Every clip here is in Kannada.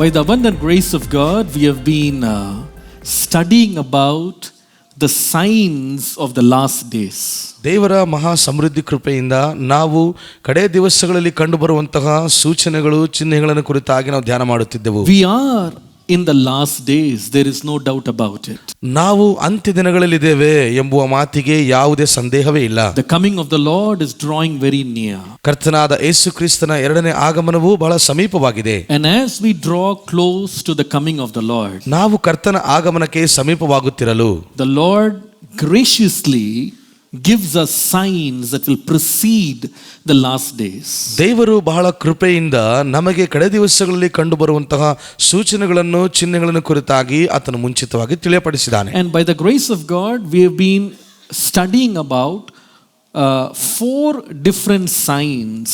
By the abundant grace of God, we have been studying about the signs of the last days. ದೇವರ ಮಹಾ ಸಮೃದ್ಧಿ ಕೃಪೆಯಿಂದ ನಾವು ಕಡೆ ದಿವಸಗಳಲ್ಲಿ ಕಂಡುಬರುವಂತಹ ಸೂಚನೆಗಳು ಚಿಹ್ನೆಗಳನ್ನು ಕುರಿತಾಗಿ ನಾವು ಧ್ಯಾನ ಮಾಡುತ್ತಿದ್ದೆವು. We are in the last days, there is no doubt about it. ನಾವು ಅಂತ್ಯ ದಿನಗಳಲ್ಲಿದ್ದೇವೆ ಎಂಬುವ ಮಾತಿಗೆ ಯಾವುದೇ ಸಂದೇಹವೇ ಇಲ್ಲ. The coming of the Lord is drawing very near. ಕರ್ತನಾದ ಯೇಸು ಕ್ರಿಸ್ತನ ಎರಡನೇ ಆಗಮನವು ಬಹಳ ಸಮೀಪವಾಗಿದೆ. And as we draw close to the coming of the Lord, ನಾವು ಕರ್ತನ ಆಗಮನಕ್ಕೆ ಸಮೀಪವಾಗುತ್ತಿರಲು the Lord graciously gives us signs that will precede the last days. ದೇವರು ಬಹಳ ಕೃಪೆಯಿಂದ ನಮಗೆ ಕಡೆ ದಿವಸಗಳಲ್ಲಿ ಕಂಡುಬರುವಂತಹ ಸೂಚನೆಗಳನ್ನು ಚಿಹ್ನೆಗಳನ್ನು ಕುರಿತಾಗಿ ಆತನು ಮುಂಚಿತವಾಗಿ ತಿಳಿಯಪಡಿಸಿದ್ದಾನೆ. And by the grace of God, we have been studying about 4 different signs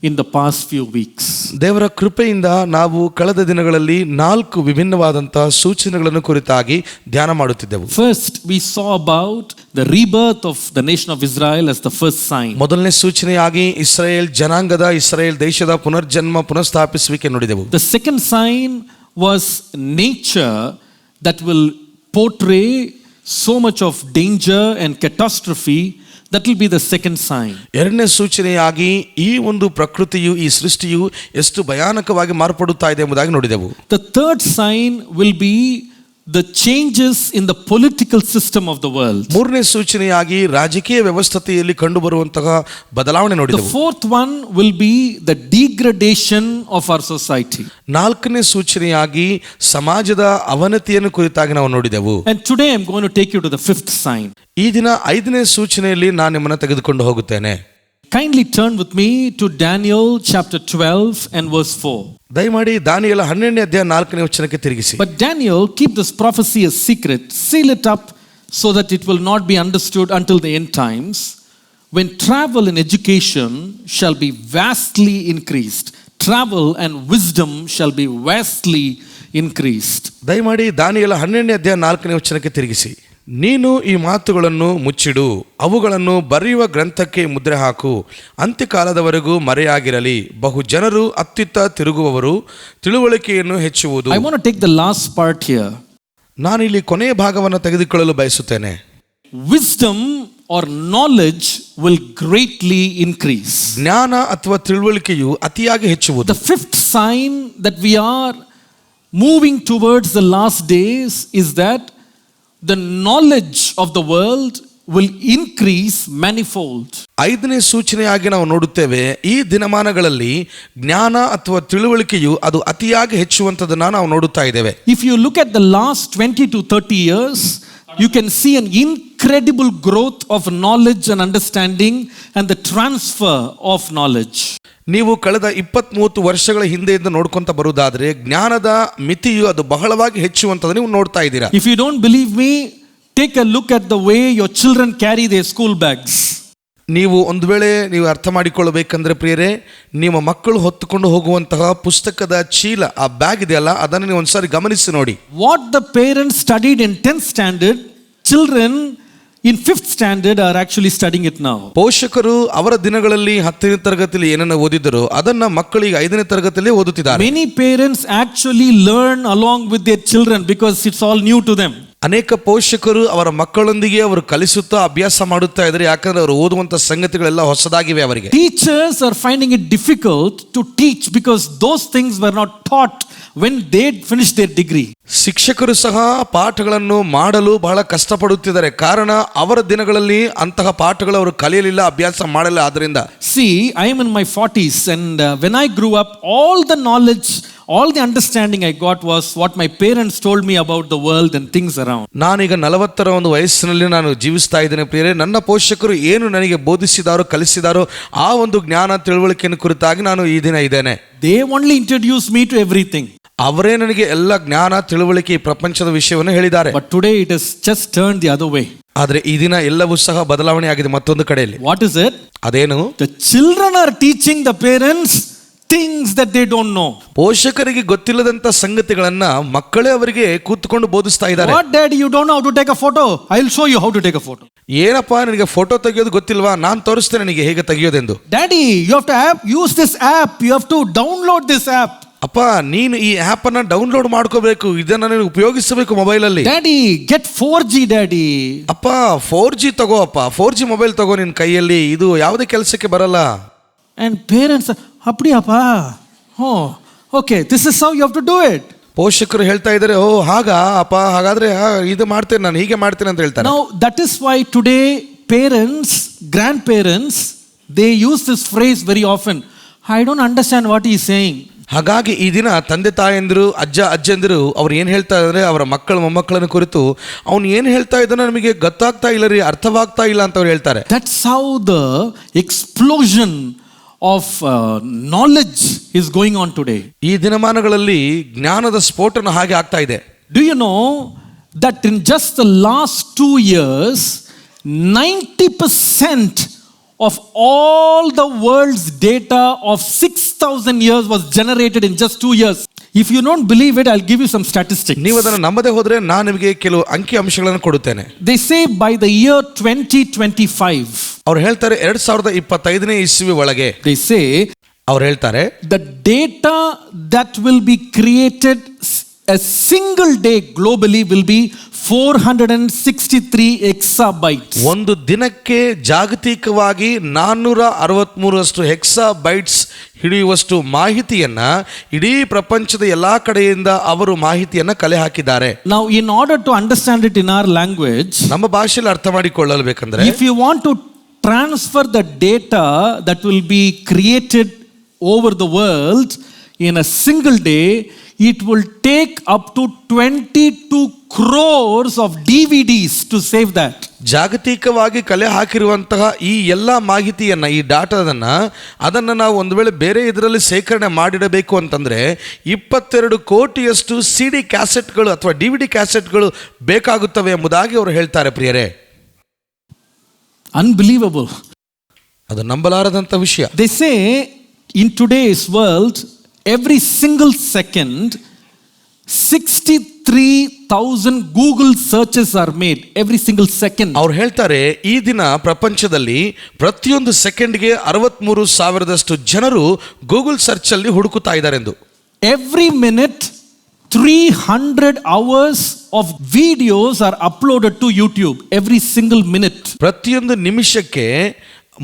in the past few weeks. ದೇವರ ಕೃಪೆಯಿಂದ ನಾವು ಕಳೆದ ದಿನಗಳಲ್ಲಿ 4 ವಿಭಿನ್ನವಾದಂತಹ ಸೂಚನೆಗಳನ್ನು ಕುರಿತಾಗಿ ಧ್ಯಾನ ಮಾಡುತ್ತಿದ್ದೆವು. First, we saw about the rebirth of the nation of Israel as the first sign. ಮೊದಲನೇ ಸೂಚನೆಯಾಗಿ ಇಸ್ರಾಯೇಲ್ ಜನಾಂಗದ ಇಸ್ರಾಯೇಲ್ ದೇಶದ ಪುನರ್ಜನ್ಮ ಪುನಃಸ್ಥಾಪಿಸುವಿಕೆ ನೋಡಿದೆವು. The second sign was nature that will portray so much of danger and catastrophe. That will be the second sign. ಎರಡನೇ ಸೂಚನೆಯಾಗಿ ಈ ಒಂದು ಪ್ರಕೃತಿಯು ಈ ಸೃಷ್ಟಿಯು ಎಷ್ಟು ಭಯಾನಕವಾಗಿ ಮಾರ್ಪಡುತ್ತಾ ಇದೆ ಎಂಬುದಾಗಿ ನೋಡಿದೆವು. The third sign will be the changes in the political system of the world. ಮೂರನೇ ಸೂಚನೆಯಾಗಿ ರಾಜಕೀಯ ವ್ಯವಸ್ಥೆಯಲ್ಲಿ ಕಂಡುಬರುವಂತಹ ಬದಲಾವಣೆ ನೋಡಿದೆವು. The fourth one will be the degradation of our society. ನಾಲ್ಕನೇ ಸೂಚನೆಯಾಗಿ ಸಮಾಜದ ಅವನತಿಯನ್ನು ಕುರಿತಾಗಿ ನಾವು ನೋಡಿದೆವು. And today I am going to take you to the fifth sign. ಈ ದಿನ 5ನೇ ಸೂಚನೆಯಲ್ಲಿ ನಾನು ನಿಮ್ಮನ್ನು ತೆಗೆದುಕೊಂಡು ಹೋಗುತ್ತೇನೆ. Kindly turn with me to Daniel chapter 12 and verse 4. ದಯಮಾಡಿ ದಾನಿಯೇಲ 12ನೇ ಅಧ್ಯಾಯ 4ನೇ ವಚನಕ್ಕೆ ತಿರುಗಿಸಿ. But Daniel, keep this prophecy a secret, seal it up so that it will not be understood until the end times, when travel and education shall be vastly increased. Travel and wisdom shall be vastly increased. ದಯಮಾಡಿ ದಾನಿಯೇಲ 12ನೇ ಅಧ್ಯಾಯ 4ನೇ ವಚನಕ್ಕೆ ತಿರುಗಿಸಿ. ನೀನು ಈ ಮಾತುಗಳನ್ನು ಮುಚ್ಚಿಡು, ಅವುಗಳನ್ನು ಬರೆಯುವ ಗ್ರಂಥಕ್ಕೆ ಮುದ್ರೆ ಹಾಕು, ಅಂತ್ಯಕಾಲದವರೆಗೂ ಮರೆಯಾಗಿರಲಿ. ಬಹು ಜನರು ಅತ್ತಿತ್ತ ತಿರುಗುವವರು, ತಿಳುವಳಿಕೆಯನ್ನು ಹೆಚ್ಚುವುದು. I want to take the last part here. ನಾನು ಇಲ್ಲಿ ಕೊನೆಯ ಭಾಗವನ್ನು ತೆಗೆದುಕೊಳ್ಳಲು ಬಯಸುತ್ತೇನೆ. Wisdom or knowledge will greatly increase. ಜ್ಞಾನ ಅಥವಾ ತಿಳುವಳಿಕೆಯು ಅತಿಯಾಗಿ ಹೆಚ್ಚುವುದು. The fifth sign that we are moving towards the last days is that the knowledge of the world will increase manifold. 5ನೇ ಸೂಚನೆಯಾಗಿ ನಾವು ನೋಡುತ್ತೇವೆ, ಈ ದಿನಮಾನಗಳಲ್ಲಿ ಜ್ಞಾನ ಅಥವಾ ತಿಳುವಳಿಕೆಯು ಅದು ಅತಿಯಾಗಿ ಹೆಚ್ಚುವಂತದನ್ನ ನಾವು ನೋಡುತ್ತಾ ಇದ್ದೇವೆ. If you look at the last 20 to 30 years, you can see an incredible growth of knowledge and understanding and the transfer of knowledge. ನೀವು ಕಳೆದ 20-30 ವರ್ಷಗಳ ಹಿಂದೆಯಿಂದ ನೋಡ್ಕೊಂತ ಬರುವುದಾದ್ರೆ ಜ್ಞಾನದ ಮಿತಿಯು ಅದು ಬಹಳವಾಗಿ ಹೆಚ್ಚುವಂತದನ್ನು ನೀವು ನೋಡ್ತಾ ಇದ್ದೀರಾ. If you don't believe me, take a look at the way your children carry their school bags. ನೀವು ಒಂದು ವೇಳೆ ನೀವು ಅರ್ಥ ಮಾಡಿಕೊಳ್ಳಬೇಕಂದ್ರೆ ಪ್ರಿಯರೇ, ನಿಮ್ಮ ಮಕ್ಕಳು ಹೊತ್ತುಕೊಂಡು ಹೋಗುವಂತಹ ಪುಸ್ತಕದ ಚೀಲ, ಆ ಬ್ಯಾಗ್ ಇದೆಯಲ್ಲ, ಅದನ್ನು ನೀವು ಒಂದ್ಸಾರಿ ಗಮನಿಸಿ ನೋಡಿ. What the parents studied in 10th standard, children in 5th standard are actually studying it now. ಪೋಷಕರು ಅವರ ದಿನಗಳಲ್ಲಿ 10ನೇ ತರಗತಿಯಲ್ಲಿ ಏನನ್ನು ಓದಿದರೋ ಅದನ್ನ ಮಕ್ಕಳಿಗೆ 5ನೇ ತರಗತಿಯಲ್ಲಿ ಓದುತ್ತಿದ್ದಾರೆ. Many parents actually learn along with their children because it's all new to them. ಅನೇಕ ಪೋಷಕರು ಅವರ ಮಕ್ಕಳೊಂದಿಗೆ ಅವರು ಕಲಿಸುತ್ತಾ ಅಭ್ಯಾಸ ಮಾಡುತ್ತಾ ಇದ್ದಾರೆ, ಯಾಕಂದ್ರೆ ಅವರು ಓದುವಂತ ಸಂಗತಿಗಳೆಲ್ಲ ಹೊಸದಾಗಿವೆ ಅವರಿಗೆ. Teachers are finding it difficult to teach because those things were not taught when they finished their degree. ಶಿಕ್ಷಕರು ಸಹ ಪಾಠಗಳನ್ನು ಮಾಡಲು ಬಹಳ ಕಷ್ಟಪಡುತ್ತಿದ್ದಾರೆ, ಕಾರಣ ಅವರ ದಿನಗಳಲ್ಲಿ ಅಂತಹ ಪಾಠಗಳು ಅವರು ಕಲಿಯಲಿಲ್ಲ, ಅಭ್ಯಾಸ ಮಾಡಲಿಲ್ಲ. ಆದ್ರಿಂದ See, I am in my 40s and when I grew up, all the knowledge, all the understanding I got was what my parents told me about the world and things around. ನಾನೀಗ 40ರ ಒಂದು ವಯಸ್ಸಿನಲ್ಲಿ ನಾನು ಜೀವಿಸ್ತಾ ಇದ್ದೇನೆ ಪ್ರಿಯರೇ. ನನ್ನ ಪೋಷಕರು ಏನು ನನಗೆ ಬೋಧಿಸಿದಾರೋ ಕಲಿಸಿದಾರೋ ಆ ಒಂದು ಜ್ಞಾನ ತಿಳುವಳಿಕೆಯನ್ನು ಕುರಿತಾಗಿ ನಾನು ಈ ದಿನ ಇದ್ದೇನೆ. They only introduced me to everything. ಅವರೇ ನನಗೆ ಎಲ್ಲ ಜ್ಞಾನ ತಿಳುವಳಿಕೆ ಈ ಪ್ರಪಂಚದ ವಿಷಯವನ್ನು ಹೇಳಿದ್ದಾರೆ. But today it has just turned the other way. ಆದ್ರೆ ಈ ದಿನ ಎಲ್ಲವೂ ಸಹ ಬದಲಾವಣೆ ಆಗಿದೆ ಮತ್ತೊಂದು ಕಡೆಯಲ್ಲಿ. What is it? ಅದೇನು? The children are teaching the parents things that they don't know. ಪೋಷಕರಿಗೆ ಗೊತ್ತಿಲ್ಲದಂತ ಸಂಗತಿಗಳನ್ನ ಮಕ್ಕಳೇ ಅವರಿಗೆ ಕೂತ್ಕೊಂಡು ಬೋಧಿಸ್ತಾ ಇದ್ದಾರೆ. What daddy, you don't know how to take a photo? I'll show you how to take a photo. ಏನಪ್ಪಾ ನಿನಗೆ ಫೋಟೋ ತೆಗೆಯೋದು ಗೊತ್ತಿಲ್ವಾ, ನಾನು ತೋರಿಸ್ತೇನೆ ನಿನಗೆ ಹೇಗೆ ತೆಗೆಯೋದೆಂದು. Daddy, you have to use this app, you have to download this app. ಅಪ್ಪ ನೀನು ಈ ಆ್ಯಪ್ ಅನ್ನ ಡೌನ್ಲೋಡ್ ಮಾಡ್ಕೋಬೇಕು, ಇದನ್ನ ನೀನು ಉಪಯೋಗಿಸಬೇಕು ಮೊಬೈಲಲ್ಲಿ. Daddy, get 4G, Daddy. ಅಪ್ಪ 4G ತಗೋ, ಅಪ್ಪ 4G ಮೊಬೈಲ್ ತಗೋ ನಿನ್ನ ಕೈಯಲ್ಲಿ, ಇದು ಯಾವುದೇ ಕೆಲಸಕ್ಕೆ ಬರಲ್ಲ. And parents, appa. Oh, okay, this is how you have to do it. ಪೋಷಕರು ಹೇಳ್ತಾ ಇದ್ದಾರೆ, ಓ ಹಾಗಾ ಅಪ್ಪ, ಹಾಗಾದ್ರೆ ಇದು ಮಾಡ್ತೇನೆ ನಾನು, ಹೀಗೆ ಮಾಡ್ತೇನೆ ಅಂತ ಹೇಳ್ತಾರೆ. Now that is why today parents, grandparents, they use this phrase very often. I don't understand what he is saying. ಹಾಗಾಗಿ ಈ ದಿನ ತಂದೆ ತಾಯಂದಿರು, ಅಜ್ಜಂದಿರು ಅವ್ರು ಏನು ಹೇಳ್ತಾ ಇದ್ದಾರೆ, ಅವರ ಮಕ್ಕಳು ಮೊಮ್ಮಕ್ಕಳನ್ನು ಕುರಿತು ಅವ್ನು ಏನು ಹೇಳ್ತಾ ಇದ್ದಾನೆ ನಮಗೆ ಗೊತ್ತಾಗ್ತಾ ಇಲ್ಲ ರೀ, ಅರ್ಥವಾಗ್ತಾ ಇಲ್ಲ ಅಂತ ಅವ್ರು ಹೇಳ್ತಾರೆ. That's how the explosion of knowledge is going on today. ಈ ದಿನಮಾನಗಳಲ್ಲಿ ಜ್ಞಾನದ ಸ್ಫೋಟನ ಹಾಗೆ ಆಗ್ತಾ ಇದೆ. Do you know that in just the last 2 years 90% of all the world's data of 6,000 years was generated in just 2 years? If you don't believe it, I'll give you some statistics. ನೀವು ಅದನ್ನು ನಂಬದೆ ಹೋದ್ರೆ ನಾನು ನಿಮಗೆ ಕೆಲವು ಅಂಕಿ ಅಂಶಗಳನ್ನು ಕೊಡುತ್ತೇನೆ. They say by the year 2025, ಅವ್ರು ಹೇಳ್ತಾರೆ 2025ನೇ ಇಸ್ವಿ ಒಳಗೆ, they say ಅವ್ರು ಹೇಳ್ತಾರೆ the data that will be created a single day globally will be 463 exabytes. ಒಂದು ದಿನಕ್ಕೆ ಜಾಗತಿಕವಾಗಿ 463 ಹೆಕ್ಸಾಬೈಟ್ಸ್ ಹಿಡಿಯುವಷ್ಟು ಮಾಹಿತಿಯನ್ನ ಇಡೀ ಪ್ರಪಂಚದ ಎಲ್ಲಾ ಕಡೆಯಿಂದ ಅವರು ಮಾಹಿತಿಯನ್ನ ಕಲೆ ಹಾಕಿದ್ದಾರೆ. Now in order to understand it in our language, ನಮ್ಮ ಭಾಷೆಯಲ್ಲಿ ಅರ್ಥ ಮಾಡಿಕೊಳ್ಳಬೇಕಂದ್ರೆ, if you want to transfer the data that will be created over the world in a single day, it will take up to 22 crores of DVDs to save that. ಜಾಗತಿಕವಾಗಿ ಕಲೆ ಹಾಕಿರುವಂತಹ ಈ ಎಲ್ಲ ಮಾಹಿತಿಯನ್ನ, ಈ ಡಾಟಾದನ್ನ, ಅದನ್ನ ನಾವು ಒಂದು ವೇಳೆ ಬೇರೆ ಇದರಲ್ಲಿ ಸೇಕರಣೆ ಮಾಡಿಡಬೇಕು ಅಂತಂದ್ರೆ 22 ಕೋಟಿಯಷ್ಟು CD ಕ್ಯಾಸೆಟ್ಗಳು ಅಥವಾ DVD ಕ್ಯಾಸೆಟ್ಗಳು ಬೇಕಾಗುತ್ತವೆ ಎಂಬುದಾಗಿ ಅವರು ಹೇಳ್ತಾರೆ. ಪ್ರಿಯರೇ, unbelievable. ಅದು ನಂಬಲಾರದಂತ ವಿಷಯ. They say in today's world every single second 63,000 Google searches are made. Every single second. ಅವ್ರು ಹೇಳ್ತಾರೆ ಈ ದಿನ ಪ್ರಪಂಚದಲ್ಲಿ ಪ್ರತಿಯೊಂದು ಸೆಕೆಂಡ್ಗೆ 63,000 ಜನರು ಗೂಗಲ್ ಸರ್ಚ್ ಅಲ್ಲಿ ಹುಡುಕುತ್ತಾ ಇದ್ದಾರೆ ಎಂದು. Every minute 300 hours of videos are uploaded to YouTube. Every single minute. ಪ್ರತಿಯೊಂದು ನಿಮಿಷಕ್ಕೆ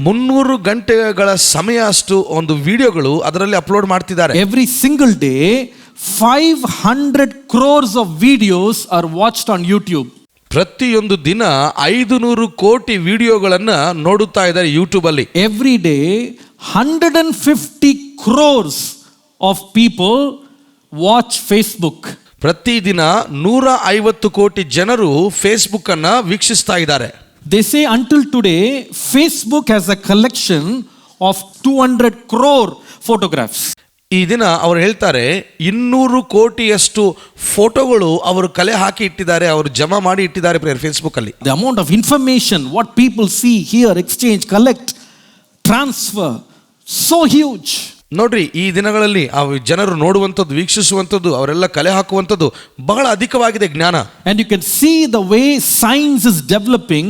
300 ಗಂಟೆಗಳ ಸಮಯ ಅಷ್ಟು ಒಂದು ವಿಡಿಯೋಗಳು ಅದರಲ್ಲಿ ಅಪ್ಲೋಡ್ ಮಾಡ್ತಿದ್ದಾರೆ. Every single day 500 crores of videos are watched on YouTube. ಪ್ರತಿಯೊಂದು ದಿನ 500 ಕೋಟಿ ವಿಡಿಯೋಗಳನ್ನ ನೋಡುತ್ತಾ ಇದ್ದಾರೆ ಯೂಟ್ಯೂಬ್ ಅಲ್ಲಿ. Every day 150 crores of people watch Facebook. ಪ್ರತಿದಿನ 150 ಕೋಟಿ ಜನರು ಫೇಸ್ಬುಕ್ ಅನ್ನ ವೀಕ್ಷಿಸ್ತಾ ಇದ್ದಾರೆ. They say until today Facebook has a collection of 200 crore photographs. ಈ ದಿನ ಅವರು ಹೇಳ್ತಾರೆ 200 ಕೋಟಿಯಷ್ಟು ಫೋಟೋಗಳು ಅವರು ಕಲೆ ಹಾಕಿ ಇಟ್ಟಿದ್ದಾರೆ, ಅವರು ಜಮಾ ಮಾಡಿ ಇಟ್ಟಿದ್ದಾರೆ ಫೇಸ್ಬುಕ್ ಅಲ್ಲಿ. The amount of information what people see, hear, exchange, collect, transfer, so huge. ನೋಡ್ರಿ, ಈ ದಿನಗಳಲ್ಲಿ ಆ ಜನರು ನೋಡುವಂಥದ್ದು, ವೀಕ್ಷಿಸುವಂಥದ್ದು, ಅವರೆಲ್ಲ ಕಲೆ ಹಾಕುವಂಥದ್ದು ಬಹಳ ಅಧಿಕವಾಗಿದೆ ಜ್ಞಾನ. And you can see the way science is developing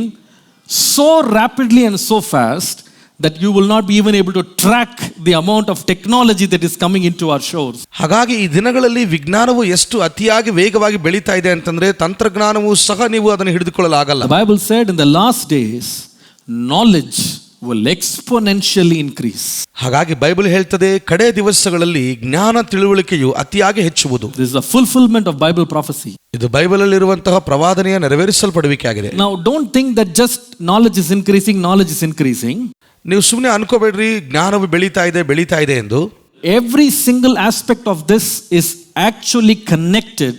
so rapidly and so fast that you will not be even able to track the amount of technology that is coming into our shores. ಹಾಗಾಗಿ ಈ ದಿನಗಳಲ್ಲಿ ವಿಜ್ಞಾನವು ಎಷ್ಟು ಅತಿಯಾಗಿ ವೇಗವಾಗಿ ಬೆಳೀತಾ ಇದೆ ಅಂತಂದ್ರೆ ತಂತ್ರಜ್ಞಾನವು ಸಹ ನೀವು ಅದನ್ನು ಹಿಡಿದುಕೊಳ್ಳಲಾಗಲ್ಲ. The Bible said in the last days knowledge will exponentially increase. ಹಾಗಾಗಿ ಬೈಬಲ್ ಹೇಳ್ತದೆ ಕಡೆ ದಿವಸಗಳಲ್ಲಿ ಜ್ಞಾನ ತಿಳುವಳಿಕೆಯು ಅತಿಯಾಗಿ ಹೆಚ್ಚುವುದು. This is a fulfillment of Bible prophecy. ಇದು ಬೈಬಲ್ ಅಲ್ಲಿ ಇರುವಂತಹ ಪ್ರವಾದನೆಯ ನೆರವೇರಿಸಲ್ಪಡುವಿಕೆ ಆಗಿದೆ. Now don't think that just knowledge is increasing. ನೀವು ಸುಮ್ಮನೆ ಅನ್ಕೋಬೇಡ್ರಿ ಜ್ಞಾನವು ಬೆಳೀತಾ ಇದೆ ಎಂದು. Every single aspect of this is actually connected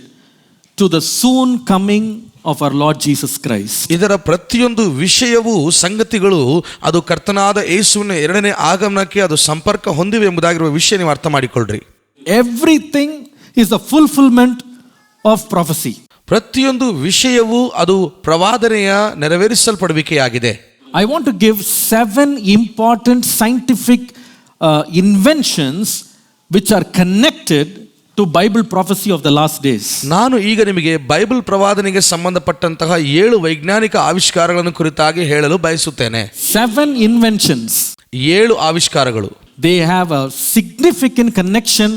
to the soon coming of our Lord Jesus Christ. ಇದರ ಪ್ರತಿಯೊಂದು ವಿಷಯವೂ ಸಂಗತಿಗಳು ಅದು ಕರ್ತನಾದ ಯೇಸುವಿನ ಎರಡನೇ ಆಗಮನಕ್ಕೆ ಅದು ಸಂಪರ್ಕ ಹೊಂದಿವೆ ಎಂಬುದಾಗಿರುವ ವಿಷಯ ನೀವು ಅರ್ಥ ಮಾಡಿಕೊಳ್ಳ್ರಿ. Everything is a fulfillment of prophecy. ಪ್ರತಿಯೊಂದು ವಿಷಯವೂ ಅದು ಪ್ರವಾದನೆಯ ನೆರವೇರಿಸಲ್ಪಡುವಿಕೆಯಾಗಿದೆ. I want to give 7 important scientific inventions which are connected to Bible prophecy of the last days. ನಾನು ಈಗ ನಿಮಗೆ ಬೈಬಲ್ ಪ್ರವಾದನೆಗೆ ಸಂಬಂಧಪಟ್ಟಂತಹ 7 ವೈಜ್ಞಾನಿಕ ಆವಿಷ್ಕಾರಗಳನ್ನು ಕುರಿತಾಗಿ ಹೇಳಲು ಬಯಸುತ್ತೇನೆ. 7 inventions. 7 ಆವಿಷ್ಕಾರಗಳು. They have a significant connection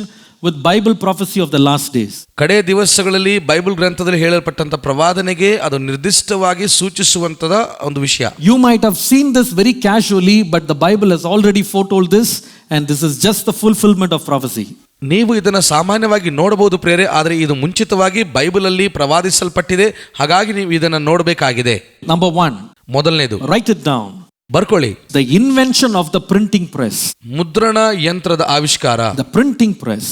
with Bible prophecy of the last days. ಕಡೆ ದಿವಸಗಳಲ್ಲಿ ಬೈಬಲ್ ಗ್ರಂಥದಲ್ಲಿ ಹೇಳಲ್ಪಟ್ಟಂತ ಪ್ರವಾದನೆಗೆ ಅದು ನಿರ್ದಿಷ್ಟವಾಗಿ ಸೂಚಿಸುವಂತದ ಒಂದು ವಿಷಯ. You might have seen this very casually, but the Bible has already foretold this, and this is just the fulfillment of prophecy. ನೀವು ಇದನ್ನು ಸಾಮಾನ್ಯವಾಗಿ ನೋಡಬಹುದು ಪ್ರಿಯರೇ, ಆದರೆ ಇದು ಮುಂಚಿತವಾಗಿ ಬೈಬಲ್ ಅಲ್ಲಿ ಪ್ರವಾದಿಸಲ್ಪಟ್ಟಿದೆ, ಹಾಗಾಗಿ ನೀವು ಇದನ್ನು ನೋಡಬೇಕಾಗಿದೆ. Number 1, ಮೊದಲನೇದು, write it down. ಬರ್ಕೊಳ್ಳಿ. The invention of the printing press. ಮುದ್ರಣ ಯಂತ್ರದ ಆವಿಷ್ಕಾರ. The printing press.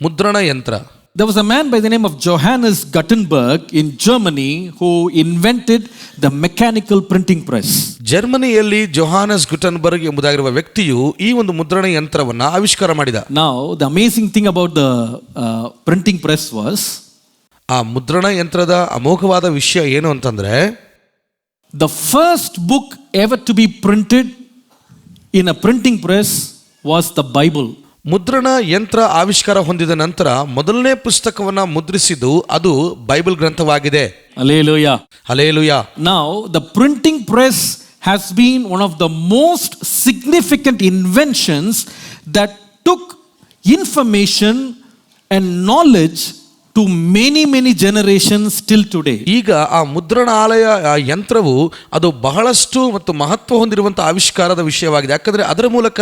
ಮುದ್ರಣ ಯಂತ್ರ. There was a man by the name of Johannes Gutenberg in Germany who invented the mechanical printing press. ಜರ್ಮನಿಯಲ್ಲಿ ಜೋಹಾನಸ್ ಗುಟನ್ಬರ್ಗ್ ಎಂಬುದಾಗಿರುವ ವ್ಯಕ್ತಿಯು ಈ ಒಂದು ಮುದ್ರಣ ಯಂತ್ರವನ್ನು ಆವಿಷ್ಕಾರ ಮಾಡಿದ. Now the amazing thing about the printing press was, ಆ ಮುದ್ರಣ ಯಂತ್ರದ ಅಮೋಘವಾದ ವಿಷಯ ಏನು ಅಂತಂದ್ರೆ, the first book ever to be printed in a printing press was the Bible. ಮುದ್ರಣ ಯಂತ್ರ ಆವಿಷ್ಕಾರ ಹೊಂದಿದ ನಂತರ ಮೊದಲನೇ ಪುಸ್ತಕವನ್ನ ಮುದ್ರಿಸಿದ್ದು ಅದು Bible ಗ್ರಂಥವಾಗಿದೆ. Hallelujah. Hallelujah. Now the printing press has been one of the most significant inventions that took information and knowledge to many generations till today. ಈಗ ಆ ಮುದ್ರಣಾಲಯ ಯಂತ್ರವು ಅದು ಬಹಳಷ್ಟು ಮತ್ತು ಮಹತ್ವ ಹೊಂದಿರುವಂತಹ ಆವಿಷ್ಕಾರದ ವಿಷಯವಾಗಿದೆ. ಯಾಕಂದ್ರೆ ಅದರ ಮೂಲಕ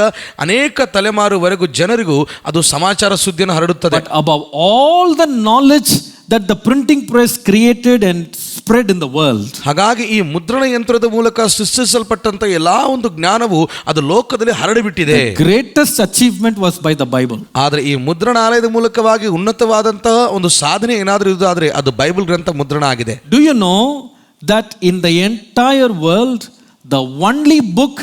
ಅನೇಕ ತಲೆಮಾರುವರೆಗೂ ಜನರಿಗೂ ಅದು ಸಮಾಚಾರ ಸುದ್ದಿಯನ್ನು ಹರಡುತ್ತದೆ. But above all the knowledge that the printing press created and spread in the world, ಹಾಗಾಗಿ ಈ ಮುದ್ರಣ ಯಂತ್ರದ ಮೂಲಕ ಸೃಷ್ಟಿಸಲ್ಪಟ್ಟಂತ ಎಲ್ಲಾ ಒಂದು ಜ್ಞಾನವು ಅದು ಲೋಕದಲ್ಲಿ ಹರಡಿಬಿಟ್ಟಿದೆ. the greatest achievement was by the Bible. ಆದ್ರೆ ಈ ಮುದ್ರಣಾಲಯದ ಮೂಲಕವಾಗಿ ಉನ್ನತವಾದಂತಹ ಒಂದು ಸಾಧನೆ ಏನಾದರೂ ಇರುವುದಾದ್ರೆ ಅದು ಬೈಬಲ್ ಗ್ರಂಥ ಮುದ್ರಣ ಆಗಿದೆ. Do you know that in the entire world the only book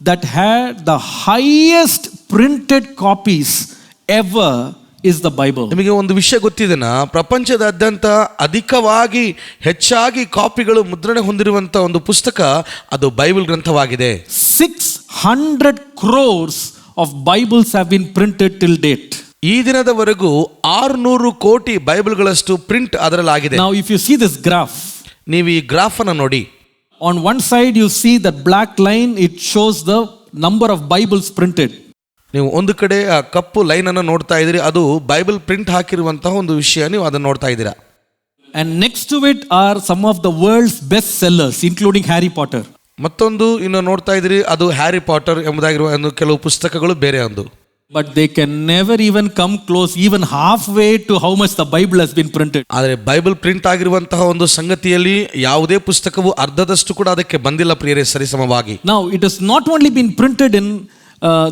that had the highest printed copies ever is the Bible? ನಿಮಗೆ ಒಂದು ವಿಷಯ ಗೊತ್ತಿದೆನಾ? ಪ್ರಪಂಚದಾದ್ಯಂತ ಅಧಿಕವಾಗಿ ಹೆಚ್ಚಾಗಿ ಕಾಪಿಗಳು ಮುದ್ರಣ ಹೊಂದಿರುವಂತ ಒಂದು ಪುಸ್ತಕ ಅದು Bible ಗ್ರಂಥವಾಗಿದೆ. 600 crores of Bibles have been printed till date. ಈ ದಿನದವರೆಗೂ 600 ಕೋಟಿ ಬೈಬಲ್ಗಳಷ್ಟು print ಅದರಲ್ಲಾಗಿದೆ. Now if you see this graph, ನೀವು ಈ ಗ್ರಾಫ್ ಅನ್ನು ನೋಡಿ. on one side you see that black line, it shows the number of Bibles printed. ನೀವು ಒಂದು ಕಡೆ ಆ ಕಪ್ಪು ಲೈನ್ ಅನ್ನು ನೋಡ್ತಾ ಇದ್ದೀರಿ, ಅದು ಬೈಬಲ್ ಪ್ರಿಂಟ್ ಹಾಕಿರುವಂತಹ ಒಂದು ವಿಷಯ, ನೀವು ಅದನ್ನು ನೋಡ್ತಾ ಇದ್ದೀರಾ. And next to it are some of the world's best sellers including Harry Potter. ಮತ್ತೊಂದು ಇನ್ನು ನೋಡ್ತಾ ಇದ್ದೀರಿ, ಅದು ಹ್ಯಾರಿ ಪಾಟರ್ ಎಂಬುದಾಗಿರುವ ಒಂದು ಕೆಲವು ಪುಸ್ತಕಗಳು ಬೇರೆ ಒಂದು. But they can never even come close, even halfway to how much the Bible has been printed. ಆದರೆ ಬೈಬಲ್ ಪ್ರಿಂಟ್ ಆಗಿರುವಂತಹ ಒಂದು ಸಂಗತಿಯಲ್ಲಿ ಯಾವುದೇ ಪುಸ್ತಕವು ಅರ್ಧದಷ್ಟು ಕೂಡ ಅದಕ್ಕೆ ಬಂದಿಲ್ಲ ಪ್ರಿಯರೇ, ಸರಿಸಮವಾಗಿ. Now it has not only been printed in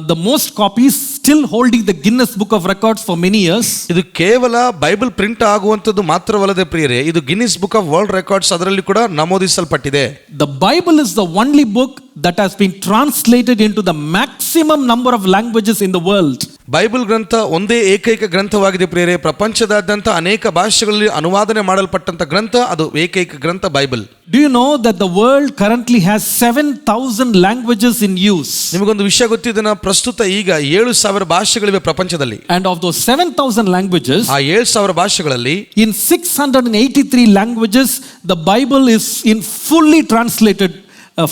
the most copies, still holding the Guinness Book of Records for many years. ಇದು ಕೇವಲ ಬೈಬಲ್ ಪ್ರಿಂಟ್ ಆಗುವಂತದ್ದು ಮಾತ್ರವಲ್ಲದೆ ಪ್ರಿಯರೇ, ಇದು Guinness book of world records ಅದರಲ್ಲಿ ಕೂಡ ನಮೂದಿಸಲ್ಪಟ್ಟಿದೆ. The Bible is the only book that has been translated into the maximum number of languages in the world. Bible ಗ್ರಂಥ ಒಂದೇ ಏಕೈಕ ಗ್ರಂಥವಾಗಿದೆ ಪ್ರಿಯರೇ, ಪ್ರಪಂಚದಾದ್ಯಂತ ಅನೇಕ ಭಾಷೆಗಳಲ್ಲಿ ಅನುವಾದನೆ ಮಾಡಲ್ಪಟ್ಟಂತ ಗ್ರಂಥ ಅದು ಏಕೈಕ ಗ್ರಂಥ Bible. Do you know that the world currently has 7,000 languages in use? ನಿಮಗೊಂದು ವಿಷಯ ಗೊತ್ತಿದೆನಾ? ಪ್ರಸ್ತುತ ಈಗ 7,000 ಭಾಷೆಗಳಿವೆ ಪ್ರಪಂಚದಲ್ಲಿ. And of those 7,000 languages, ಆ 7,000 ಭಾಷೆಗಳಲ್ಲಿ in 683 languages the Bible is in fully translated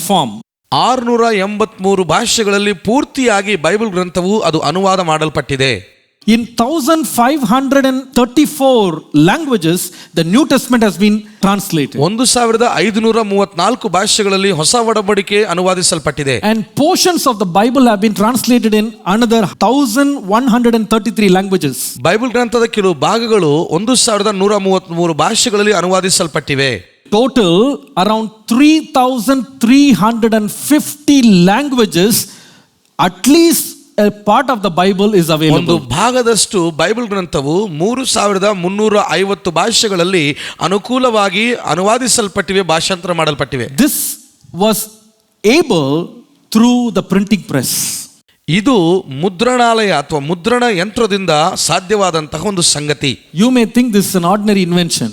form. 683 ಭಾಷೆಗಳಲ್ಲಿ ಪೂರ್ತಿಯಾಗಿ ಬೈಬಲ್ ಗ್ರಂಥವು ಅದು ಅನುವಾದ ಮಾಡಲ್ಪಟ್ಟಿದೆ. In 1534 languages the New Testament has been translated. 1534 ಭಾಷೆಗಳಲ್ಲಿ ಹೊಸ ಒಡಂಬಡಿಕೆ ಅನುವಾದಿಸಲ್ಪಟ್ಟಿದೆ. And portions of the Bible have been translated in another 1133 languages. Bible ಗ್ರಂಥದ ಕೆಲವು ಭಾಗಗಳು 1133 ಭಾಷೆಗಳಲ್ಲಿ ಅನುವಾದಿಸಲ್ಪಟ್ಟಿವೆ. Total around 3,350 languages, at least a part of the Bible is ಒಂದು available. ಭಾಗದಷ್ಟು ಬೈಬಲ್ ಗ್ರಂಥವು 3,350 ಭಾಷೆಗಳಲ್ಲಿ ಅನುಕೂಲವಾಗಿ ಅನುವಾದಿಸಲ್ಪಟ್ಟಿವೆ, ಭಾಷಾಂತರ ಮಾಡಲ್ಪಟ್ಟಿವೆ. This was able through the printing press. ಇದು ಮುದ್ರಣಾಲಯ ಅಥವಾ ಮುದ್ರಣ ಯಂತ್ರದಿಂದ ಸಾಧ್ಯವಾದಂತಹ ಒಂದು ಸಂಗತಿ. You may think this is an ordinary invention.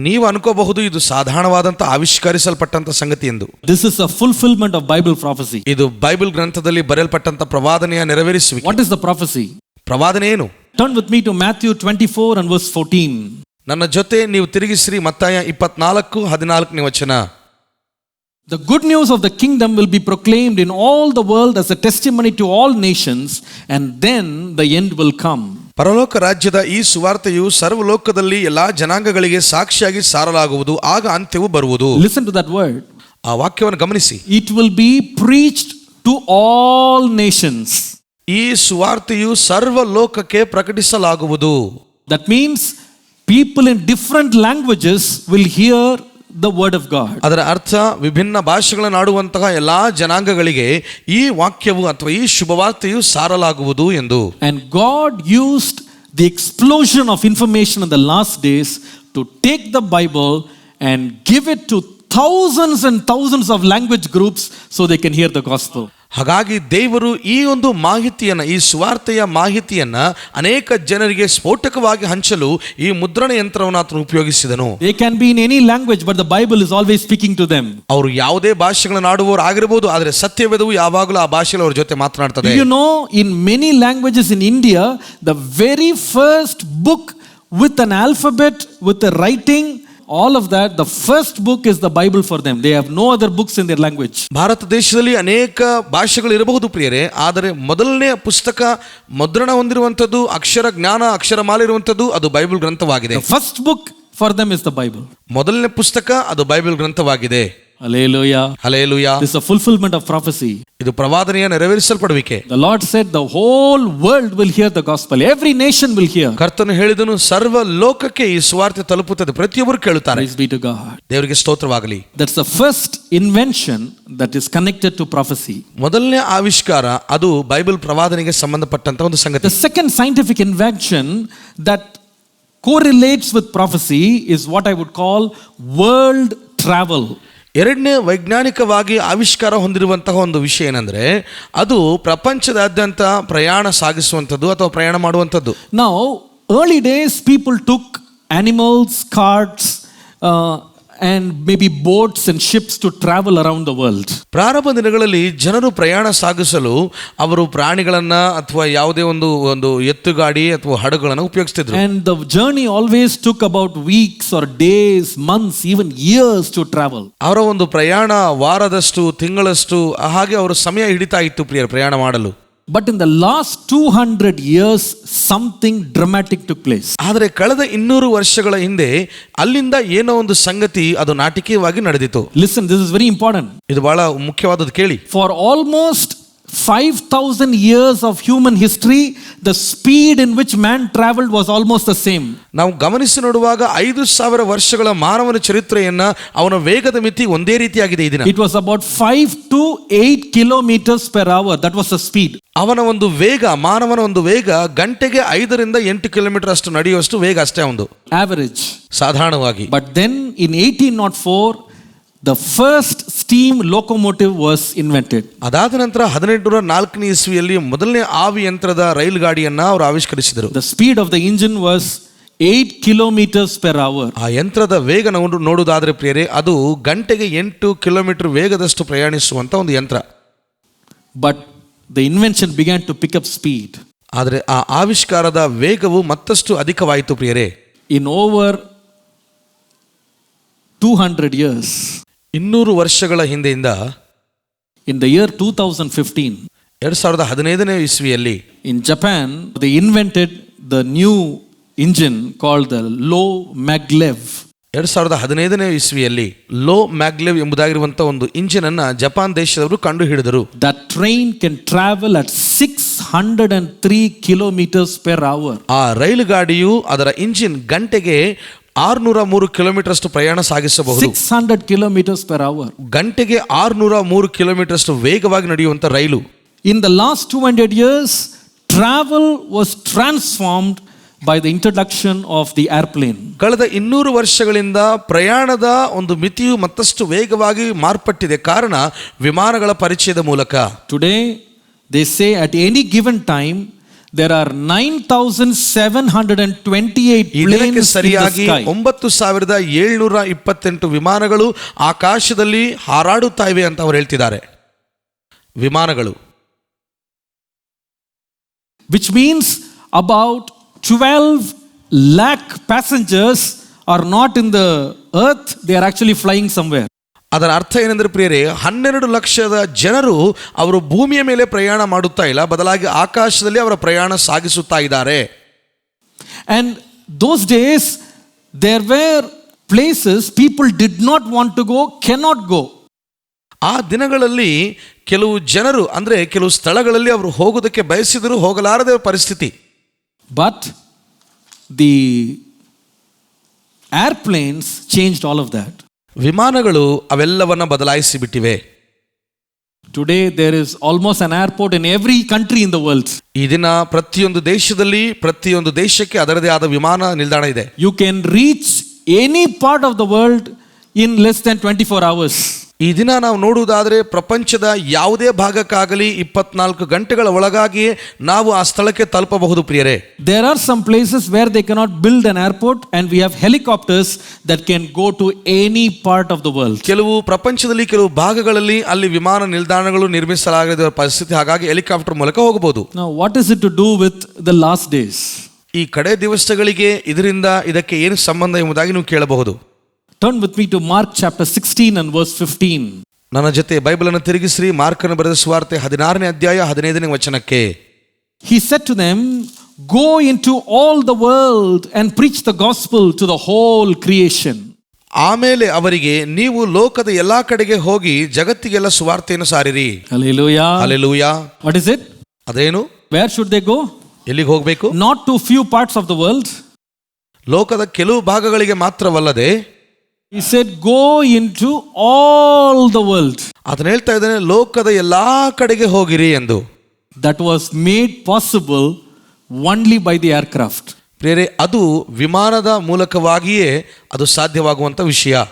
ನೀವು ಅನ್ಕೋಬಹುದು ಇದು ಸಾಧಾರಣವಾದಂತಹ ಆವಿಷ್ಕರಿಸಲ್ಪಟ್ಟಂತ ಸಂಗತಿ ಎಂದು. This is a fulfillment of Bible prophecy. ಇದು ಬೈಬಲ್ ಗ್ರಂಥದಲ್ಲಿ ಬರೆಯಲ್ಪಟ್ಟಂತ ಪ್ರವಾದನೆಯ ನೆರವೇರಿಸುವಿಕೆ. What is the prophecy? ಪ್ರವಾದನೆ ಏನು? Turn with me to Matthew 24 and verse 14. ನನ್ನ ಜೊತೆ ನೀವು ತಿರುಗಿಸಿರಿ ಮತ್ತಾಯ 24:14 ವಚನ. The good news of the kingdom will be proclaimed in all the world as a testimony to all nations, and then the end will come. ಪರಲೋಕ ರಾಜ್ಯದ ಈ ಸುವಾರ್ತೆಯು ಸರ್ವಲೋಕದಲ್ಲಿ ಎಲ್ಲಾ ಜನಾಂಗಗಳಿಗೆ ಸಾಕ್ಷಿಯಾಗಿ ಸಾರಲಾಗುವುದು, ಆಗ ಅಂತ್ಯವು ಬರುವುದು. Listen to that word. ಆ ವಾಕ್ಯವನ್ನು ಗಮನಿಸಿ. It will be preached to all nations. ಈ ಸುವಾರ್ತೆಯು ಸರ್ವಲೋಕಕ್ಕೆ ಪ್ರಕಟಿಸಲಾಗುವುದು. That means people in different languages will hear the word of God. ಅದರ ಅರ್ಥ ವಿಭಿನ್ನ ಭಾಷೆಗಳನ್ನು ಆಡುವಂತಹ ಎಲ್ಲಾ ಜನಾಂಗಗಳಿಗೆ ಈ ವಾಕ್ಯವು ಅಥವಾ ಈ ಶುಭವಾರ್ತೆಯು ಸಾರಲಾಗುವುದು ಎಂದು. And God used the explosion of information in the last days to take the Bible and give it to thousands and thousands of language groups so they can hear the gospel. ಹಾಗಾಗಿ ದೇವರು ಈ ಒಂದು ಮಾಹಿತಿಯನ್ನ, ಈ ಸುವಾರ್ತೆಯ ಮಾಹಿತಿಯನ್ನ ಅನೇಕ ಜನರಿಗೆ ಸ್ಫೋಟಕವಾಗಿ ಹಂಚಲು ಈ ಮುದ್ರಣ ಯಂತ್ರವನ್ನು ಆತನು ಉಪಯೋಗಿಸಿದನು. They can be in any language, but the Bible is always speaking to them. ಅವರು ಯಾವುದೇ ಭಾಷೆಗಳನ್ನು ಆಡುವವರು ಆಗಿರಬಹುದು, ಆದರೆ ಸತ್ಯವೇದವು ಯಾವಾಗಲೂ ಆ ಭಾಷೆಯಲ್ಲಿ ಅವರ ಜೊತೆ ಮಾತನಾಡ್ತದೆ. You know, in many languages in India, the very first book with an alphabet, with a writing, all of that, the first book is the Bible for them. They have no other books in their language. Bharat ದೇಶದಲ್ಲಿ ಅನೇಕ ಭಾಷೆಗಳು ಇರಬಹುದು ಪ್ರಿಯರೇ, ಆದರೆ ಮೊದಲನೇ ಪುಸ್ತಕ ಮುದ್ರಣ ಹೊಂದಿರುವಂಥದ್ದು, ಅಕ್ಷರ ಜ್ಞಾನ, ಅಕ್ಷರಮಾಲೆ ಇರುವಂಥದ್ದು ಅದು Bible ಗ್ರಂಥವಾಗಿದೆ. The first book for them is the Bible. ಮೊದಲನೇ ಪುಸ್ತಕ ಅದು Bible ಗ್ರಂಥವಾಗಿದೆ. Hallelujah. Hallelujah. This is a fulfillment of prophecy. ಇದು ಪ್ರವಾದನೆಯ ನೆರವೇರಿಸಲ್ಪಡುವಿಕೆ. The Lord said the whole world will hear the gospel. Every nation will hear. ಕರ್ತನು ಹೇಳಿದನು, ಸರ್ವ ಲೋಕಕ್ಕೆ ಈ ಸುವಾರ್ತೆ ತಲುಪುತ್ತದೆ, ಪ್ರತಿಯೊಬ್ಬರು ಕೇಳುತ್ತಾರೆ. Praise be to God. ದೇವರಿಗೆ ಸ್ತೋತ್ರವಾಗಲಿ. That's the first invention that is connected to prophecy. ಮೊದಲನೇ ಆವಿಷ್ಕಾರ ಅದು ಬೈಬಲ್ ಪ್ರವಾದನೆಗೆ ಸಂಬಂಧಪಟ್ಟಂತ ಒಂದು ಸಂಗತಿ. The second scientific invention that correlates with prophecy is what I would call world travel. ಎರಡನೇ ವೈಜ್ಞಾನಿಕವಾಗಿ ಆವಿಷ್ಕಾರ ಹೊಂದಿರುವಂತಹ ಒಂದು ವಿಷಯ ಏನಂದ್ರೆ ಅದು ಪ್ರಪಂಚದಾದ್ಯಂತ ಪ್ರಯಾಣ ಸಾಗಿಸುವಂಥದ್ದು ಅಥವಾ ಪ್ರಯಾಣ ಮಾಡುವಂಥದ್ದು. Now, early days people took animals, carts, and maybe boats and ships to travel around the world. ಪ್ರಾರಂಭ ದಿನಗಳಲ್ಲಿ ಜನರು ಪ್ರಯಾಣ ಸಾಗಿಸಲು ಅವರು ಪ್ರಾಣಿಗಳನ್ನ ಅಥವಾ ಯಾವುದೇ ಒಂದು ಎತ್ತುಗಾಡಿ ಅಥವಾ ಹಡಗುಗಳನ್ನು ಉಪಯೋಗಿಸ್ತಿದ್ರು. And the journey always took about weeks or days, months, even years to travel. ಅವರ ಒಂದು ಪ್ರಯಾಣ ವಾರದಷ್ಟು, ತಿಂಗಳಷ್ಟು ಹಾಗೆ ಅವರ ಸಮಯ ಹಿಡಿತಾ ಇತ್ತು ಪ್ರಿಯರ ಪ್ರಯಾಣ ಮಾಡಲು. But in the last 200 years, something dramatic took place. ಆದರೆ ಕಳೆದ 200 ವರ್ಷಗಳ ಹಿಂದೆ ಅಲ್ಲಿಂದ ಏನೋ ಒಂದು ಸಂಗತಿ ಅದು ನಾಟಕೀಯವಾಗಿ ನಡೆದಿತ್ತು. Listen, this is very important. ಇದು ಬಹಳ ಮುಖ್ಯವಾದದ್ದು, ಕೇಳಿ. For almost 5,000 years of human history, the speed in which man traveled was almost the same. ನಾವು ಗಮನಿಸಿ ನೋಡುವಾಗ 5,000 ವರ್ಷಗಳ ಮಾನವನ ಚರಿತ್ರೆಯನ್ನ ಅವನ ವೇಗದ ಮಿತಿ ಒಂದೇ ರೀತಿಯಾಗಿದೆ ಈ ದಿನ. It was about 5 to 8 kilometers per hour. That was the speed. ಅವನ ಒಂದು ವೇಗ, ಮಾನವನ ಒಂದು ವೇಗ ಗಂಟೆಗೆ 5 ರಿಂದ 8 ಕಿಲೋಮೀಟರ್ ಅಷ್ಟು ನಡೆಯುವಷ್ಟು ವೇಗ ಅಷ್ಟೇ ಒಂದು average. ಸಾಧಾರಣವಾಗಿ. But then in 1804, the first steam locomotive was invented. ಅದಾದ ನಂತರ 1804ನೇ ಇಸ್ವಿಯಲ್ಲಿ ಮೊದಲನೇ ಆವಿ ಯಂತ್ರದ ರೈಲು ಗಾಡಿಯನ್ನ ಅವರು ಆವಿಷ್ಕರಿಸಿದರು. The speed of the engine was 8 kilometers per hour. ಆ ಯಂತ್ರದ ವೇಗ ನೋಡುವುದಾದ್ರೆ ಪ್ರಿಯರೇ, ಅದು ಗಂಟೆಗೆ 8 ಕಿಲೋಮೀಟರ್ ವೇಗದಷ್ಟು ಪ್ರಯಾಣಿಸುವಂತ ಒಂದು ಯಂತ್ರ. But the invention began to pick up speed. ಆದರೆ ಆ ಆವಿಷ್ಕಾರದ ವೇಗವು ಮತ್ತಷ್ಟು ಅಧಿಕವಾಯಿತು ಪ್ರಿಯರೇ. In over 200 years, 200 ವರ್ಷಗಳ ಹಿಂದೆಯಿಂದ, in the year 2015, 2015ನೇ ಇಸ್ವಿಯಲ್ಲಿ in Japan, they invented the new engine called the low maglev. 2015ನೇ ಇಸ್ವಿಯಲ್ಲಿ ಲೋ ಮ್ಯಾಗ್ಲೆವ್ ಎಂಬುದಾಗಿರುವಂತಹ ಒಂದು ಇಂಜಿನ್ ಅನ್ನ ಜಪಾನ್ ದೇಶದವರು ಕಂಡು ಹಿಡಿದರು. That train can travel at 603 kilometers per hour. ಆ ರೈಲು ಗಾಡಿಯು ಅದರ ಇಂಜಿನ್ ಗಂಟೆಗೆ 603 ಕಿಲೋಮೀಟರ್ ಅಷ್ಟು ಪ್ರಯಾಣ ಸಾಗಿಸಬಹುದು. 600 kilometers per hour. ಗಂಟೆಗೆ 603 ಕಿಲೋಮೀಟರ್ ಅಷ್ಟು ವೇಗವಾಗಿ ನಡೆಯುವಂತ ರೈಲು. In the last 200 years, travel was transformed by the introduction of the airplane. ಕಳೆದ 200 ವರ್ಷಗಳಿಂದ ಪ್ರಯಾಣದ ಒಂದು ಮಿತಿಯು ಮತ್ತಷ್ಟು ವೇಗವಾಗಿ ಮಾರ್ಪಟ್ಟಿದೆ, ಕಾರಣ ವಿಮಾನಗಳ ಪರಿಚಯದ ಮೂಲಕ. Today, they say at any given time there are 9,728 planes in the sky. 9,728 ವಿಮಾನಗಳು ಆಕಾಶದಲ್ಲಿ ಹಾರಾಡುತ್ತಾ ಇವೆ ಅಂತ ಅವರು ಹೇಳ್ತಿದ್ದಾರೆ. ವಿಮಾನಗಳು, which means about 12 lakh passengers are not in the earth, they are actually flying somewhere. ಅದರ ಅರ್ಥ ಏನೆಂದರೆ ಪ್ರಿಯರೇ, 12 ಲಕ್ಷದ ಜನರು ಅವರು ಭೂಮಿಯ ಮೇಲೆ ಪ್ರಯಾಣ ಮಾಡುತ್ತಾ ಇಲ್ಲ, ಬದಲಾಗಿ ಆಕಾಶದಲ್ಲಿ ಅವರ ಪ್ರಯಾಣ ಸಾಗಿಸುತ್ತಾ ಇದ್ದಾರೆ. And those days, there were places people did not want to go, cannot go. ಆ ದಿನಗಳಲ್ಲಿ ಕೆಲವು ಜನರು ಅಂದರೆ ಕೆಲವು ಸ್ಥಳಗಳಲ್ಲಿ ಅವರು ಹೋಗೋದಕ್ಕೆ ಬಯಸಿದರೂ ಹೋಗಲಾರದೆ ಪರಿಸ್ಥಿತಿ. But the airplanes changed all of that. ವಿಮಾನಗಳು ಅವೆಲ್ಲವನ್ನ ಬದಲಾಯಿಸಿ ಬಿಟ್ಟಿವೆ. Today there is almost an airport in every country in the world. ಈ ದಿನ ಪ್ರತಿಯೊಂದು ದೇಶದಲ್ಲಿ ಪ್ರತಿಯೊಂದು ದೇಶಕ್ಕೆ ಅದರದೇ ಆದ ವಿಮಾನ ನಿಲ್ದಾಣ ಇದೆ. You can reach any part of the world in less than 24 hours. ಈ ದಿನ ನಾವು ನೋಡುವುದಾದರೆ ಪ್ರಪಂಚದ ಯಾವುದೇ ಭಾಗಕ್ಕಾಗಲಿ 24 ಗಂಟೆಗಳ ಒಳಗಾಗಿಯೇ ನಾವು ಆ ಸ್ಥಳಕ್ಕೆ ತಲುಪಬಹುದು ಪ್ರಿಯರೇ. There are some places where they cannot build an airport and we have helicopters that can go to any part of the world. ಕೆಲವು ಪ್ರಪಂಚದಲ್ಲಿ ಕೆಲವು ಭಾಗಗಳಲ್ಲಿ ಅಲ್ಲಿ ವಿಮಾನ ನಿಲ್ದಾಣಗಳು ನಿರ್ಮಿಸಲಾಗದ ಪರಿಸ್ಥಿತಿ, ಹಾಗಾಗಿ ಹೆಲಿಕಾಪ್ಟರ್ ಮೂಲಕ ಹೋಗಬಹುದು. Now what is it to do with the last days? ಈ ಕಡೆ ದಿವಸಗಳಿಗೆ ಇದಕ್ಕೆ ಏನು ಸಂಬಂಧ ಎಂಬುದಾಗಿ ನೀವು ಕೇಳಬಹುದು. Turn with me to Mark chapter 16 and verse 15. ನನ್ನ ಜೊತೆ ಬೈಬಲ್ ಅನ್ನು ತಿರುಗಿಸ್ರಿ. ಮಾರ್ಕನ ಬರೆದ ಸುವಾರ್ತೆ 16ನೇ ಅಧ್ಯಾಯ 15ನೇ ವಚನಕ್ಕೆ. He said to them, go into all the world and preach the gospel to the whole creation. ಆಮೇಲೆ ಅವರಿಗೆ, ನೀವು ಲೋಕದ ಎಲ್ಲಾ ಕಡೆಗೆ ಹೋಗಿ ಜಗತ್ತಿಗೆಲ್ಲ ಸುವಾರ್ತೆಯನ್ನು ಸಾರಿರಿ. Hallelujah. Hallelujah. What is it? ಅದೇನು? Where should they go? ಎಲ್ಲಿಗೆ ಹೋಗಬೇಕು? Not to few parts of the world. ಲೋಕದ ಕೆಲವು ಭಾಗಗಳಿಗೆ ಮಾತ್ರವಲ್ಲದೆ, He said, go into all the world. ಅದನ್ನ ಹೇಳ್ತಾ ಇದ್ದಾನೆ, ಲೋಕದ ಎಲ್ಲಾ ಕಡೆಗೆ ಹೋಗಿರಿ ಎಂದು. That was made possible only by the aircraft. ಪ್ರಿಯರೇ, ಅದು ವಿಮಾನದ ಮೂಲಕವಾಗಿಯೇ ಅದು ಸಾಧ್ಯವಾಗುವಂತ ವಿಷಯ.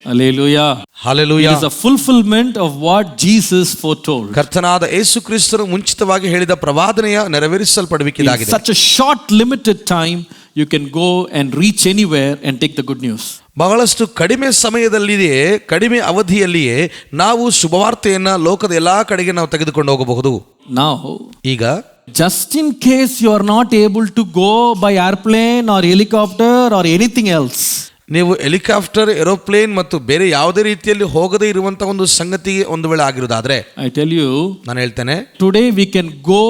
Hallelujah. Hallelujah. It is a fulfillment of what Jesus foretold. ಕರ್ತನಾದ ಯೇಸು ಕ್ರಿಸ್ತನು ಮುಂಚಿತವಾಗಿ ಹೇಳಿದ ಪ್ರವಾದನೆಯ ನೆರವೇರಿಸಲ್ಪಡಬೇಕಿದೆ. In such a short limited time you can go and reach anywhere and take the good news. ಬಹಳಷ್ಟು ಕಡಿಮೆ ಸಮಯದಲ್ಲಿಯೇ, ಕಡಿಮೆ ಅವಧಿಯಲ್ಲಿಯೇ ನಾವು ಶುಭವಾರ್ತೆಯನ್ನ ಲೋಕದ ಎಲ್ಲಾ ಕಡೆಗೆ ನಾವು ತೆಗೆದುಕೊಂಡು ಹೋಗಬಹುದು. Now, ಈಗ just in case you are not able to go by airplane or helicopter or anything else, ನೀವು ಹೆಲಿಕಾಪ್ಟರ್, ಏರೋಪ್ಲೇನ್ ಮತ್ತು ಬೇರೆ ಯಾವುದೇ ರೀತಿಯಲ್ಲಿ ಹೋಗದೇ ಇರುವಂತ ಒಂದು ಸಂಗತಿಗೆ ಒಂದು ವೇಳೆ ಆಗಿರುವುದಾದ್ರೆ, I tell you, ನಾನು ಹೇಳ್ತೇನೆ, today we can go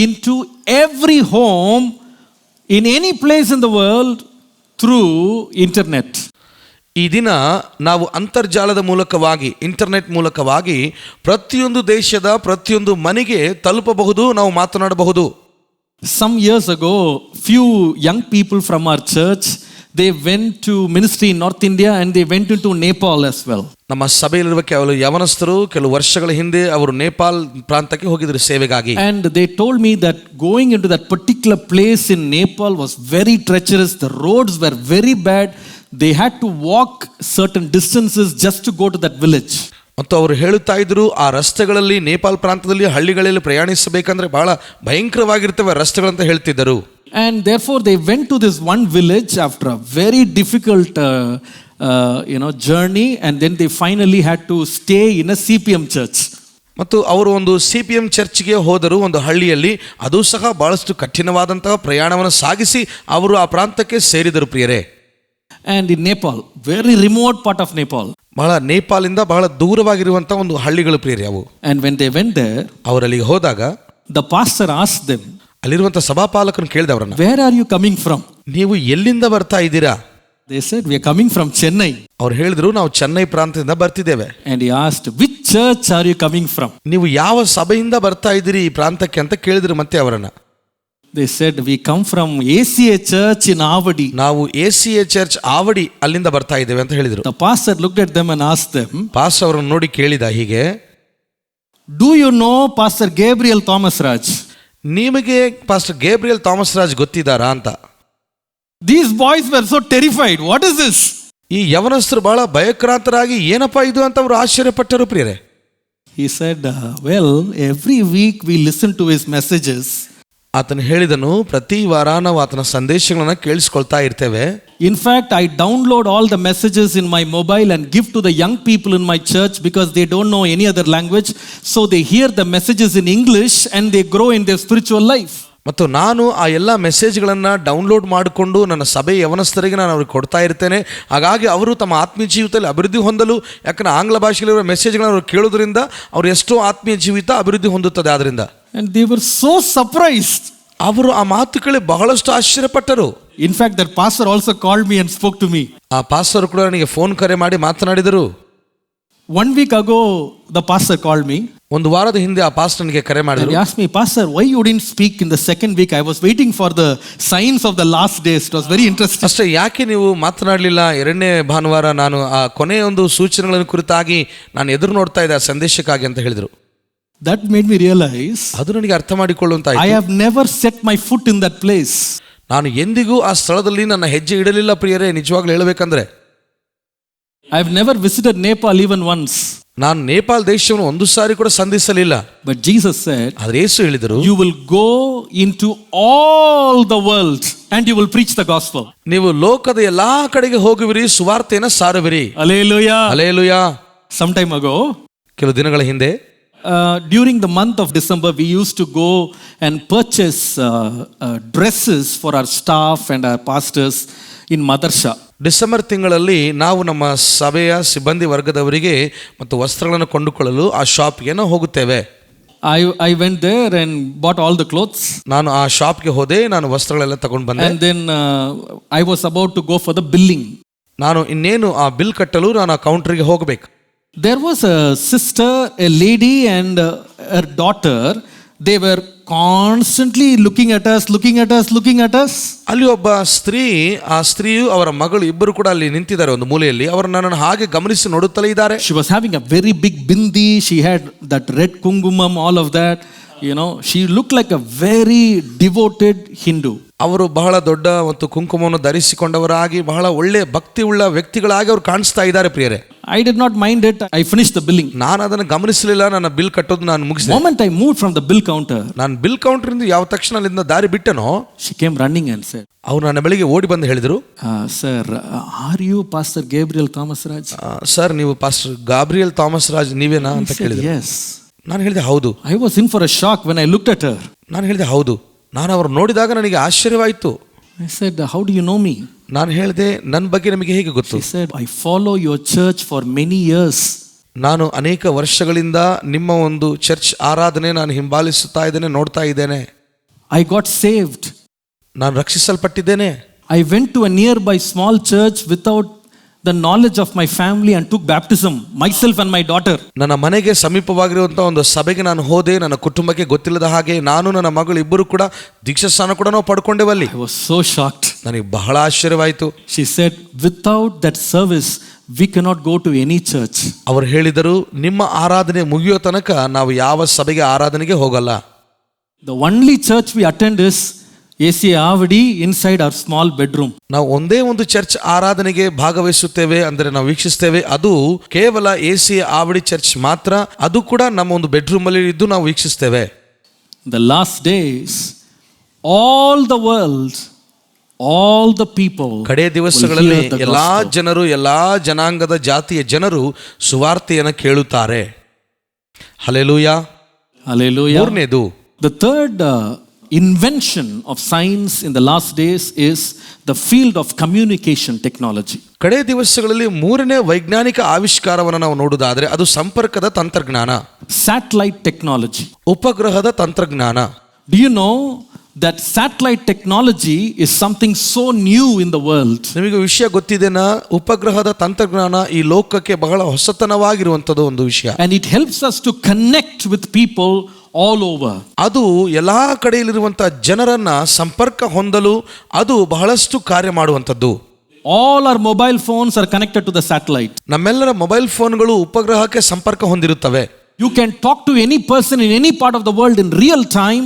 into every home in any place in the world through internet. ಈ ದಿನ ನಾವು ಅಂತರ್ಜಾಲದ ಮೂಲಕವಾಗಿ, ಇಂಟರ್ನೆಟ್ ಮೂಲಕವಾಗಿ ಪ್ರತಿಯೊಂದು ದೇಶದ ಪ್ರತಿಯೊಂದು ಮನೆಗೆ ತಲುಪಬಹುದು, ನಾವು ಮಾತನಾಡಬಹುದು. Some years ago, few young people from our church, they went to ministry in North India and they went into Nepal as well. ನಮ್ಮ ಸಭೆಯಲ್ಲಿರುವ ಕೆಲವು ಯವನಸ್ಥರು ಕೆಲವು ವರ್ಷಗಳ ಹಿಂದೆ ಅವರು ನೇಪಾಲ್ ಪ್ರಾಂತಕ್ಕೆ ಹೋಗಿದ್ರು ಸೇವೆಗಾಗಿ. And they told me that going into that particular place in Nepal was very treacherous. The roads were very bad. They had to walk certain distances just to go to that village. ಮತ್ತು ಅವರು ಹೇಳುತ್ತಾ ಇದ್ರು, ಆ ರಸ್ತೆಗಳಲ್ಲಿ, ನೇಪಾಲ್ ಪ್ರಾಂತದಲ್ಲಿ ಹಳ್ಳಿಗಳಲ್ಲಿ ಪ್ರಯಾಣಿಸಬೇಕಂದ್ರೆ ಬಹಳ ಭಯಂಕರವಾಗಿರ್ತವೆ ರಸ್ತೆಗಳಂತ ಹೇಳ್ತಿದ್ದರು. And therefore they went to this one village after a very difficult journey, and then they finally had to stay in a CPM church. ಮತ್ತು ಅವರು ಒಂದು CPM ಚರ್ಚ್ಗೆ ಹೋದರು, ಒಂದು ಹಳ್ಳಿಯಲ್ಲಿ. ಅದು ಸಹ ಬಹಳಷ್ಟು ಕಠಿಣವಾದಂತಹ ಪ್ರಯಾಣವನ್ನು ಸಾಗಿಸಿ ಅವರು ಆ ಪ್ರಾಂತಕ್ಕೆ ಸೇರಿದರು ಪ್ರಿಯರೇ. And in Nepal, very remote part of Nepal. ಬಹಳ ನೇಪಾಳಿಂದ ಬಹಳ ದೂರವಾಗಿರುವಂತಹ ಒಂದು ಹಳ್ಳಿಗಳು ಪ್ರಿಯರೇ ಅವು. And when they went there, ಅವರಲ್ಲಿಗೆ ಹೋದಾಗ the pastor asked them, ಅಲ್ಲಿರುವಂತ ಸಭಾಪಾಲಕರು ಕೇಳಿದವರನ್ನ, where are you coming from? ನೀವು ಎಲ್ಲಿಂದ ಬರ್ತಾ ಇದ್ದೀರಾ? They said, we are coming from Chennai. ಅವ್ರು ಹೇಳಿದ್ರು, ನಾವು Chennai ಪ್ರಾಂತದಿಂದ ಬರ್ತಿದ್ದೇವೆ. And he asked, which church are you coming from? ನೀವು ಯಾವ ಸಭೆಯಿಂದ ಬರ್ತಾ ಇದ್ದೀರಿ ಈ ಪ್ರಾಂತಕ್ಕೆ ಅಂತ ಕೇಳಿದ್ರು ಮತ್ತೆ ಅವರನ್ನ. They said, we come from ACA church in Avadi. ನಾವು ACA ಚರ್ಚ್ ಆವಡಿ ಅಲ್ಲಿಂದ ಬರ್ತಾ ಇದ್ದೇವೆ ಅಂತ ಹೇಳಿದ್ರು. The pastor looked at them and asked them, pastor ಅವರನ್ನು ನೋಡಿ ಕೇಳಿದ ಹೀಗೆ, do you know Pastor Gabriel Thomas Raj? ನಿಮಗೆ ಪಾಸ್ಟರ್ ಗೇಬ್ರಿಯಲ್ ಥಾಮಸ್ ರಾಜ್ ಗೊತ್ತಿದ್ದಾರಾ ಅಂತ. These boys were so terrified. What is this? ಈ ಯವನಸ್ಥರು ಬಹಳ ಭಯಕ್ರಾಂತರಾಗಿ ಏನಪ್ಪಾ ಇದು ಅಂತ ಅವರು ಆಶ್ಚರ್ಯಪಟ್ಟರು ಪ್ರಿಯರೇ. He said, well, every week we listen to his messages. ಆತನು ಹೇಳಿದನು, ಪ್ರತಿ ವಾರ ನಾವು ಆತನ ಸಂದೇಶಗಳನ್ನು ಕೇಳಿಸ್ಕೊಳ್ತಾ ಇರ್ತೇವೆ. In fact, I download all the messages in my mobile and give to the young people in my church because they don't know any other language. So they hear the messages in English and they grow in their spiritual life. ಮತ್ತು ನಾನು ಆ ಎಲ್ಲ ಮೆಸೇಜ್ಗಳನ್ನು ಡೌನ್ಲೋಡ್ ಮಾಡಿಕೊಂಡು ನನ್ನ ಸಭೆ ಯವನಸ್ಥರಿಗೆ ನಾನು ಅವ್ರಿಗೆ ಕೊಡ್ತಾ ಇರ್ತೇನೆ. ಹಾಗಾಗಿ ಅವರು ತಮ್ಮ ಆತ್ಮೀಯ ಜೀವಿತದಲ್ಲಿ ಅಭಿವೃದ್ಧಿ ಹೊಂದಲು, ಯಾಕಂದರೆ ಆಂಗ್ಲ ಭಾಷೆಯಲ್ಲಿರುವ ಮೆಸೇಜ್ಗಳನ್ನು ಅವರು ಕೇಳೋದ್ರಿಂದ ಅವ್ರು ಎಷ್ಟೋ ಆತ್ಮೀಯ ಜೀವಿತ ಅಭಿವೃದ್ಧಿ ಹೊಂದುತ್ತದೆ. ಆದ್ರಿಂದ And they were so surprised. ಅವರು ಆ ಮಾತು ಕೇಳಿ ಬಹಳಷ್ಟು ಆಶ್ಚರ್ಯಪಟ್ಟರು. In fact, that pastor also called me and spoke to me. ಆ ಪಾಸ್ಟರ್ ಕೂಡ ನನಗೆ ಫೋನ್ ಕರೆ ಮಾಡಿ ಮಾತನಾಡಿದರು. 1 week ago, the pastor called me. ಒಂದು ವಾರದ ಹಿಂದೆ ಆ ಪಾಸ್ಟರ್ನಿಗೆ ಕರೆ ಮಾಡಿದರು. He asked me, Pastor, why you didn't speak in the second week? I was waiting for the signs of the last days. It was very interesting. ಅಷ್ಟೇ, ಯಾಕೆ ನೀವು ಮಾತನಾಡಲಿಲ್ಲ? ಎರಡನೇ ಭಾನುವಾರ ನಾನು ಆ ಕೊನೆಯ ಒಂದು ಸೂಚನೆಗಳನ್ನು ಕುರಿತಾಗಿ ನಾನು ಎದುರು ನೋಡ್ತಾ ಇದ್ದೆ ಆ ಸಂದೇಶಕ್ಕಾಗಿ ಅಂತ ಹೇಳಿದರು. That made me realize ಅದು ನನಗೆ ಅರ್ಥ ಮಾಡಿಕೊಳ್ಳುವಂತಾಯಿತು. I have never set my foot in that place. ನಾನು ಎಂದಿಗೂ ಆ ಸ್ಥಳದಲ್ಲಿ ನನ್ನ ಹೆಜ್ಜೆ ಇಡಲಿಲ್ಲ ಪ್ರಿಯರೇ. ನಿಜವಾಗ್ಲೂ ಹೇಳಬೇಕಂದ್ರೆ I have never visited Nepal even once. ನಾನು ನೇಪಾಳ ದೇಶವನ್ನು ಒಂದು ಸಾರಿ ಕೂಡ ಸಂಧಿಸಲಿಲ್ಲ. But Jesus said, ಆದ್ರೆ ಯೇಸು ಹೇಳಿದರು, you will go into all the world and you will preach the gospel. ನೀವು ಲೋಕದ ಎಲ್ಲಾ ಕಡೆಗೆ ಹೋಗುವಿರಿ, ಸುವಾರ್ತೆಯನ್ನು ಸಾರುವಿರಿ. Hallelujah. Hallelujah. Some time ago, ಕೆಲವು ದಿನಗಳ ಹಿಂದೆ during the month of December, we used to go and purchase dresses for our staff and our pastors in Madarsha. December ತಿಂಗಳಲ್ಲಿ ನಾವು ನಮ್ಮ ಸಭೆಯ ಸಿಬ್ಬಂದಿ ವರ್ಗದವರಿಗೆ ಮತ್ತು ವಸ್ತ್ರಗಳನ್ನು ಕೊಂಡುಕೊಳ್ಳಲು ಆ ಶಾಪ್ಗೆ ನಾವು ಹೋಗುತ್ತೇವೆ. I went there and bought all the clothes. ನಾನು ಆ ಶಾಪ್ಗೆ ಹೋದೆ, ನಾನು ವಸ್ತ್ರಗಳೆಲ್ಲ ತಗೊಂಡು ಬಂದೆ. And then I was about to go for the billing. ನಾನು ಇನ್ನೇನು ಆ ಬಿಲ್ ಕಟ್ಟಲು ನಾನು ಆ ಕೌಂಟರ್ಗೆ ಹೋಗಬೇಕು. There was a sister, a lady and her daughter. They were constantly looking at us. ಅಲ್ಲಿ ಒಬ್ಬ ಸ್ತ್ರೀ, ಆ ಸ್ತ್ರೀಯು ಅವರ ಮಗಳು ಇಬ್ಬರು ಕೂಡ ಅಲ್ಲಿ ನಿಂತಿದ್ದಾರೆ ಒಂದು ಮೂಲೆಯಲ್ಲಿ. ಅವರು ನನ್ನನ್ನು ಹಾಗೆ ಗಮನಿಸಿ ನೋಡುತ್ತಲೇ ಇದ್ದಾರೆ. She was having a very big bindi. She had that red kungumam, all of that. You know, she looked like a very devoted Hindu. ಅವರು ಬಹಳ ದೊಡ್ಡ ಮತ್ತು ಕುಂಕುಮವನ್ನು ಧರಿಸಿಕೊಂಡವರಾಗಿ ಬಹಳ ಒಳ್ಳೆ ಭಕ್ತಿ ಉಳ್ಳ ವ್ಯಕ್ತಿಗಳಾಗಿ ಅವರು ಕಾಣಿಸ್ತಾ ಇದ್ದಾರೆ ಪ್ರಿಯರೇ. I did not mind it. I finished the billing. ನಾನು ಅದನ್ನು ಗಮನಿಸಲಿಲ್ಲ. ನನ್ನ ಬಿಲ್ ಕಟ್ಟೋದು ನಾನು ಮುಗಿಸಿದೆ. Moment I moved from the bill counter, ನಾನು ಬಿಲ್ ಕೌಂಟರ್ ಇಂದ ಯಾವ ತಕ್ಷಣ ಅಲ್ಲಿಂದ ದಾರಿ ಬಿಟ್ಟನೋ, she came running and said, ಅವರು ನನ್ನ ಬಳಿಗೆ ಓಡಿ ಬಂದು ಹೇಳಿದರು, sir, are you Pastor Gabriel Thomas Raj? Sir, ನೀವು ಪಾಸ್ಟರ್ ಗಾಬ್ರಿಯಲ್ ಥಾಮಸ್ ರಾಜ್ ನೀವೇನಾ ಅಂತ ಕೇಳಿದರು. Yes. ನಾನು ಹೇಳಿದೆ ಹೌದು. I was in for a shock when I looked at her. ನಾನು ಹೇಳಿದೆ ಹೌದು. ನಾನು ಅವರು ನೋಡಿದಾಗ ನನಗೆ ಆಶ್ಚರ್ಯವಾಯಿತು. I said, how do you know me? ನಾನು ಹೇಳಿದೆ, ನನ್ನ ಬಗ್ಗೆ ನಿಮಗೆ ಹೇಗೆ ಗೊತ್ತು? She said, I follow your church for many years. ನಾನು ಅನೇಕ ವರ್ಷಗಳಿಂದ ನಿಮ್ಮ ಒಂದು ಚರ್ಚ್ ಆರಾಧನೆ ನಾನು ಹಿಂಬಾಲಿಸುತ್ತಾ ಇದ್ದೇನೆ, ನೋಡ್ತಾ ಇದ್ದೇನೆ. I got saved. ನಾನು ರಕ್ಷಿಸಲ್ಪಟ್ಟಿದ್ದೇನೆ. I went to a nearby small church without the knowledge of my family and took baptism, myself and my daughter. ನನ್ನ ಮನೆಗೆ ಸಮೀಪವಾಗಿರುವಂತಹ ಒಂದು ಸಭೆಗೆ ನಾನು ಹೋದೆ. ನನ್ನ ಕುಟುಂಬಕ್ಕೆ ಗೊತ್ತಿಲ್ಲದ ಹಾಗೆ ನಾನು ನನ್ನ ಮಗಳು ಇಬ್ಬರು ಕೂಡ ದೀಕ್ಷಾಸ್ನಾನ ಕೂಡ ನಾವು ಪಡ್ಕೊಂಡೆವಲ್ಲಿ. I was so shocked. ನನಗೆ ಬಹಳ ಆಶ್ಚರ್ಯವಾಯಿತು. She said, without that service we cannot go to any church. ಅವರು ಹೇಳಿದರು, ನಿಮ್ಮ ಆರಾಧನೆ ಮುಗಿಯೋ ತನಕ ನಾವು ಯಾವ ಸಭೆಗೆ ಆರಾಧನೆಗೆ ಹೋಗಲ್ಲ. The only church we attend is ACA Avadi inside our small bedroom. ನಾವು ಒಂದೇ ಒಂದು ಚರ್ಚ್ ಆರಾಧನೆಗೆ ಭಾಗವಹಿಸುತ್ತೇವೆ, ಅಂದರೆ ನಾವು ವೀಕ್ಷಿಸ್ತೇವೆ. ಅದು ಕೇವಲ ACA ಆವಡಿ ಚರ್ಚ್ ಮಾತ್ರ. ಅದು ಕೂಡ ನಮ್ಮ ಒಂದು ಬೆಡ್ರೂಮ್ ಅಲ್ಲಿ ಇದ್ದು ನಾವು ವೀಕ್ಷಿಸ್ತೇವೆ. The last days, all the world, all the people, ಕಡೆ ದಿವಸಗಳಲ್ಲಿ ಎಲ್ಲಾ ಜನರು, ಎಲ್ಲಾ ಜನಾಂಗದ ಜಾತಿಯ ಜನರು ಸುವಾರ್ತೆಯನ್ನು ಕೇಳುತ್ತಾರೆ. ಹಲ್ಲೆಲೂಯಾ. Hallelujah. ಮೂರನೇದು, the third invention of science in the last days is the field of communication technology. ಕಡೆ ದಿವಸಗಳಲ್ಲಿ ಮೂರನೇ ವೈಜ್ಞಾನಿಕ ಆವಿಷ್ಕಾರವನ್ನು ನಾವು ನೋಡುವುದಾದರೆ ಅದು ಸಂಪರ್ಕದ ತಂತ್ರಜ್ಞಾನ, satellite technology. ಉಪಗ್ರಹದ ತಂತ್ರಜ್ಞಾನ. Do you know that satellite technology is something so new in the world? ನಿಮಗೆ ವಿಷಯ ಗೊತ್ತಿದೆನಾ? ಉಪಗ್ರಹದ ತಂತ್ರಜ್ಞಾನ ಈ ಲೋಕಕ್ಕೆ ಬಹಳ ಹೊಸತನವಾಗಿರುವಂತದ್ದು ಒಂದು ವಿಷಯ. And it helps us to connect with people all over. ಅದು ಎಲ್ಲಾ ಕಡೆಯಲ್ಲಿರುವಂತಹ ಜನರನ್ನ ಸಂಪರ್ಕ ಹೊಂದಲು ಅದು ಬಹಳಷ್ಟು ಕಾರ್ಯ ಮಾಡುವಂತದ್ದು. All our mobile phones are connected to the satellite. ನಮ್ಮೆಲ್ಲರ ಮೊಬೈಲ್ ಫೋನ್ಗಳು ಉಪಗ್ರಹಕ್ಕೆ ಸಂಪರ್ಕ ಹೊಂದಿರುತ್ತವೆ. You can talk to any person in any part of the world in real time.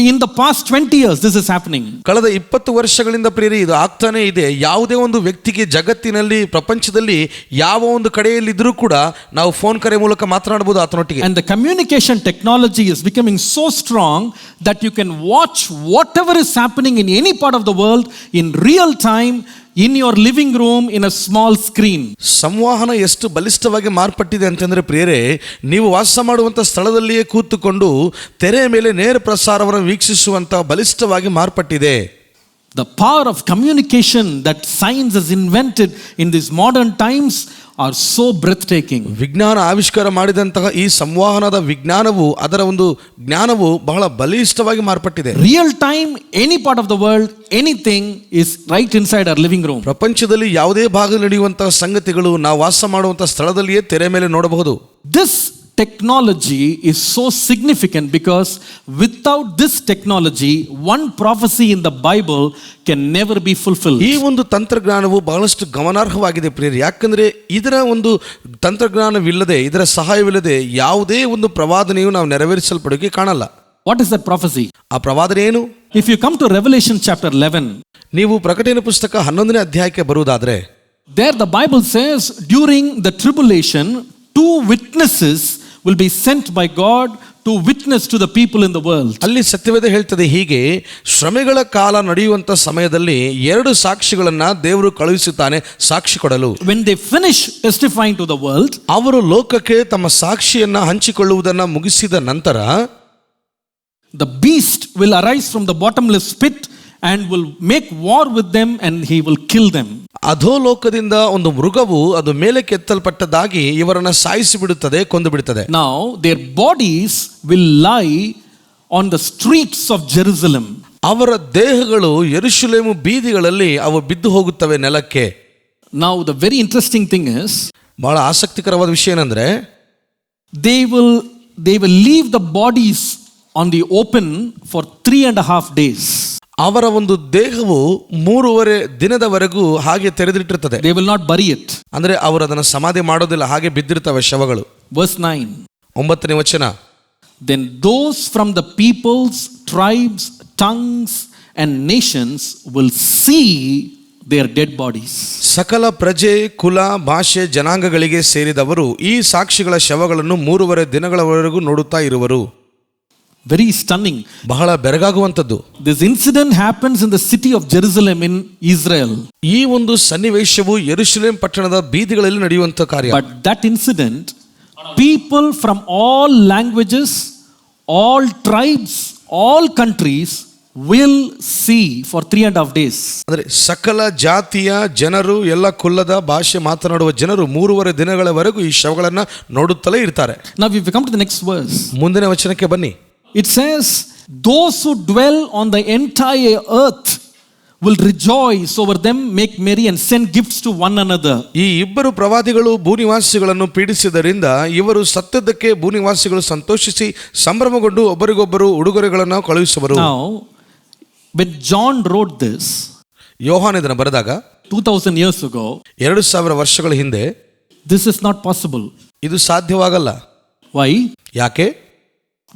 In the past 20 years this is happening. ಕಳೆದ 20 ವರ್ಷಗಳಿಂದ ಪ್ರಿಯರೇ ಇದು ಆಗ್ತಾನೆ ಇದೆ. ಯಾವುದೇ ಒಂದು ವ್ಯಕ್ತಿಗೆ ಜಗತ್ತಿನಲ್ಲಿ, ಪ್ರಪಂಚದಲ್ಲಿ ಯಾವ ಒಂದು ಕಡೆಯಲ್ಲಿದ್ದರೂ ಕೂಡ ನಾವು ಫೋನ್ ಕರೆ ಮೂಲಕ ಮಾತನಾಡಬಹುದು ಆತನೊಟ್ಟಿಗೆ. And the communication technology is becoming so strong that you can watch whatever is happening in any part of the world in real time in your living room in a small screen. ಸಂವಹನ ಎಷ್ಟು ಬಲಿಷ್ಠವಾಗಿ ಮಾರ್ಪಟ್ಟಿದೆ ಅಂತಂದ್ರೆ ಪ್ರಿಯರೇ, ನೀವು ವಾಸ ಮಾಡುವಂತ ಸ್ಥಳದಲ್ಲಿಯೇ ಕೂತುಕೊಂಡು ತೆರೆಯ ಮೇಲೆ ನೇರ ಪ್ರಸಾರವನ್ನು ವೀಕ್ಷಿಸುವಂತ ಬಲಿಷ್ಠವಾಗಿ ಮಾರ್ಪಟ್ಟಿದೆ. The power of communication that science has invented in these modern times are so breathtaking. ವಿಜ್ಞಾನ ಆವಿಷ್ಕಾರ ಮಾಡಿದಂತಹ ಈ ಸಂವಹನದ ವಿಜ್ಞಾನವು ಅದರ ಒಂದು ಜ್ಞಾನವು ಬಹಳ ಬಲಿಷ್ಠವಾಗಿ ಮಾರ್ಪಟ್ಟಿದೆ. Real time, any part of the world, anything is right inside our living room. ಪ್ರಪಂಚದಲ್ಲಿ ಯಾವುದೇ ಭಾಗದಲ್ಲಿ ನಡೆಯುವಂತಹ ಸಂಗತಿಗಳು ನಾವು ವಾಸ ಮಾಡುವಂತಹ ಸ್ಥಳದಲ್ಲಿಯೇ ತೆರೆ ಮೇಲೆ ನೋಡಬಹುದು. This technology is so significant because without this technology, one prophecy in the Bible can never be fulfilled. ಈ ಒಂದು ತಂತ್ರಜ್ಞಾನವು ಬಹಳಷ್ಟು ಗಮನಾರ್ಹವಾಗಿದೆ ಪ್ರಿಯರೇ, ಯಾಕಂದ್ರೆ ಇದರ ಒಂದು ತಂತ್ರಜ್ಞಾನವಿಲ್ಲದೆ, ಇದರ ಸಹಾಯವಿಲ್ಲದೆ ಯಾವುದೇ ಒಂದು ಪ್ರವಾದನೆಯು ನಾವು ನೆರವೇರಿಸಲ್ಪಡೋಕೆ ಕಾಣಲ್ಲ. What is that prophecy? ಆ ಪ್ರವಾದನೆ ಏನು? If you come to Revelation chapter 11, ನೀವು ಪ್ರಕಟಣೆ ಪುಸ್ತಕ 11ನೇ ಅಧ್ಯಾಯಕ್ಕೆ ಬರುವುದಾದ್ರೆ, there the Bible says during the tribulation, 2 witnesses will be sent by God to witness to the people in the world. ಅಲ್ಲಿ ಸತ್ಯವೇದ ಹೇಳ್ತದೆ ಹೀಗೆ, ಶ್ರಮೆಗಳ ಕಾಲ ನಡೆಯುವಂತ ಸಮಯದಲ್ಲಿ 2 ಸಾಕ್ಷಿಗಳನ್ನ ದೇವರು ಕಳುಹಿಸುತ್ತಾನೆ ಸಾಕ್ಷಿ ಕೊಡಲು. When they finish testifying to the world, ಅವರು ಲೋಕಕ್ಕೆ ತಮ್ಮ ಸಾಕ್ಷಿಯನ್ನ ಹಂಚಿಕೊಳ್ಳುವುದನ್ನ ಮುಗಿಸಿದ ನಂತರ, the beast will arise from the bottomless pit and will make war with them and he will kill them. ಅಧೋಲೋಕದಿಂದ ಒಂದು ಮೃಗವು ಅದು ಮೇಲೆ ಕೆತ್ತಲ್ಪಟ್ಟದಾಗಿ ಇವರನ್ನ ಸಾಯಿಸಿ ಬಿಡುತ್ತದೆ, ಕೊಂದು ಬಿಡುತ್ತದೆ. Now their bodies will lie on the streets of Jerusalem. ಅವರ ದೇಹಗಳು ಯೆರೂಸಲೇಮು ಬೀದಿಗಳಲ್ಲಿ ಅವು ಬಿದ್ದು ಹೋಗುತ್ತವೆ ನೆಲಕ್ಕೆ. Now the very interesting thing is, ಬಹಳ ಆಸಕ್ತಿಕರವಾದ ವಿಷಯ ಏನಂದ್ರೆ, they will leave the bodies on the open for 3.5 days. ಅವರ ಒಂದು ದೇಹವು 3.5 ದಿನದವರೆಗೂ ಹಾಗೆ ತೆರೆದಿಟ್ಟಿರ್ತದೆ. They will not bury it. ಅಂದ್ರೆ ಅವರು ಅದನ್ನು ಸಮಾಧಿ ಮಾಡೋದಿಲ್ಲ, ಹಾಗೆ ಬಿದ್ದಿರ್ತವೆ ಶವಗಳು. Verse 9. 9ನೇ ವಚನ. Then those from the peoples, tribes, tongues and nations will see their dead bodies. ಸಕಲ ಪ್ರಜೆ, ಕುಲ, ಭಾಷೆ, ಜನಾಂಗಗಳಿಗೆ ಸೇರಿದವರು ಈ ಸಾಕ್ಷಿಗಳ ಶವಗಳನ್ನು 3.5 ದಿನಗಳವರೆಗೂ ನೋಡುತ್ತಾ ಇರುವರು. Very stunning. ಬಹಳ ಬೆರಗಾಗುವಂತದ್ದು. This incident happens in the city of Jerusalem in Israel. ಈ ಒಂದು ಸನ್ನಿವೇಶವು ಯೆರೂಸಲೇಮ್ ಪಟ್ಟಣದ ಬೀದಿಗಳಲ್ಲಿ ನಡೆಯುವಂತ ಕಾರ್ಯ. But that incident, people from all languages, all tribes, all countries will see for 3.5 days. ಅಂದ್ರೆ ಸಕಲ ಜಾತಿಯ ಜನರು, ಎಲ್ಲ ಕುಲದ ಭಾಷೆ ಮಾತನಾಡುವ ಜನರು 3.5 ದಿನಗಳವರೆಗೂ ಈ ಶವಗಳನ್ನ ನೋಡುತ್ತಲೇ ಇರ್ತಾರೆ. Now if we come to the next verse, ಮುಂದಿನ ವಚನಕ್ಕೆ ಬನ್ನಿ. it says, those who dwell on the entire earth will rejoice over them, make merry and send gifts to one another. ಈ ಇಬ್ಬರು ಪ್ರವಾದಿಗಳು ಭೂನಿವಾಸಿಗಳನ್ನು ಪೀಡಿಸಿದ್ದರಿಂದ ಇವರು ಸತ್ತದ್ದಕ್ಕೆ ಭೂನಿವಾಸಿಗಳು ಸಂತೋಷಿಸಿ ಸಂಭ್ರಮಗೊಂಡು ಒಬ್ಬರಿಗೊಬ್ಬರು ಉಡುಗೊರೆಗಳನ್ನು ಕಳುಹಿಸುವರು. Now when John wrote this, ಯೋಹಾನ ಇದನ್ನು ಬರೆದಾಗ 2000 years ago, 2000 ವರ್ಷಗಳ ಹಿಂದೆ, this is not possible. ಇದು ಸಾಧ್ಯವಾಗಲ್ಲ. Why? ಯಾಕೆ?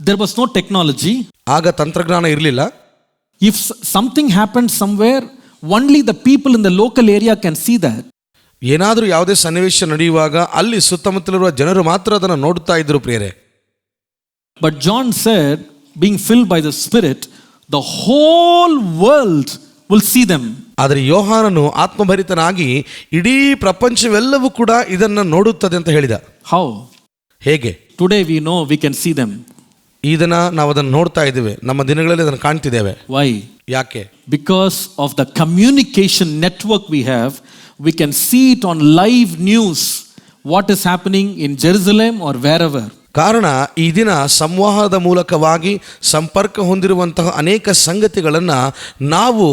There was no technology. ಆಗ ತಂತ್ರಜ್ಞಾನ ಇರಲಿಲ್ಲ. If something happened somewhere, only the people in the local area can see that. ಏನಾದರೂ ಯಾವುದೇ ಸನ್ನಿವೇಶ ನಡೆಯುವಾಗ ಅಲ್ಲಿ ಸುತ್ತಮುತ್ತಲಿರುವ ಜನರು ಮಾತ್ರ ಅದನ್ನು ನೋಡುತ್ತಾ ಇದ್ರು ಪ್ರಿಯರೇ. But John said, being filled by the Spirit, the whole world will see them. ಆದರೆ ಯೋಹಾನನು ಆತ್ಮಭರಿತನಾಗಿ ಇಡೀ ಪ್ರಪಂಚವೆಲ್ಲವೂ ಕೂಡ ಇದನ್ನು ನೋಡುತ್ತದೆ ಅಂತ ಹೇಳಿದ. How? ಹೇಗೆ? Today we know we can see them. ಈ ದಿನ ನಾವು ಅದನ್ನು ನೋಡ್ತಾ ಇದ್ದೇವೆ, ನಮ್ಮ ದಿನಗಳಲ್ಲಿ ಅದನ್ನು ಕಾಣ್ತಿದ್ದೇವೆ. Why? ಯಾಕೆ? Because of the communication network we have, we can see it on live news, what is happening in Jerusalem or wherever. ಕಾರಣ ಈ ದಿನ ಸಂವಾಹದ ಮೂಲಕವಾಗಿ ಸಂಪರ್ಕ ಹೊಂದಿರುವಂತಹ ಅನೇಕ ಸಂಗತಿಗಳನ್ನು ನಾವು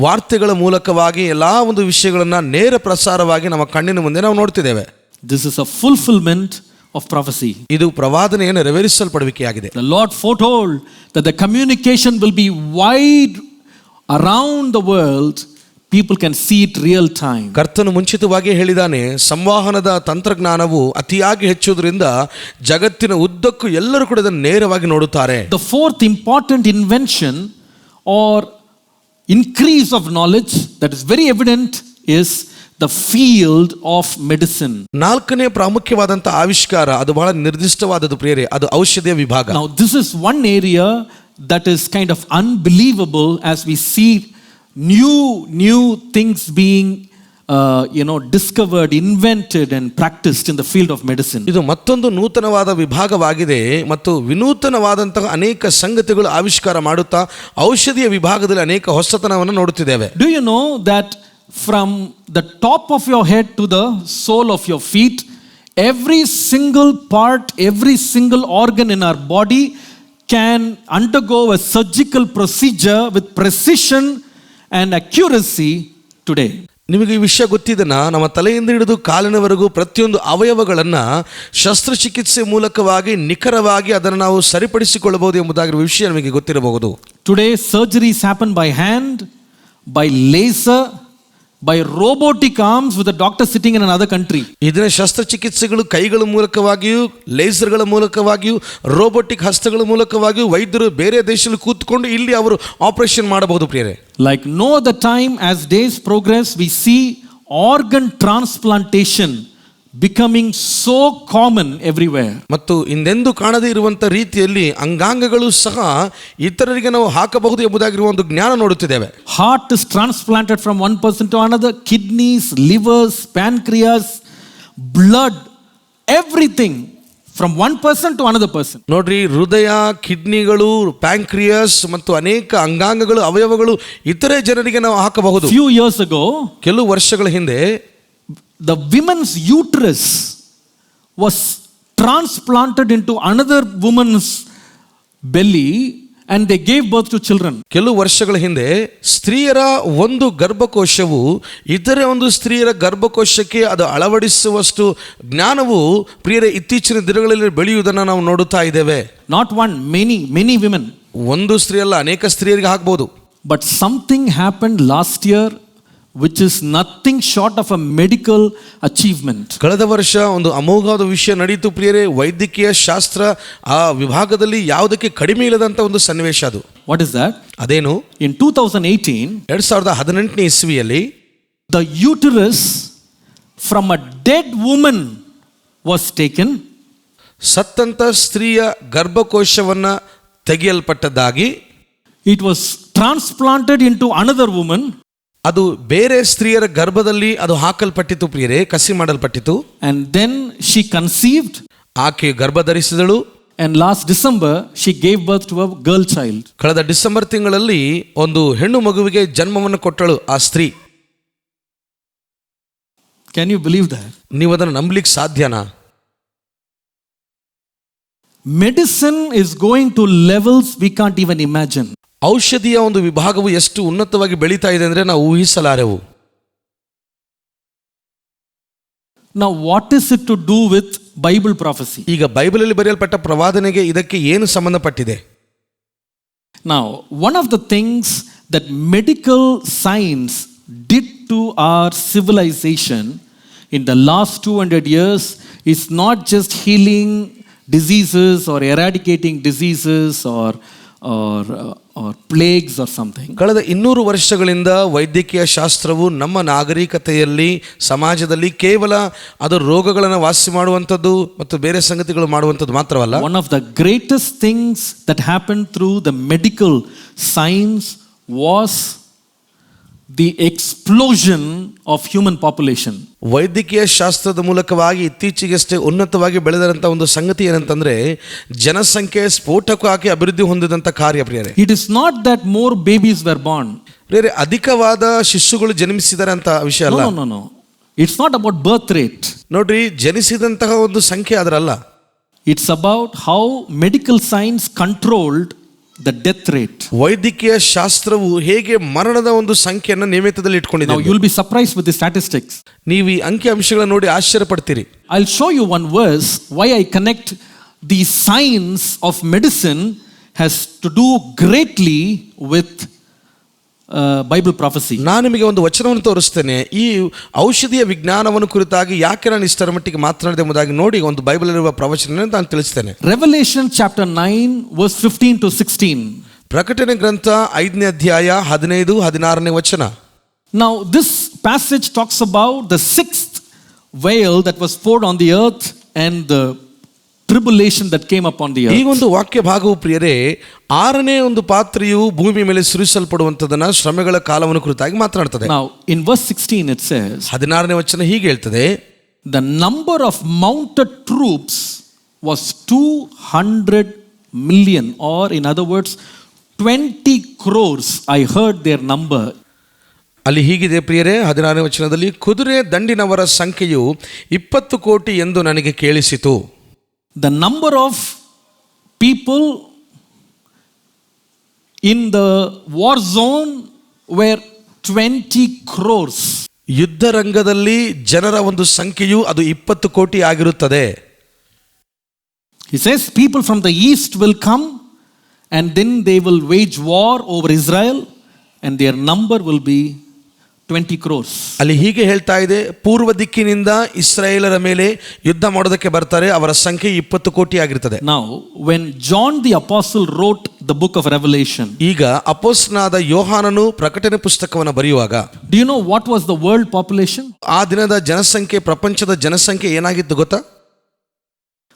ವಾರ್ತೆಗಳ ಮೂಲಕವಾಗಿ ಎಲ್ಲ ಒಂದು ವಿಷಯಗಳನ್ನು ನೇರ ಪ್ರಸಾರವಾಗಿ ನಮ್ಮ ಕಣ್ಣಿನ ಮುಂದೆ ನಾವು ನೋಡ್ತಿದ್ದೇವೆ. This is a fulfillment of prophecy. ಇದು ಪ್ರವಾದನೆಯ ನೆರವೇರಿಸಲ್ಪಡುವಿಕೆಯಾಗಿದೆ. The Lord foretold that the communication will be wide around the world. People can see it real time. ಕರ್ತನು ಮುಂಚಿತವಾಗಿ ಹೇಳಿದಾನೆ, ಸಂವಹನದ ತಂತ್ರಜ್ಞಾನವು ಅತಿಯಾಗಿ ಹೆಚ್ಚುವುದರಿಂದ ಜಗತ್ತಿನ ಉದ್ದಕ್ಕೂ ಎಲ್ಲರೂ ಕೂಡ ಇದನ್ನು ನೇರವಾಗಿ ನೋಡುತ್ತಾರೆ. The fourth important invention or increase of knowledge that is very evident is the field of medicine. 4ನೇ ಪ್ರಾಮುಖ್ಯವಾದಂತ ಆವಿಷ್ಕಾರ, ಅದು ಬಹಳ ನಿರ್ದಿಷ್ಟವಾದದ್ದು ಪ್ರಿಯರೇ, ಅದು ಔಷಧಿಯ ವಿಭಾಗ. Now this is one area that is kind of unbelievable as we see new things being discovered, invented and practiced in the field of medicine. ಇದು ಮತ್ತೊಂದು ನೂತನವಾದ ವಿಭಾಗವಾಗಿದೆ ಮತ್ತು ವಿನೂತನವಾದಂತಹ ಅನೇಕ ಸಂಗತಿಗಳು ಆವಿಷ್ಕಾರ ಮಾಡುತ್ತಾ ಔಷಧಿಯ ವಿಭಾಗದಲ್ಲಿ ಅನೇಕ ಹೊಸತನವನ್ನು ನೋಡುತ್ತಿದ್ದೇವೆ. Do you know that from the top of your head to the sole of your feet, every single part, every single organ in our body can undergo a surgical procedure with precision and accuracy today? ನಿಮಗೆ ಈ ವಿಷಯ ಗೊತ್ತಿದೆನಾ? ನಮ್ಮ ತಲೆಯಿಂದ ಹಿಡಿದು ಕಾಲಿನವರೆಗೂ ಪ್ರತಿಯೊಂದು ಅವಯವಗಳನ್ನು ಶಸ್ತ್ರಚಿಕಿತ್ಸೆ ಮೂಲಕವಾಗಿ ನಿಖರವಾಗಿ ಅದನ್ನು ನಾವು ಸರಿಪಡಿಸಿಕೊಳ್ಳಬಹುದು ಎಂಬುದಾಗಿರುವ ವಿಷಯ ನಮಗೆ ಗೊತ್ತಿರಬಹುದು. Today surgeries happen by hand, by laser, by robotic arms with a doctor sitting in another country. ಇದರ ಶಸ್ತ್ರಚಿಕಿತ್ಸೆಗಳು ಕೈಗಳ ಮೂಲಕವಾಗಿಯೂ, ಲೇಸರ್ಗಳ ಮೂಲಕವಾಗಿಯೂ, ರೋಬೋಟಿಕ್ ಹಸ್ತಗಳ ಮೂಲಕವಾಗಿಯೂ ವೈದ್ಯರು ಬೇರೆ ದೇಶದಲ್ಲಿ ಕೂತ್ಕೊಂಡು ಇಲ್ಲಿ ಅವರು ಆಪರೇಷನ್ ಮಾಡಬಹುದು ಪ್ರಿಯರೇ. Like no other time, as days progress, we see organ transplantation becoming so common everywhere. ಮತ್ತು ಇಂದೆಂದೂ ಕಾಣದೇ ಇರುವಂಥ ರೀತಿಯಲ್ಲಿ ಅಂಗಾಂಗಗಳು ಸಹ ಇತರರಿಗೆ ನಾವು ಹಾಕಬಹುದು ಎಂಬುದಾಗಿರುವ ಒಂದು ಜ್ಞಾನ ನೋಡುತ್ತಿದ್ದೇವೆ. Heart is transplanted from one person to another, kidneys, livers, pancreas, blood, everything from one person to another person. ನೋಡ್ರಿ, ಹೃದಯ, ಕಿಡ್ನಿಗಳು, ಪ್ಯಾಂಕ್ರಿಯಸ್ ಮತ್ತು ಅನೇಕ ಅಂಗಾಂಗಗಳು, ಅವಯವಗಳು ಇತರೆ ಜನರಿಗೆ ನಾವು ಹಾಕಬಹುದು. Few years ago, ಕೆಲವು ವರ್ಷಗಳ ಹಿಂದೆ the woman's uterus was transplanted into another woman's belly and they gave birth to children. ಕೆಲವು ವರ್ಷಗಳ ಹಿಂದೆ ಸ್ತ್ರೀಯರ ಒಂದು ಗರ್ಭಕೋಶವು ಇತರೆ ಒಂದು ಸ್ತ್ರೀಯರ ಗರ್ಭಕೋಶಕ್ಕೆ ಅದು ಅಳವಡಿಸುವಷ್ಟು ಜ್ಞಾನವು ಪ್ರಿಯರೇ ಇತ್ತೀಚಿನ ದಿನಗಳಲ್ಲಿ ಬೆಳೆಯುವುದನ್ನು ನಾವು ನೋಡುತ್ತಾ ಇದ್ದೇವೆ. Not one, many women. ಒಂದು ಸ್ತ್ರೀ ಅಲ್ಲ, ಅನೇಕ ಸ್ತ್ರೀಯರಿಗೆ ಹಾಕಬಹುದು. But something happened last year which is nothing short of a medical achievement. ಕಳೆದ ವರ್ಷ ಒಂದು ಅಮೋಘವಾದ ವಿಷಯ ನಡೆಯಿತು ಪ್ರಿಯರೇ. ವೈದ್ಯಕೀಯ ಶಾಸ್ತ್ರ ಆ ವಿಭಾಗದಲ್ಲಿ ಯಾವುದಕ್ಕೆ ಕಡಿಮೆ ಇಲ್ಲದಂತ ಒಂದು ಸನ್ನಿವೇಶ ಅದು. What is that? ಅದೇನು? In 2018, 2018ನೇ ಇಸ್ವಿಯಲ್ಲಿ the uterus from a dead woman was taken. ಸತ್ತಂತ ಸ್ತ್ರೀಯ ಗರ್ಭಕೋಶವನ್ನ ತೆಗೆಯಲ್ಪಟ್ಟದ್ದಾಗಿ it was transplanted into another woman. ಅದು ಬೇರೆ ಸ್ತ್ರೀಯರ ಗರ್ಭದಲ್ಲಿ ಅದು ಹಾಕಲ್ಪಟ್ಟಿತು ಪ್ರಿಯರೇ, ಕಸಿ ಮಾಡಲ್ಪಟ್ಟಿತು. And then she conceived. ಆಕೆ ಗರ್ಭ ಧರಿಸಿದಳು. And last December she gave birth to a girl child. ಕಳೆದ ಡಿಸೆಂಬರ್ ತಿಂಗಳಲ್ಲಿ ಒಂದು ಹೆಣ್ಣು ಮಗುವಿಗೆ ಜನ್ಮವನ್ನು ಕೊಟ್ಟಳು ಆ ಸ್ತ್ರೀ. Can you believe that? ನೀವು ಅದನ್ನು ನಂಬಲಿಕ್ಕೆ ಸಾಧ್ಯನಾ? Medicine is going to levels we can't even imagine. ಔಷಧಿಯ ಒಂದು ವಿಭಾಗವು ಎಷ್ಟು ಉನ್ನತವಾಗಿ ಬೆಳೀತಾ ಇದೆ ಅಂದರೆ ನಾವು ಊಹಿಸಲಾರೆವು. Now what is it to do with Bible prophecy? ಈಗ ಬೈಬಲಲ್ಲಿ ಬರೆಯಲ್ಪಟ್ಟ ಪ್ರವಾದನೆಗೆ ಇದಕ್ಕೆ ಏನು ಸಂಬಂಧಪಟ್ಟಿದೆ? Now one of the things that medical science did to our civilization in the last 200 years is not just healing diseases or eradicating diseases or plagues or something. ಕಳೆದ 200 ವರ್ಷಗಳಿಂದ ವೈದ್ಯಕೀಯ ಶಾಸ್ತ್ರವು ನಮ್ಮ ನಾಗರಿಕತೆಯಲ್ಲಿ, ಸಮಾಜದಲ್ಲಿ ಕೇವಲ ಅದು ರೋಗಗಳನ್ನು ವಾಸಿ ಮಾಡುವಂಥದ್ದು ಮತ್ತು ಬೇರೆ ಸಂಗತಿಗಳು ಮಾಡುವಂಥದ್ದು ಮಾತ್ರವಲ್ಲ. One of the greatest things that happened through the medical science was the explosion of human population. ವೈದ್ಯಕೀಯ ಶಾಸ್ತ್ರದ ಮೂಲಕವಾಗಿ ಇತ್ತೀಚೆಗಷ್ಟೇ ಉನ್ನತವಾಗಿ ಬೆಳೆದಂಥ ಒಂದು ಸಂಗತಿ ಏನಂತಂದ್ರೆ ಜನಸಂಖ್ಯೆ ಸ್ಫೋಟಕವಾಗಿ ಅಭಿವೃದ್ಧಿ ಹೊಂದಿದಂಥ ಕಾರ್ಯ ಪ್ರಿಯರೇ. It is not that more babies were born. ಪ್ರಿಯರೇ, ಅಧಿಕವಾದ ಶಿಶುಗಳು ಜನ್ಮಿಸಿದ್ದಾರೆ ಅಂತ ವಿಷಯ ಅಲ್ಲ. No. It's not about birth rate. ನೋಡ್ರಿ, ಜನಿಸಿದಂತಹ ಒಂದು ಸಂಖ್ಯೆ ಅದರಲ್ಲ. It's about how medical science controlled the death rate. ವೈದ್ಯಕೀಯ ಶಾಸ್ತ್ರವು ಹೇಗೆ ಮರಣದ ಒಂದು ಸಂಖ್ಯೆಯನ್ನು ನಿಯಮಿತದಲ್ಲಿ ಇಟ್ಕೊಂಡಿದೆ. Now you'll be surprised with the statistics. ನೀವು ಈ ಅಂಕಿ ಅಂಶಗಳನ್ನು ನೋಡಿ ಆಶ್ಚರ್ಯ ಪಡ್ತೀರಿ. I'll show you one verse why I connect the science of medicine has to do greatly with Bible prophecy. ನಾನು ನಿಮಗೆ ಒಂದು ವಚನವನ್ನು ತೋರಿಸ್ತೇನೆ. ಈ ಔಷಧಿಯ ವಿಜ್ಞಾನವನ್ನು ಕುರಿತಾಗಿ ಯಾಕೆ ನಾನು ಇಷ್ಟರ ಮಟ್ಟಿಗೆ ಮಾತನಾಡಿದೆ ಎಂಬುದಾಗಿ ನೋಡಿ ಒಂದು ಬೈಬಲ್ ಇರುವ ಪ್ರವಚನ ನಾನು ತಿಳಿಸ್ತೇನೆ. Revelation chapter 9 verse 15 to 16. ಪ್ರಕಟಣೆ ಗ್ರಂಥ 5ನೇ ಅಧ್ಯಾಯ 15-16ನೇ ವಚನ. Now this passage talks about the sixth veil that was poured on the earth and the tribulation that came upon the ಈ earth. ಒಂದು ವಾಕ್ಯ ಭಾಗವು ಪ್ರಿಯರೇ 6ನೇ ಒಂದು ಪಾತ್ರೆಯು ಭೂಮಿ ಮೇಲೆ ಸುರಿಸಲ್ಪಡುವಂತದನ್ನ ಶ್ರಮೆಗಳ ಕಾಲವನ್ನು ಕುರಿತಾಗಿ ಮಾತನಾಡ್ತದೆ. Now, in verse 16 it says, 16ನೇ ವಚನ ಹೀಗೆ ಹೇಳ್ತದೆ, the number of mounted troops was 200 million, or in other words 20 crores. I heard their number. ಅಲ್ಲಿ ಹೀಗಿದೆ ಪ್ರಿಯರೇ, 16ನೇ ವಚನದಲ್ಲಿ, ಕುದುರೆ ದಂಡಿನವರ ಸಂಖ್ಯೆಯು 20 ಕೋಟಿ ಎಂದು ನನಗೆ ಕೇಳಿಸಿತು. The number of people in the war zone were 20 crores. ಯುದ್ಧ ರಂಗದಲ್ಲಿ ಜನರ ಒಂದು ಸಂಖ್ಯೆಯು ಅದು 20 ಕೋಟಿ ಆಗಿರುತ್ತದೆ. He says people from the east will come and then they will wage war over Israel and their number will be 20 crores. ಅಲ್ಲಿ ಹೀಗೆ ಹೇಳ್ತಾ ಇದೆ, ಪೂರ್ವ ದಿಕ್ಕಿನಿಂದ ಇಸ್ರಾಯೇಲರ ಮೇಲೆ ಯುದ್ಧ ಮಾಡೋದಕ್ಕೆ ಬರ್ತಾರೆ, ಅವರ ಸಂಖ್ಯೆ 20 ಕೋಟಿ ಆಗಿರುತ್ತದೆ. Now, when John the apostle wrote the book of Revelation, ಈಗ ಅಪೊಸ್ತಲನಾದ ಯೋಹಾನನು ಪ್ರಕಟಣೆ ಪುಸ್ತಕವನ್ನು ಬರೆಯುವಾಗ, do you know what was the world population? ಆ ದಿನದ ಜನಸಂಖ್ಯೆ, ಪ್ರಪಂಚದ ಜನಸಂಖ್ಯೆ ಏನಾಗಿತ್ತು ಗೊತ್ತಾ?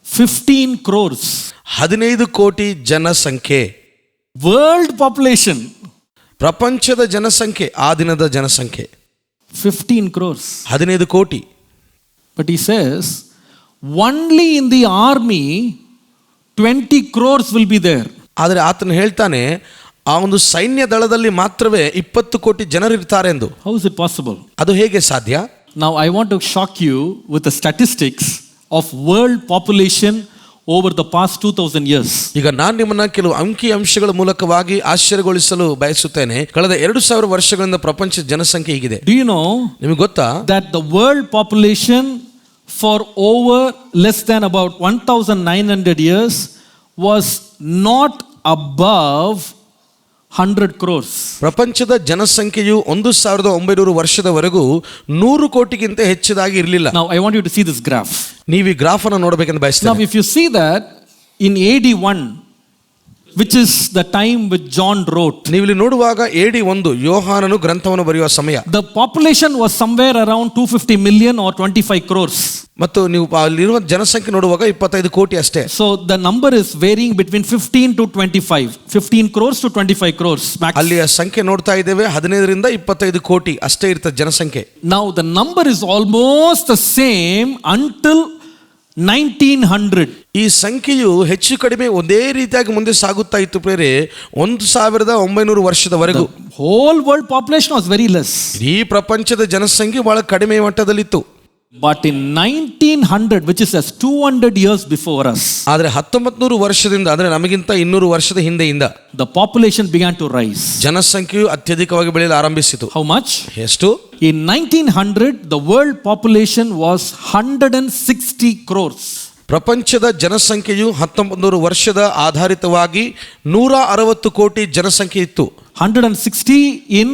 15 crores. 15 ಕೋಟಿ ಜನಸಂಖ್ಯೆ. World population. ಪ್ರಪಂಚದ ಜನಸಂಖ್ಯೆ, ಆ ದಿನದ ಜನಸಂಖ್ಯೆ 15 crores. 15 ಕೋಟಿ. But he says, only in the army 20 crores will be there. ಆದರೆ ಆತನು ಹೇಳ್ತಾನೆ, ಆ ಒಂದು ಸೈನ್ಯ ದಳದಲ್ಲಿ ಮಾತ್ರವೇ 20 ಕೋಟಿ ಜನರಿರ್ತಾರೆ ಎಂದು. How is it possible? ಅದು ಹೇಗೆ ಸಾಧ್ಯ? Now I want to shock you with the statistics of world population over the past 2000 years. ಈಗ ನಾನು ನಿಮ್ಮನ್ನ ಕೆಲವು ಅಂಕಿ ಅಂಶಗಳ ಮೂಲಕವಾಗಿ ಆಶ್ಚರ್ಯಗೊಳಿಸಲು ಬಯಸುತ್ತೇನೆ. ಕಳೆದ 2000 ವರ್ಷಗಳಿಂದ ಪ್ರಪಂಚದ ಜನಸಂಖ್ಯೆ ಹೀಗಿದೆ. Do you know ನಿಮಗೆ ಗೊತ್ತಾ that the world population for over less than about 1900 years was not above 100 crores. ಪ್ರಪಂಚದ ಜನಸಂಖ್ಯೆಯು 1900 ವರ್ಷದವರೆಗೂ 100 ಕೋಟಿಗಿಂತ ಹೆಚ್ಚಿದಾಗಿ ಇರಲಿಲ್ಲ. Now I want you to see this graph. ನೀವು ಈ ಗ್ರಾಫ್ ಅನ್ನು ನೋಡಬೇಕೆಂದು Now ಬಯಸ್ತೇನೆ. if you see that in AD 1, which is the time which John wrote, ನೀವು ಇಲ್ಲಿ ನೋಡುವಾಗ AD 1 ಯೋಹಾನನು ಗ್ರಂಥವನ್ನು ಬರೆಯುವ ಸಮಯ, the population was somewhere around 250 million or 25 crores. ಮತ್ತು ನೀವು ಅಲ್ಲಿರುವ ಜನಸಂಖ್ಯೆ ನೋಡುವಾಗ 25 ಕೋಟಿ ಅಷ್ಟೇ. So the number is varying between 15 to 25, 15 crores to 25 crores max. ಅಲ್ಲಿಯ ಸಂಖ್ಯೆ ನೋಡ್ತಾ ಇದ್ದೇವೆ, 15 ರಿಂದ 25 ಕೋಟಿ ಅಷ್ಟೇ ಇರ್ತದೆ ಜನಸಂಖ್ಯೆ. Now the number is almost the same until 1900. ಈ ಸಂಖ್ಯೆಯು ಹೆಚ್ಚು ಕಡಿಮೆ ಒಂದೇ ರೀತಿಯಾಗಿ ಮುಂದೆ ಸಾಗುತ್ತಾ ಇತ್ತು ಪ್ರೇರೆ 1900 ವರ್ಷದವರೆಗೂ. Whole world population was very less. ಈ ಪ್ರಪಂಚದ ಜನಸಂಖ್ಯೆ ಬಹಳ ಕಡಿಮೆ ಮಟ್ಟದಲ್ಲಿತ್ತು. But in 1900, which is as 200 years before us, ಆದರೆ 1900 ವರ್ಷದಿಂದ, ಅಂದರೆ ನಮಗಿಂತ 200 ವರ್ಷದ ಹಿಂದೆಯಿಂದ the population began to rise. ಜನಸಂಖ್ಯೆಯು ಅತ್ಯಧಿಕವಾಗಿ ಬೆಳೆಯಲು ಆರಂಭಿಸಿತು. How much? ಎಷ್ಟು? In 1900, the world population was 160 crores. ಪ್ರಪಂಚದ ಜನಸಂಖ್ಯೆಯು 1900 ವರ್ಷದ ಆಧಾರಿತವಾಗಿ 160 ಕೋಟಿ ಜನಸಂಖ್ಯೆ ಇತ್ತು. 160 in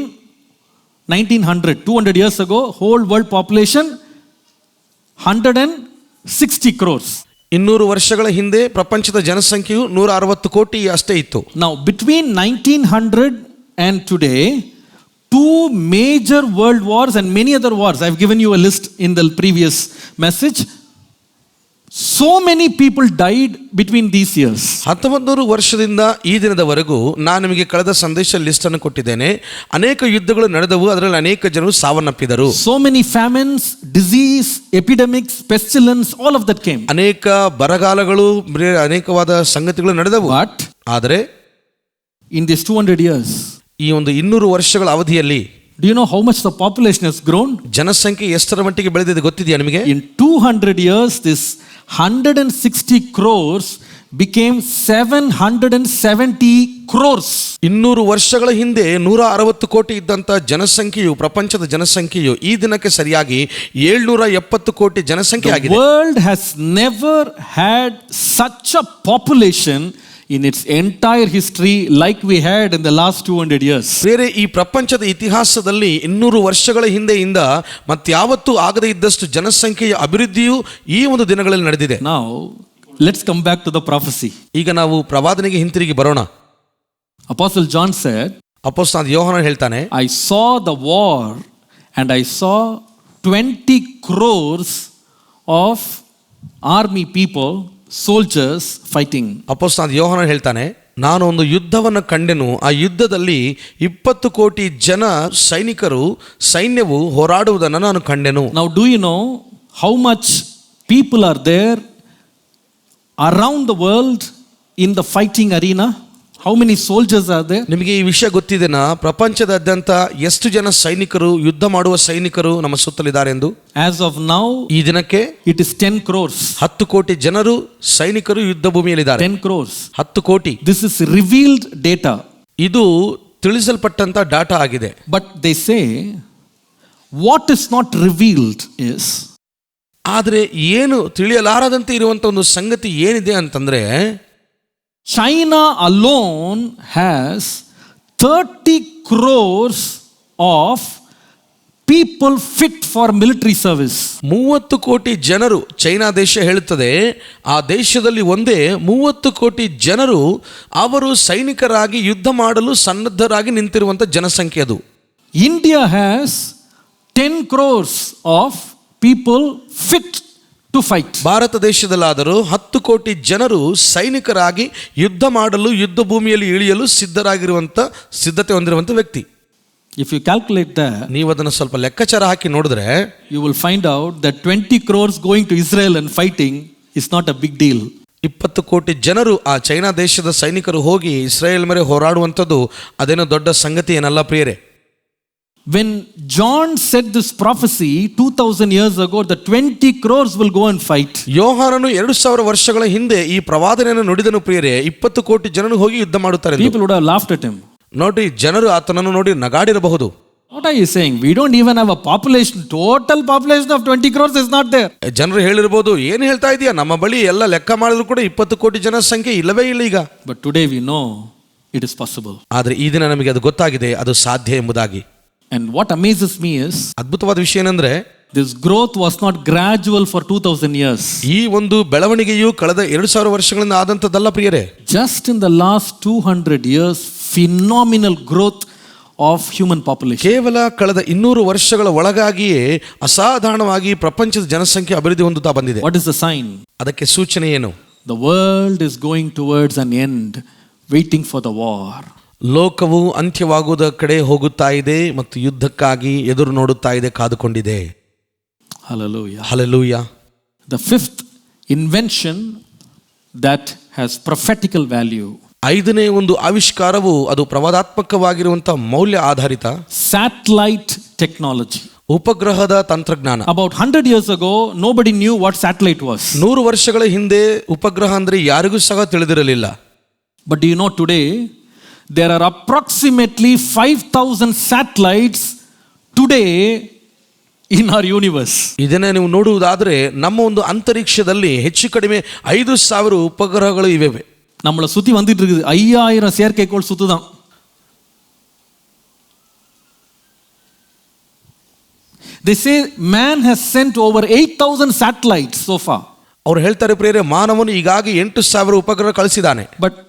1900, 200 years ago, whole world population 160 crores. 200 ವರ್ಷಗಳ ಹಿಂದೆ ಪ್ರಪಂಚದ ಜನಸಂಖ್ಯೆಯು 160 ಕೋಟಿ ಅಷ್ಟೇ ಇತ್ತು. Now between 1900 and today, two major world wars and many other wars, I've given you a list in the previous message. So many people died between these years. 1900 ವರ್ಷದಿಂದ ಈ ದಿನದವರೆಗೂ ನಾನು ನಿಮಗೆ ಕಳೆದ ಸಂದೇಶ ಲಿಸ್ಟ್ ಅನ್ನು ಕೊಟ್ಟಿದ್ದೇನೆ. ಅನೇಕ ಯುದ್ಧಗಳು ನಡೆದವು, ಅದರಲ್ಲಿ ಅನೇಕ ಜನರು ಸಾವನ್ನಪ್ಪಿದರು. So many famines, disease, epidemics, pestilence, all of that came. ಅನೇಕ ಬರಗಾಲಗಳು, ಅನೇಕವಾದ ಸಂಗತಿಗಳು ನಡೆದವು. But ಆದರೆ in these 200 years, ಈ ಒಂದು 200 ವರ್ಷಗಳ ಅವಧಿಯಲ್ಲಿ, do you know how much the population has grown? ಜನಸಂಖ್ಯೆ ಎಷ್ಟರ ಮಟ್ಟಿಗೆ ಬೆಳೆದಿದೆ ಗೊತ್ತಿದೆಯಾ ನಿಮಗೆ? In 200 years, this 160 crores became 770 crores. 200 ವರ್ಷಗಳ ಹಿಂದೆ 160 ಕೋಟಿ ಇದ್ದಂಥ ಜನಸಂಖ್ಯೆಯು, ಪ್ರಪಂಚದ ಜನಸಂಖ್ಯೆಯು ಈ ದಿನಕ್ಕೆ ಸರಿಯಾಗಿ 770 ಕೋಟಿ ಜನಸಂಖ್ಯೆ ಆಗಿದೆ. The world has never had such a population in its entire history like we had in the last 200 years. ಬೇರೆ ಈ ಪ್ರಪಂಚದ ಇತಿಹಾಸದಲ್ಲಿ 200 ವರ್ಷಗಳ ಹಿಂದೆಯಿಂದ ಮತ್ಯಾವತ್ತೂ ಆಗದೇ ಇದ್ದಷ್ಟು ಜನಸಂಖ್ಯೆಯ ಅಭಿವೃದ್ಧಿಯು ಈ ಒಂದು ದಿನಗಳಲ್ಲಿ ನಡೆದಿದೆ. Now let's come back to the prophecy. ಈಗ ನಾವು ಪ್ರವಾದನೆಗೆ ಹಿಂತಿರುಗಿ ಬರೋಣ. Apostle John said, ಅಪೊಸ್ತಲನಾದ ಯೋಹಾನ ಹೇಳ್ತಾನೆ, I saw the war and I saw 20 crores of army people soldiers fighting. ಅಪೊಸ್ತಲನಾದ ಯೋಹಾನ ಹೇಳ್ತಾನೆ, ನಾನು ಒಂದು ಯುದ್ಧವನ್ನು ಕಂಡೆನು, ಆ ಯುದ್ಧದಲ್ಲಿ 20 ಕೋಟಿ ಜನ ಸೈನ್ಯವು ಹೋರಾಡುವುದನ್ನು ನಾನು ಕಂಡೆನು. Now do you know how much people are there around the world in the fighting arena? How many soldiers are there? ನಿಮಗೆ ಈ ವಿಷಯ ಗೊತ್ತಿದೆನಾ? ಪ್ರಪಂಚದಾದ್ಯಂತ ಎಷ್ಟು ಜನ ಯುದ್ಧ ಮಾಡುವ ಸೈನಿಕರು ನಮ್ಮ ಸುತ್ತಲಿದ್ದಾರೆ ಎಂದು? As of now, ಈ ದಿನಕ್ಕೆ it is 10 crores. 10 ಕೋಟಿ ಜನರು ಸೈನಿಕರು ಯುದ್ಧ ಭೂಮಿಯಲ್ಲಿದ್ದಾರೆ. 10 crores. 10 ಕೋಟಿ. This is revealed data. ಇದು ತಿಳಿಸಲ್ಪಟ್ಟಂತ ಡಾಟಾ ಆಗಿದೆ. But they say what is not revealed is, ಆದರೆ ಏನು ತಿಳಿಯಲಾರದಂತೆ ಇರುವಂತ ಒಂದು ಸಂಗತಿ ಏನಿದೆ ಅಂತಂದ್ರೆ, China alone has 30 crores of people fit for military service. 30 ಕೋಟಿ ಜನರು, ಚೈನಾ ದೇಶ ಹೇಳುತ್ತದೆ, ಆ ದೇಶದಲ್ಲಿ ಒಂದೇ 30 ಕೋಟಿ ಜನರು ಅವರು ಸೈನಿಕರಾಗಿ ಯುದ್ಧ ಮಾಡಲು ಸನ್ನದ್ಧರಾಗಿ ನಿಂತಿರುವಂತ ಜನಸಂಖ್ಯೆ ಅದು. India has 10 crores of people fit to fight. Bharat ದೇಶದಲ್ಲಾದರೂ 10 ಕೋಟಿ ಜನರು ಸೈನಿಕರಾಗಿ ಯುದ್ಧ ಮಾಡಲು, ಯುದ್ಧ ಭೂಮಿಯಲ್ಲಿ ಇಳಿಯಲು ಸಿದ್ಧತೆ ಹೊಂದಿರುವಂತ ವ್ಯಕ್ತಿ. If you calculate that, ನೀವು ಅದನ್ನು ಸ್ವಲ್ಪ ಲೆಕ್ಕಾಚಾರ ಹಾಕಿ ನೋಡಿದ್ರೆ, you will find out that 20 crores going to Israel and fighting is not a big deal. 20 ಕೋಟಿ ಜನರು ಆ ಚೈನಾ ದೇಶದ ಸೈನಿಕರು ಹೋಗಿ ಇಸ್ರಾಯೇಲ್ ಮೇಲೆ ಹೋರಾಡುವಂಥದ್ದು ಅದೇನೋ ದೊಡ್ಡ ಸಂಗತಿ ಏನಲ್ಲ ಪ್ರಿಯರೇ. When John said this prophecy 2000 years ago, the 20 crores will go and fight. ಯೋಹಾನನು 2000 ವರ್ಷಗಳ ಹಿಂದೆ ಈ ಪ್ರವಾದನೆಯನ್ನು ನುಡಿದನು ಪ್ರಿಯರೇ, 20 ಕೋಟಿ ಜನರು ಹೋಗಿ ಯುದ್ಧ ಮಾಡುತ್ತಾರೆ. People would have laughed at him. ನೋಡಿ, ಜನರು ಆತನನ್ನು ನೋಡಿ ನಗಾಡಿರಬಹುದು. What are you saying? We don't even have a population. Total population of 20 crores is not there. ಜನರು ಹೇಳಿರಬಹುದು, ಏನು ಹೇಳ್ತಾ ಇದೀಯಾ, ನಮ್ಮ ಬಳಿ ಎಲ್ಲ ಲೆಕ್ಕ ಮಾಡಿದ್ರು ಕೂಡ 20 ಕೋಟಿ ಜನ ಸಂಖ್ಯೆ ಇಲ್ಲವೇ ಇಲ್ಲ ಈಗ. But today we know it is possible. ಆದರೆ ಈ ದಿನ ನಮಗೆ ಅದು ಗೊತ್ತಾಗಿದೆ, ಅದು ಸಾಧ್ಯ ಎಂಬುದಾಗಿ. And what amazes me is, ಅದ್ಭುತವಾದ ವಿಷಯ ಏನಂದ್ರೆ, this growth was not gradual for 2000 years. ಈ ಒಂದು ಬೆಳವಣಿಗೆಯು ಕಳೆದ 2000 ವರ್ಷಗಳಿಂದ ಆದಂತದಲ್ಲ ಪ್ರಿಯರೇ. Just in the last 200 years, phenomenal growth of human population. ಕೇವಲ ಕಳೆದ 200 ವರ್ಷಗಳ ಒಳಗಾಗಿಯೇ ಅಸಾಧಾರಣವಾಗಿ ಪ್ರಪಂಚದ ಜನಸಂಖ್ಯೆ ಅಭಿವೃದ್ಧಿ ಹೊಂದುತ್ತಾ ಬಂದಿದೆ. What is the sign? ಅದಕ್ಕೆ ಸೂಚನೆ ಏನು? The world is going towards an end, waiting for the war. ಲೋಕವು ಅಂತ್ಯವಾಗುವುದ ಕಡೆ ಹೋಗುತ್ತಾ ಇದೆ ಮತ್ತು ಯುದ್ಧಕ್ಕಾಗಿ ಎದುರು ನೋಡುತ್ತಾ ಇದೆ, ಕಾದುಕೊಂಡಿದೆ. Hallelujah. Hallelujah. The fifth invention that has prophetical value. 5ನೇ ಒಂದು ಆವಿಷ್ಕಾರವು ಅದು ಪ್ರವಾದಾತ್ಮಕವಾಗಿರುವಂತಹ ಮೌಲ್ಯ ಆಧಾರಿತ Satellite technology. ಉಪಗ್ರಹದ ತಂತ್ರಜ್ಞಾನ. About 100 years ago, nobody knew what satellite was. 100 ವರ್ಷಗಳ ಹಿಂದೆ ಉಪಗ್ರಹ ಅಂದ್ರೆ ಯಾರಿಗೂ ಸಹ ತಿಳಿದಿರಲಿಲ್ಲ. But do you know today there are approximately 5000 satellites today in our universe. ಇದನ್ನ ನೀವು ನೋಡುವುದಾದ್ರೆ ನಮ್ಮ ಒಂದು ಅಂತರಿಕ್ಷದಲ್ಲಿ ಹೆಚ್ಚು ಕಡಿಮೆ 5000 ಉಪಗ್ರಹಗಳು ಇವೆ. நம்மள சுத்தி வந்துட்டு இருக்குது 5000 செயற்கைக்கோள் சுத்துதான். They say man has sent over 8000 satellites so far. ಅವರು ಹೇಳ್ತಾರೆ ಪ್ರಿಯರೇ, ಮಾನವನು ಈಗಾಗಿ 8000 ಉಪಗ್ರಹ ಕಳಿಸಿದ್ದಾನೆ. But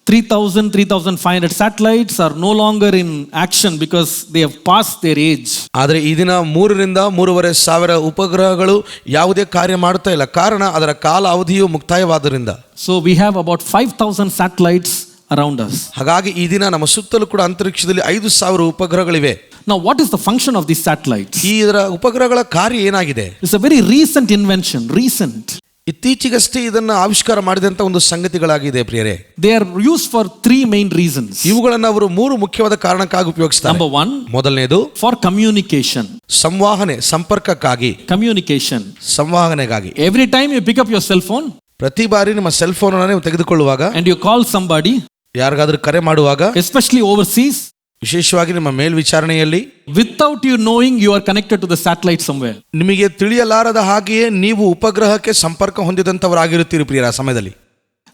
3500 satellites are no longer in action because they have passed their age. ಆದರೆ ಈ ದಿನ 3ರಿಂದ 3,500 ಉಪಗ್ರಹಗಳು ಯಾವುದೇ ಕಾರ್ಯ ಮಾಡುತ್ತಾ ಇಲ್ಲ, ಕಾರಣ ಅದರ ಕಾಲ ಅವಧಿಯು ಮುಕ್ತಾಯವಾದ್ದರಿಂದ. So we have about 5000 satellites around us. ಹಾಗಾಗಿ ಈ ದಿನ ನಮ್ಮ ಸುತ್ತಲೂ ಕೂಡ ಅಂತರಿಕ್ಷದಲ್ಲಿ 5000 ಉಪಗ್ರಹಗಳಿವೆ. Now what is the function of these satellites? ಇದರ ಉಪಗ್ರಹಗಳ ಕಾರ್ಯ ಏನಾಗಿದೆ? It's a very recent invention, recent. ಇತ್ತೀಚೆಗಷ್ಟೇ ಇದನ್ನ ಆವಿಷ್ಕಾರ ಮಾಡಿದಂತ ಒಂದು ಸಂಗತಿಗಳಾಗಿದೆ ಪ್ರಿಯರೇ. They are used for 3 main reasons. ಇವುಗಳನ್ನು ಅವರು 3 ಮುಖ್ಯವಾದ ಕಾರಣಕ್ಕಾಗಿ ಉಪಯೋಗಿಸ್ತಾರೆ. Number 1, ಮೊದಲನೇದು for communication. ಸಂವಹನೆ, ಸಂಪರ್ಕಕ್ಕಾಗಿ. Communication. ಸಂವಹನೆಗಾಗಿ. Every time you pick up your cell phone, ಪ್ರತಿ ಬಾರಿ ನಿಮ್ಮ ಸೆಲ್ ಫೋನ್ ಅನ್ನು ತೆಗೆದುಕೊಳ್ಳುವಾಗ, and you call somebody, ಯಾರಿಗಾದ್ರೂ ಕರೆ ಮಾಡುವಾಗ, especially overseas, ವಿಶೇಷವಾಗಿ ನಿಮ್ಮ ಮೇಲ್ವಿಚಾರಣೆಯಲ್ಲಿ, without you knowing you are connected to the satellite somewhere. ನಿಮಗೆ ತಿಳಿಯಲಾರದ ಹಾಗೆಯೇ ನೀವು ಉಪಗ್ರಹಕ್ಕೆ ಸಂಪರ್ಕ ಹೊಂದಿದಂತವರಾಗಿರುತ್ತೀರಿ ಪ್ರಿಯರ ಆ ಸಮಯದಲ್ಲಿ.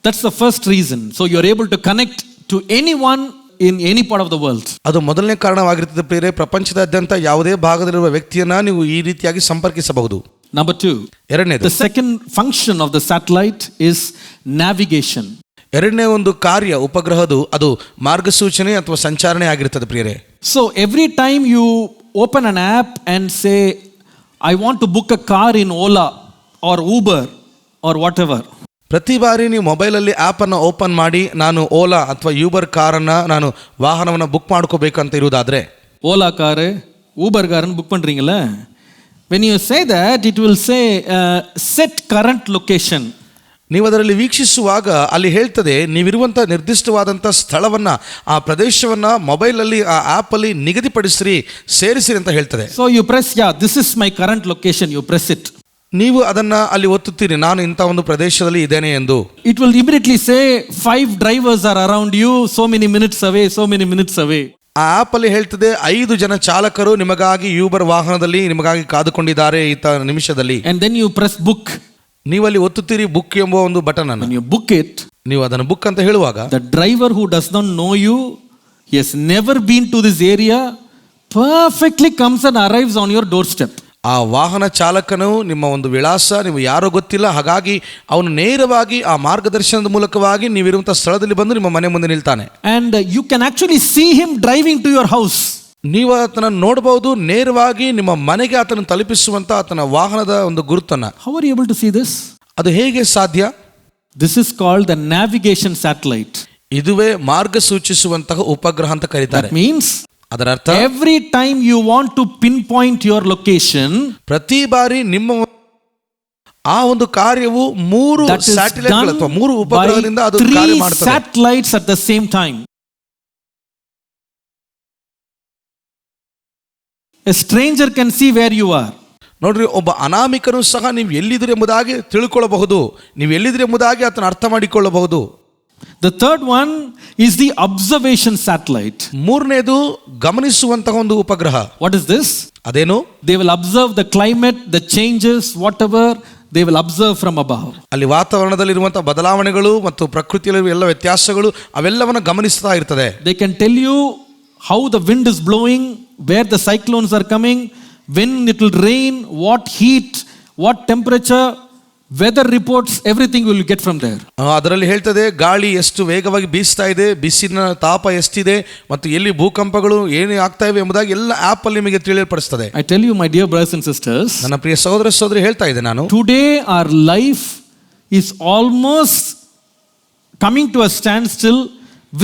That's the first reason. So you are able to connect to anyone in any part of the world. ಅದು ಮೊದಲನೇ ಕಾರಣವಾಗಿರುತ್ತದೆ ಪ್ರಿಯರೇ. ಪ್ರಪಂಚದಾದ್ಯಂತ ಯಾವುದೇ ಭಾಗದಲ್ಲಿರುವ ವ್ಯಕ್ತಿಯನ್ನ ನೀವು ಈ ರೀತಿಯಾಗಿ ಸಂಪರ್ಕಿಸಬಹುದು. Number 2, ಎರಡನೇದು, the second function of the satellite is navigation. ಎರಡನೇ ಒಂದು ಕಾರ್ಯ ಉಪಗ್ರಹದು ಅದು ಮಾರ್ಗಸೂಚನೆ ಅಥವಾ ಸಂಚಾರಣೆ ಆಗಿರುತ್ತದೆ ಪ್ರಿಯರೇ. So every time you open an app and say I want to book a car in Ola or Uber or whatever, ಪ್ರತಿ ಬಾರಿ ನೀವು ಮೊಬೈಲಲ್ಲಿ ಆ್ಯಪನ್ನು ಓಪನ್ ಮಾಡಿ ನಾನು ಓಲಾ ಅಥವಾ ಯೂಬರ್ ಕಾರನ್ನು ನಾನು ವಾಹನವನ್ನು ಬುಕ್ ಮಾಡ್ಕೋಬೇಕಂತ ಇರುವುದಾದರೆ, ஓலா காரு ஊபர் காருன்னு புக் பண்ணுறீங்கள, when you say that it will say set current location. ನೀವು ಅದರಲ್ಲಿ ವೀಕ್ಷಿಸುವಾಗ ಅಲ್ಲಿ ಹೇಳ್ತದೆ ನೀವಿರುವಂಥ ನಿರ್ದಿಷ್ಟವಾದಂಥ ಸ್ಥಳವನ್ನು, ಆ ಪ್ರದೇಶವನ್ನು ಮೊಬೈಲಲ್ಲಿ ಆ ಆ್ಯಪಲ್ಲಿ ನಿಗದಿಪಡಿಸಿರಿ, ಸೇರಿಸಿರಿ ಅಂತ ಹೇಳ್ತದೆ. So you press, yeah, this is my current location, you press it. ನೀವು ಅದನ್ನು ಅಲ್ಲಿ ಒತ್ತುತ್ತೀರಿ, ನಾನು ಇಂಥ ಒಂದು ಪ್ರದೇಶದಲ್ಲಿ ಇದ್ದೇನೆ ಎಂದು. It will immediately say 5 drivers are around you, so many minutes away, so many minutes away. ಆ ಆ್ಯಪಲ್ಲಿ ಹೇಳ್ತದೆ 5 ಜನ ಚಾಲಕರು ನಿಮಗಾಗಿ ಯೂಬರ್ ವಾಹನದಲ್ಲಿ ನಿಮಗಾಗಿ ಕಾದುಕೊಂಡಿದ್ದಾರೆ ಈತ ನಿಮಿಷದಲ್ಲಿ. And then you press book. ನೀವು ಅಲ್ಲಿ ಒತ್ತುತ್ತೀರಿ ಬುಕ್ ಎಂಬ ಒಂದು ಬಟನ್ ಅನ್ನು. When you book it, ನೀವು ಅದನ್ನು ಬುಕ್ ಅಂತ ಹೇಳುವಾಗ, the driver who does not know you, he has never been to this area, perfectly comes and arrives on your doorstep. ಆ ವಾಹನ ಚಾಲಕನು ನಿಮ್ಮ ಒಂದು ವಿಳಾಸ ನೀವು ಯಾರೋ ಗೊತ್ತಿಲ್ಲ, ಹಾಗಾಗಿ ಅವನು ನೇರವಾಗಿ ಆ ಮಾರ್ಗದರ್ಶನದ ಮೂಲಕವಾಗಿ ನೀವಿರುವಂಥ ಸ್ಥಳದಲ್ಲಿ ಬಂದು ನಿಮ್ಮ ಮನೆ ಮುಂದೆ ನಿಲ್ತಾನೆ. And you can actually see him driving to your house. ನೀವು ಆತನ ನೋಡಬಹುದು, ನೇರವಾಗಿ ನಿಮ್ಮ ಮನೆಗೆ ಆತನ ತಲುಪಿಸುವಂತ ಆತನ ವಾಹನದ ಒಂದು ಗುರುತನ್ನ. How are you able to see this? ಅದು ಹೇಗೆ ಸಾಧ್ಯ? This is called the navigation satellite. ಇದುವೇ ಮಾರ್ಗ ಸೂಚಿಸುವಂತಹ ಉಪಗ್ರಹ ಅಂತ ಕರೀತಾರೆ. That means ಅದರ ಅರ್ಥ, every time you want to pinpoint your location, ಪ್ರತಿ ಬಾರಿ ನಿಮ್ಮ ಆ ಒಂದು ಕಾರ್ಯವು 3 ಸ್ಯಾಟಲೈಟ್ಗಳು ಅಥವಾ 3 ಉಪಗ್ರಹದಿಂದ ಅದು ಕಾರ್ಯ ಮಾಡುತ್ತದೆ. 3 satellites at the same time. A stranger can see where you are. ನೋಡ್ರಿ, ಒಬ್ಬ ಅನಾಮಿಕನು ಸಹ ನೀವು ಎಲ್ಲಿದ್ದೀರಿ ಎಂಬುದಾಗಿ ತಿಳ್ಕೊಳ್ಳಬಹುದು, ನೀವು ಎಲ್ಲಿದ್ದೀರಿ ಎಂಬುದಾಗಿ ಆತನ ಅರ್ಥ ಮಾಡಿಕೊಳ್ಳಬಹುದು. The third one is the observation satellite. ಮೂರನೇದು ಗಮನಿಸುವಂತಹ ಒಂದು ಉಪಗ್ರಹ. What is this? ಅದೇನು? They will observe the climate, the changes, whatever they will observe from above. ಅಲ್ಲಿ ವಾತಾವರಣದಲ್ಲಿರುವಂತಹ ಬದಲಾವಣೆಗಳು ಮತ್ತು ಪ್ರಕೃತಿಯಲ್ಲಿ ಎಲ್ಲ ವ್ಯತ್ಯಾಸಗಳು ಅವೆಲ್ಲವನ್ನು ಗಮನಿಸ್ತಾ ಇರ್ತದೆ. They can tell you how the wind is blowing, where the cyclones are coming, when it will rain, what heat, what temperature, weather reports, everything you will get from there. ಅದರಲ್ಲಿ ಹೇಳ್ತದೆ ಗಾಳಿ ಎಷ್ಟು ವೇಗವಾಗಿ ಬೀಸ್ತಾ ಇದೆ, ಬಿಸಿಲಿನ ತಾಪ ಎಷ್ಟಿದೆ ಮತ್ತು ಎಲ್ಲಿ ಭೂಕಂಪಗಳು ಏನು ಆಗ್ತಾ ಇವೆ ಎಂಬುದಾಗಿ ಎಲ್ಲ ಆಪ್ ಅಲ್ಲಿ ನಿಮಗೆ ತಿಳಿಯಲ್ಪಡಿಸ್ತದೆ. I tell you, my dear brothers and sisters, ನನ್ನ ಪ್ರಿಯ ಸಹೋದರ ಸಹೋದರಿ, ಹೇಳ್ತಾ ಇದ್ದೆ ನಾನು, today our life is almost coming to a standstill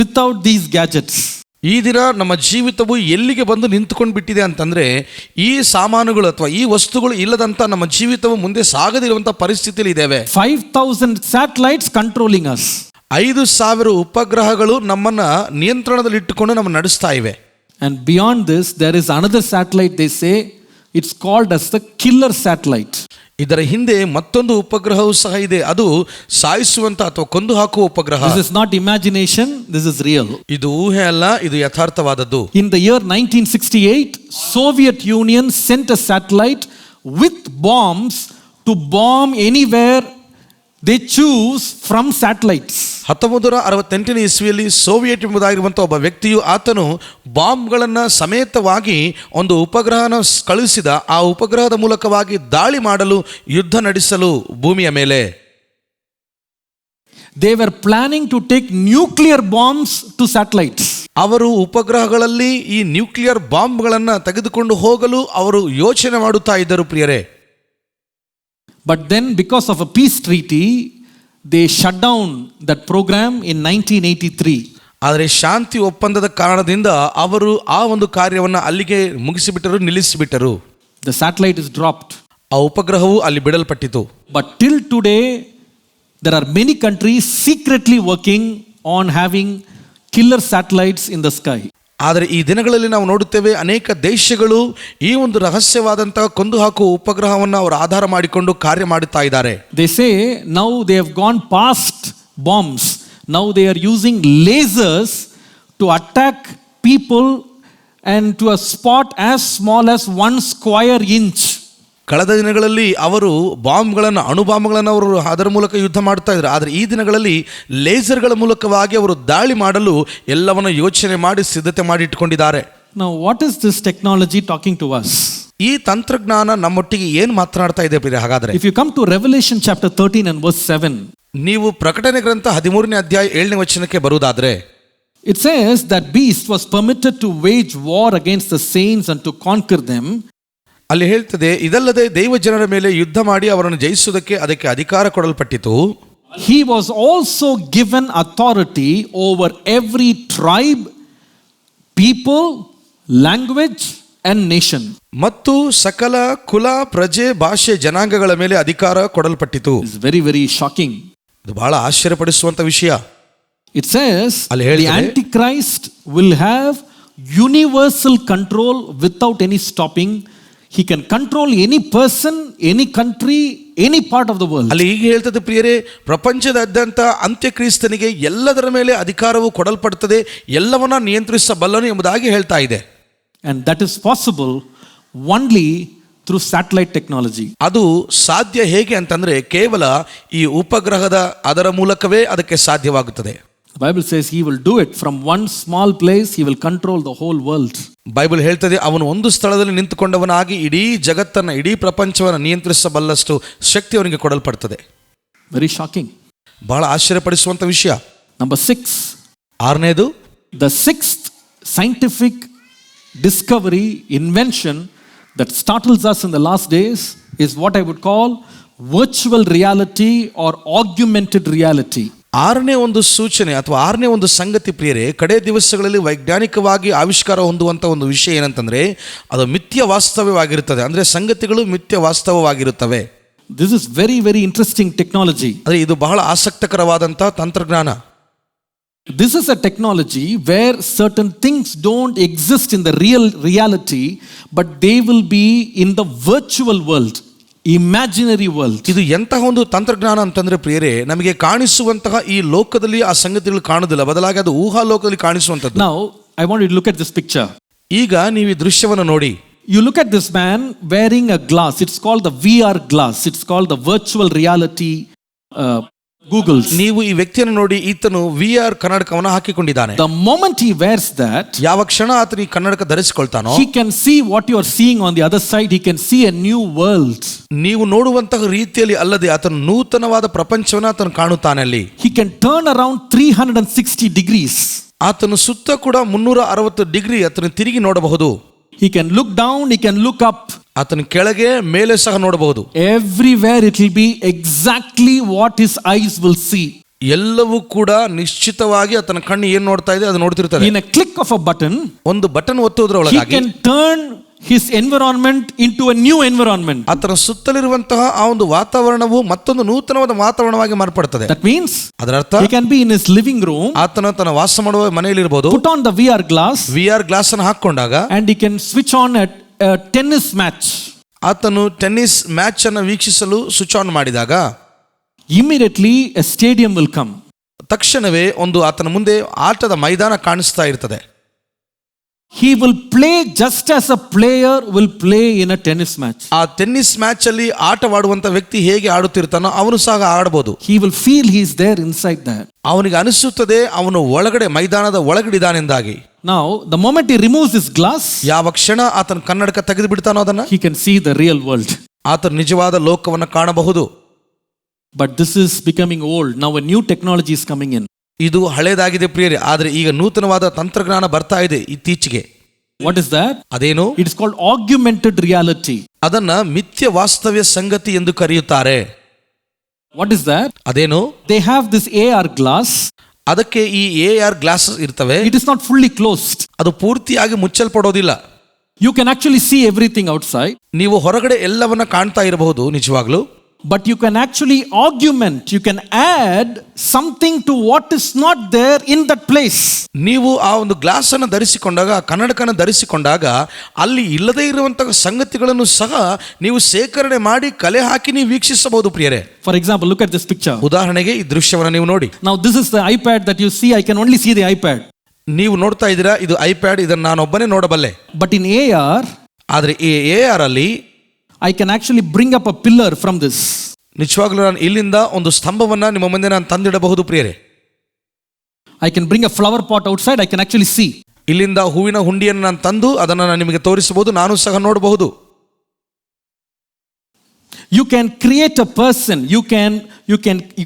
without these gadgets. ಈ ದಿನ ನಮ್ಮ ಜೀವಿತವು ಎಲ್ಲಿಗೆ ಬಂದು ನಿಂತುಕೊಂಡು ಬಿಟ್ಟಿದೆ ಅಂತಂದ್ರೆ, ಈ ಸಾಮಾನುಗಳು ಅಥವಾ ಈ ವಸ್ತುಗಳು ಇಲ್ಲದಂತ ನಮ್ಮ ಜೀವಿತವು ಮುಂದೆ ಸಾಗದಿರುವಂತಹ ಪರಿಸ್ಥಿತಿಯಲ್ಲಿ ಇದ್ದೇವೆ. 5,000 satellites controlling us. 5,000 ಉಪಗ್ರಹಗಳು ನಮ್ಮನ್ನ ನಿಯಂತ್ರಣದಲ್ಲಿ ಇಟ್ಟುಕೊಂಡು ನಮ್ಮ ನಡೆಸ್ತಾ ಇವೆ. And beyond this there is another satellite, they say it's called as the killer satellite. ಇದರ ಹಿಂದೆ ಮತ್ತೊಂದು ಉಪಗ್ರಹವೂ ಸಹ ಇದೆ, ಅದು ಸಾಯಿಸುವಂತ ಅಥವಾ ಕೊಂದು ಹಾಕುವ ಉಪಗ್ರಹ. This is not imagination, this is real. ಇದು ಊಹೆ ಅಲ್ಲ, ಇದು ಯಥಾರ್ಥವಾದದ್ದು. In the year 1968, Soviet Union sent a satellite with bombs to bomb anywhere they choose from satellites. 1968ನೇ ಇಸ್ವಿಯಲ್ಲಿ ಸೋವಿಯತ್ ಎಂಬುದಾಗಿರುವಂತಹ ಒಬ್ಬ ವ್ಯಕ್ತಿಯು ಆತನು ಬಾಂಬ್ಗಳನ್ನು ಸಮೇತವಾಗಿ ಒಂದು ಉಪಗ್ರಹನ ಕಳುಹಿಸಿದ. ಆ ಉಪಗ್ರಹದ ಮೂಲಕವಾಗಿ ದಾಳಿ ಮಾಡಲು, ಯುದ್ಧ ನಡೆಸಲು ಭೂಮಿಯ ಮೇಲೆ. They were planning to take nuclear bombs to satellites. ಅವರು ಉಪಗ್ರಹಗಳಲ್ಲಿ ಈ ನ್ಯೂಕ್ಲಿಯರ್ ಬಾಂಬ್ಗಳನ್ನು ತೆಗೆದುಕೊಂಡು ಹೋಗಲು ಅವರು ಯೋಚನೆ ಮಾಡುತ್ತಾ ಇದ್ದರು ಪ್ರಿಯರೇ. But then because of a peace treaty, they shut down that program in 1983. ಆದರೆ ಶಾಂತಿ ಒಪ್ಪಂದದ ಕಾರಣದಿಂದ ಅವರು ಆ ಒಂದು ಕಾರ್ಯವನ್ನು ಅಲ್ಲಿಗೆ ಮುಗಿಸಿಬಿಟ್ಟರು, ನಿಲ್ಲಿಸಿಬಿಟ್ಟರು. The satellite is dropped. ಆ ಉಪಗ್ರಹವು ಅಲ್ಲಿ ಬಿಡಲ್ಪಟ್ಟಿತು. But till today there are many countries secretly working on having killer satellites in the sky. ಆದರೆ ಈ ದಿನಗಳಲ್ಲಿ ನಾವು ನೋಡುತ್ತೇವೆ ಅನೇಕ ದೇಶಗಳು ಈ ಒಂದು ರಹಸ್ಯವಾದಂತಹ ಕೊಂದು ಹಾಕುವ ಉಪಗ್ರಹವನ್ನು ಅವರು ಆಧಾರ ಮಾಡಿಕೊಂಡು ಕಾರ್ಯ ಮಾಡುತ್ತಾ ಇದ್ದಾರೆ. They say now they have gone past bombs. Now they are using lasers to attack people and to a spot as small as 1 square inch. ಕಳೆದ ದಿನಗಳಲ್ಲಿ ಅವರು ಬಾಂಬ್ಗಳನ್ನು, ಅಣುಬಾಂಬ್ಗಳನ್ನು ಅವರು ಅದರ ಮೂಲಕ ಯುದ್ಧ ಮಾಡ್ತಾ ಇದ್ರು. ಆದರೆ ಈ ದಿನಗಳಲ್ಲಿ ಲೇಸರ್ಗಳ ಮೂಲಕವಾಗಿ ಅವರು ದಾಳಿ ಮಾಡಲು ಎಲ್ಲವನ್ನು ಯೋಚನೆ ಮಾಡಿ ಸಿದ್ಧತೆ ಮಾಡಿ ಇಟ್ಕೊಂಡಿದ್ದಾರೆ. Now what is this technology talking to us? ಈ ತಂತ್ರಜ್ಞಾನ ನಮ್ಮೊಟ್ಟಿಗೆ ಏನು ಮಾತನಾಡ್ತಾ ಇದೆ ಪ್ರಿಯ? ಹಾಗಾದ್ರೆ If you come to Revelation chapter 13 and verse 7, ನೀವು ಪ್ರಕಟಣೆ ಗ್ರಂಥ 13ನೇ ಅಧ್ಯಾಯ 7ನೇ ವಚನಕ್ಕೆ ಬರುವುದಾದ್ರೆ, it says that beast was permitted to wage war against the saints and to conquer them. ಅಲ್ಲಿ ಹೇಳ್ತದೆ, ಇದಲ್ಲದೆ ದೈವ ಜನರ ಮೇಲೆ ಯುದ್ಧ ಮಾಡಿ ಅವರನ್ನು ಜಯಿಸುವುದಕ್ಕೆ ಅದಕ್ಕೆ ಅಧಿಕಾರ ಕೊಡಲ್ಪಟ್ಟಿತು. He was also given authority over every tribe, people, language and nation. ಮತ್ತು ಸಕಲ ಕುಲ ಪ್ರಜೆ ಭಾಷೆ ಜನಾಂಗಗಳ ಮೇಲೆ ಅಧಿಕಾರ ಕೊಡಲ್ಪಟ್ಟಿತು. It's very, very shocking. ಇದು ಬಹಳ ಆಶ್ಚರ್ಯಪಡಿಸುವಂತ ವಿಷಯ. It says ಅಲ್ಲಿ the ಹೇಳ್ತದೆ, Antichrist will have universal control without any stopping. He can control any person, any country, any part of the world. ಅಲ್ಲಿ ಈಗ ಹೇಳ್ತದೆ ಪ್ರಿಯರೇ, ಪ್ರಪಂಚದಾದ್ಯಂತ ಅಂತ್ಯಕ್ರಿಸ್ತನಿಗೆ ಎಲ್ಲದರ ಮೇಲೆ ಅಧಿಕಾರವು ಕೊಡಲ್ಪಡುತ್ತದೆ, ಎಲ್ಲವನ್ನ ನಿಯಂತ್ರಿಸಬಲ್ಲನು ಎಂಬುದಾಗಿ ಹೇಳ್ತಾ ಇದೆ. And that is possible only through satellite technology. ಅದು ಸಾಧ್ಯ ಹೇಗೆ ಅಂತಂದ್ರೆ ಕೇವಲ ಈ ಉಪಗ್ರಹದ ಅದರ ಮೂಲಕವೇ ಅದಕ್ಕೆ ಸಾಧ್ಯವಾಗುತ್ತದೆ. The Bible says he will do it from one small place, he will control the whole world. Bible ಹೇಳ್ತದೆ, ಅವನು ಒಂದು ಸ್ಥಳದಲ್ಲಿ ನಿಂತುಕೊಂಡವನಾಗಿ ಇಡೀ ಜಗತ್ತನ್ನ, ಇಡೀ ಪ್ರಪಂಚವನ್ನು ನಿಯಂತ್ರಿಸಬಲ್ಲಷ್ಟು ಶಕ್ತಿ ಅವನಿಗೆ ಕೊಡಲ್ಪಡುತ್ತದೆ. Very shocking. ಬಹಳ ಆಶ್ಚರ್ಯಪಡಿಸುವಂತ ವಿಷಯ. Number 6. ಆರನೇದು, The sixth scientific discovery, invention that startles us in the last days is what I would call virtual reality or augmented reality. ಆರನೇ ಒಂದು ಸೂಚನೆ ಅಥವಾ ಆರನೇ ಒಂದು ಸಂಗತಿ ಪ್ರಿಯರೇ, ಕಡೆ ದಿವಸಗಳಲ್ಲಿ ವೈಜ್ಞಾನಿಕವಾಗಿ ಆವಿಷ್ಕಾರ ಹೊಂದುವಂತ ಒಂದು ವಿಷಯ ಏನಂತಂದ್ರೆ ಅದು ಮಿಥ್ಯ ವಾಸ್ತವವಾಗಿರುತ್ತದೆ. ಅಂದ್ರೆ ಸಂಗತಿಗಳು ಮಿಥ್ಯ ವಾಸ್ತವವಾಗಿರುತ್ತವೆ. This is very, very interesting technology. ಅಂದ್ರೆ ಇದು ಬಹಳ ಆಸಕ್ತಕರವಾದಂತಹ ತಂತ್ರಜ್ಞಾನ. This is a technology where certain things don't exist in the reality, but they will be in the virtual world, imaginary world. ಇದು ಎಂತಹ ಒಂದು ತಂತ್ರಜ್ಞಾನ ಅಂತಂದ್ರೆ ಪ್ರಿಯರೇ, ನಮಗೆ ಕಾಣಿಸುವಂತಹ ಈ ಲೋಕದಲ್ಲಿ ಆ ಸಂಗತಿಗಳು ಕಾಣುವುದಿಲ್ಲ, ಬದಲಾಗಿ ಅದು ಊಹಾ ಲೋಕದಲ್ಲಿ ಕಾಣಿಸುವಂತದ್ದು. Now I want you to look at this picture. ಈಗ ನೀವು ಈ ದೃಶ್ಯವನ್ನು ನೋಡಿ. You look at this man wearing a glass. It's called the VR glass. It's called the virtual reality googles. ನೀವು ಈ ವ್ಯಕ್ತಿಯನ್ನು ನೋಡಿ, ಈತನು VR ಕನ್ನಡಕವನ್ನು ಹಾಕಿಕೊಂಡಿದ್ದಾನೆ. The moment he wears that, ಯಾವ ಕ್ಷಣ ಆತನು ಈ ಕನ್ನಡಕ ಧರಿಸಿಕೊಳ್ತಾನೋ, he can see what you are seeing on the other side. He can see a new world. ನೀವು ನೋಡುವಂತಹ ರೀತಿಯಲ್ಲಿ ಅಲ್ಲದೆ ಆತನು ನೂತನವಾದ ಪ್ರಪಂಚವನ್ನು ಆತನು ಕಾಣುತ್ತಾನೆ. ಅಲ್ಲಿ He can turn around 360 degrees. ಆತನು ಸುತ್ತ ಕೂಡ 360 ಡಿಗ್ರಿ ಆತನು ತಿರುಗಿ ನೋಡಬಹುದು. He can look down, he can look up. ಆತನ ಕೆಳಗೆ ಮೇಲೆ ಸಹ ನೋಡಬಹುದು. Everywhere it will be exactly what his eyes will see. ಎಲ್ಲವೂ ಕೂಡ ನಿಶ್ಚಿತವಾಗಿ ಆತನ ಕಣ್ಣು ಏನು ನೋಡ್ತಾ ಇದೆ ಅದು ನೋಡ್ತಿರ್ತದೆ. In a click of a button, ಒಂದು button ಒತ್ತುವುದರೊಳಗಾಗಿ he can turn his environment into a new environment. ಆತನ ಸುತ್ತಲಿರುವಂತಹ ಆ ಒಂದು ವಾತಾವರಣವು ಮತ್ತೊಂದು ನೂತನವಾದ ವಾತಾವರಣವಾಗಿ ಮಾರ್ಪಡುತ್ತದೆ. That means ಅದರ ಅರ್ಥ he can be in his living room, ಆತನ ತನ್ನ ವಾಸ ಮಾಡುವ ಮನೆಯಲ್ಲಿ ಇರಬಹುದು, put on the VR glass, VR glass ಅನ್ನು ಹಾಕೊಂಡಾಗ, and he can switch on a tennis match. ಆತನು ಟೆನ್ನಿಸ್ ಮ್ಯಾಚ್ ಅನ್ನು ವೀಕ್ಷಿಸಲು ಸ್ವಿಚ್ ಆನ್ ಮಾಡಿದಾಗ immediately a stadium will come. ತಕ್ಷಣವೇ ಒಂದು ಆತನ ಮುಂದೆ ಆಟದ ಮೈದಾನ ಕಾಣಿಸ್ತಾ ಇರ್ತದೆ. He will play just as a player will play in a tennis match. ಆ ಟೆನ್ನಿಸ್ ಮ್ಯಾಚ್ ಅಲ್ಲಿ ಆಟವಾಡುವಂತ ವ್ಯಕ್ತಿ ಹೇಗೆ ಆಡುತ್ತಿರ್ತಾನೋ ಅವನು ಸಹ ಆಡಬಹುದು. He will feel he is there inside that. ಅವನಿಗೆ ಅನಿಸುತ್ತದೆ ಅವನು ಒಳಗಡೆ ಮೈದಾನದ ಒಳಗಡಿದಾನೆಂದಾಗಿ. Now the moment he removes his glass, ಯಾವ ಕ್ಷಣ ಆತನ ಕನ್ನಡಕ ತೆಗೆದು ಬಿಡ್ತಾನೋ ಅದನ್ನ, he can see the real world. ಆತನ ನಿಜವಾದ ಲೋಕವನ್ನು ಕಾಣಬಹುದು. But this is becoming old. Now a new technology is coming in. ಇದು ಹಳೇದಾಗಿದೆ ಪ್ರಿಯರೇ, ಆದರೆ ಈಗ ನೂತನವಾದ ತಂತ್ರಜ್ಞಾನ ಬರ್ತಾ ಇದೆ ಇತ್ತೀಚೆಗೆ. What is that? ಅದೇನು? It is called augmented reality. ಅದನ್ನ ಮಿಥ್ಯ ವಾಸ್ತವ್ಯ ಸಂಗತಿ ಎಂದು ಕರೆಯುತ್ತಾರೆ. What is that? ಅದೇನು? They have this AR glass. ಅದಕ್ಕೆ ಈ AR ಗ್ಲಾಸ್ ಇರ್ತವೆ. It is not fully closed. ಅದು ಪೂರ್ತಿಯಾಗಿ ಮುಚ್ಚಲ್ಪಡೋದಿಲ್ಲ. You can actually see everything outside. ನೀವು ಹೊರಗಡೆ ಎಲ್ಲವನ್ನ ಕಾಣ್ತಾ ಇರಬಹುದು ನಿಜವಾಗ್ಲೂ. But you can actually augment, you can add something to what is not there in that place. ನೀವು ಆ ಒಂದು ಗ್ಲಾಸ್ ಅನ್ನು ಧರಿಸಿಕೊಂಡಾಗ, ಕನ್ನಡಕನ ಧರಿಸಿಕೊಂಡಾಗ ಅಲ್ಲಿ ಇಲ್ಲದೇ ಇರುವಂತಹ ಸಂಗತಿಗಳನ್ನು ಸಹ ನೀವು ಸೇಕರಣೆ ಮಾಡಿ ಕಲೆ ಹಾಕಿ ನೀವು ವೀಕ್ಷಿಸಬಹುದು ಪ್ರಿಯರೇ. For example, look at this picture. ಉದಾಹರಣೆಗೆ ಈ ದೃಶ್ಯವನ್ನು ನೀವು ನೋಡಿ. Now this is the iPad that you see. I can only see the iPad. ನೀವು ನೋಡ್ತಾ ಇದ್ದೀರಾ, ಇದು ಐಪ್ಯಾಡ್, ಇದನ್ನು ನಾನೊಬ್ಬನೇ ನೋಡಬಲ್ಲೆ. But in AR, ಆದರೆ ಈ AR ಅಲ್ಲಿ I can actually bring up a pillar from this. ನಿಜವಾಗ್ಲೂ ನಾನು ಇಲ್ಲಿಂದ ಒಂದು ಸ್ತಂಭವನ್ನ ನಿಮ್ಮ ಮುಂದೆ ನಾನು ತಂದಿಡಬಹುದು ಪ್ರಿಯರೇ. I can bring a flower pot outside. I can actually see. ಇಲ್ಲಿಂದ ಹೂವಿನ ಹುಂಡಿಯನ್ನು ನಾನು ತಂದು ಅದನ್ನು ನಾನು ನಿಮಗೆ ತೋರಿಸಬಹುದು, ನಾನು ಸಹ ನೋಡಬಹುದು. You can create a person. You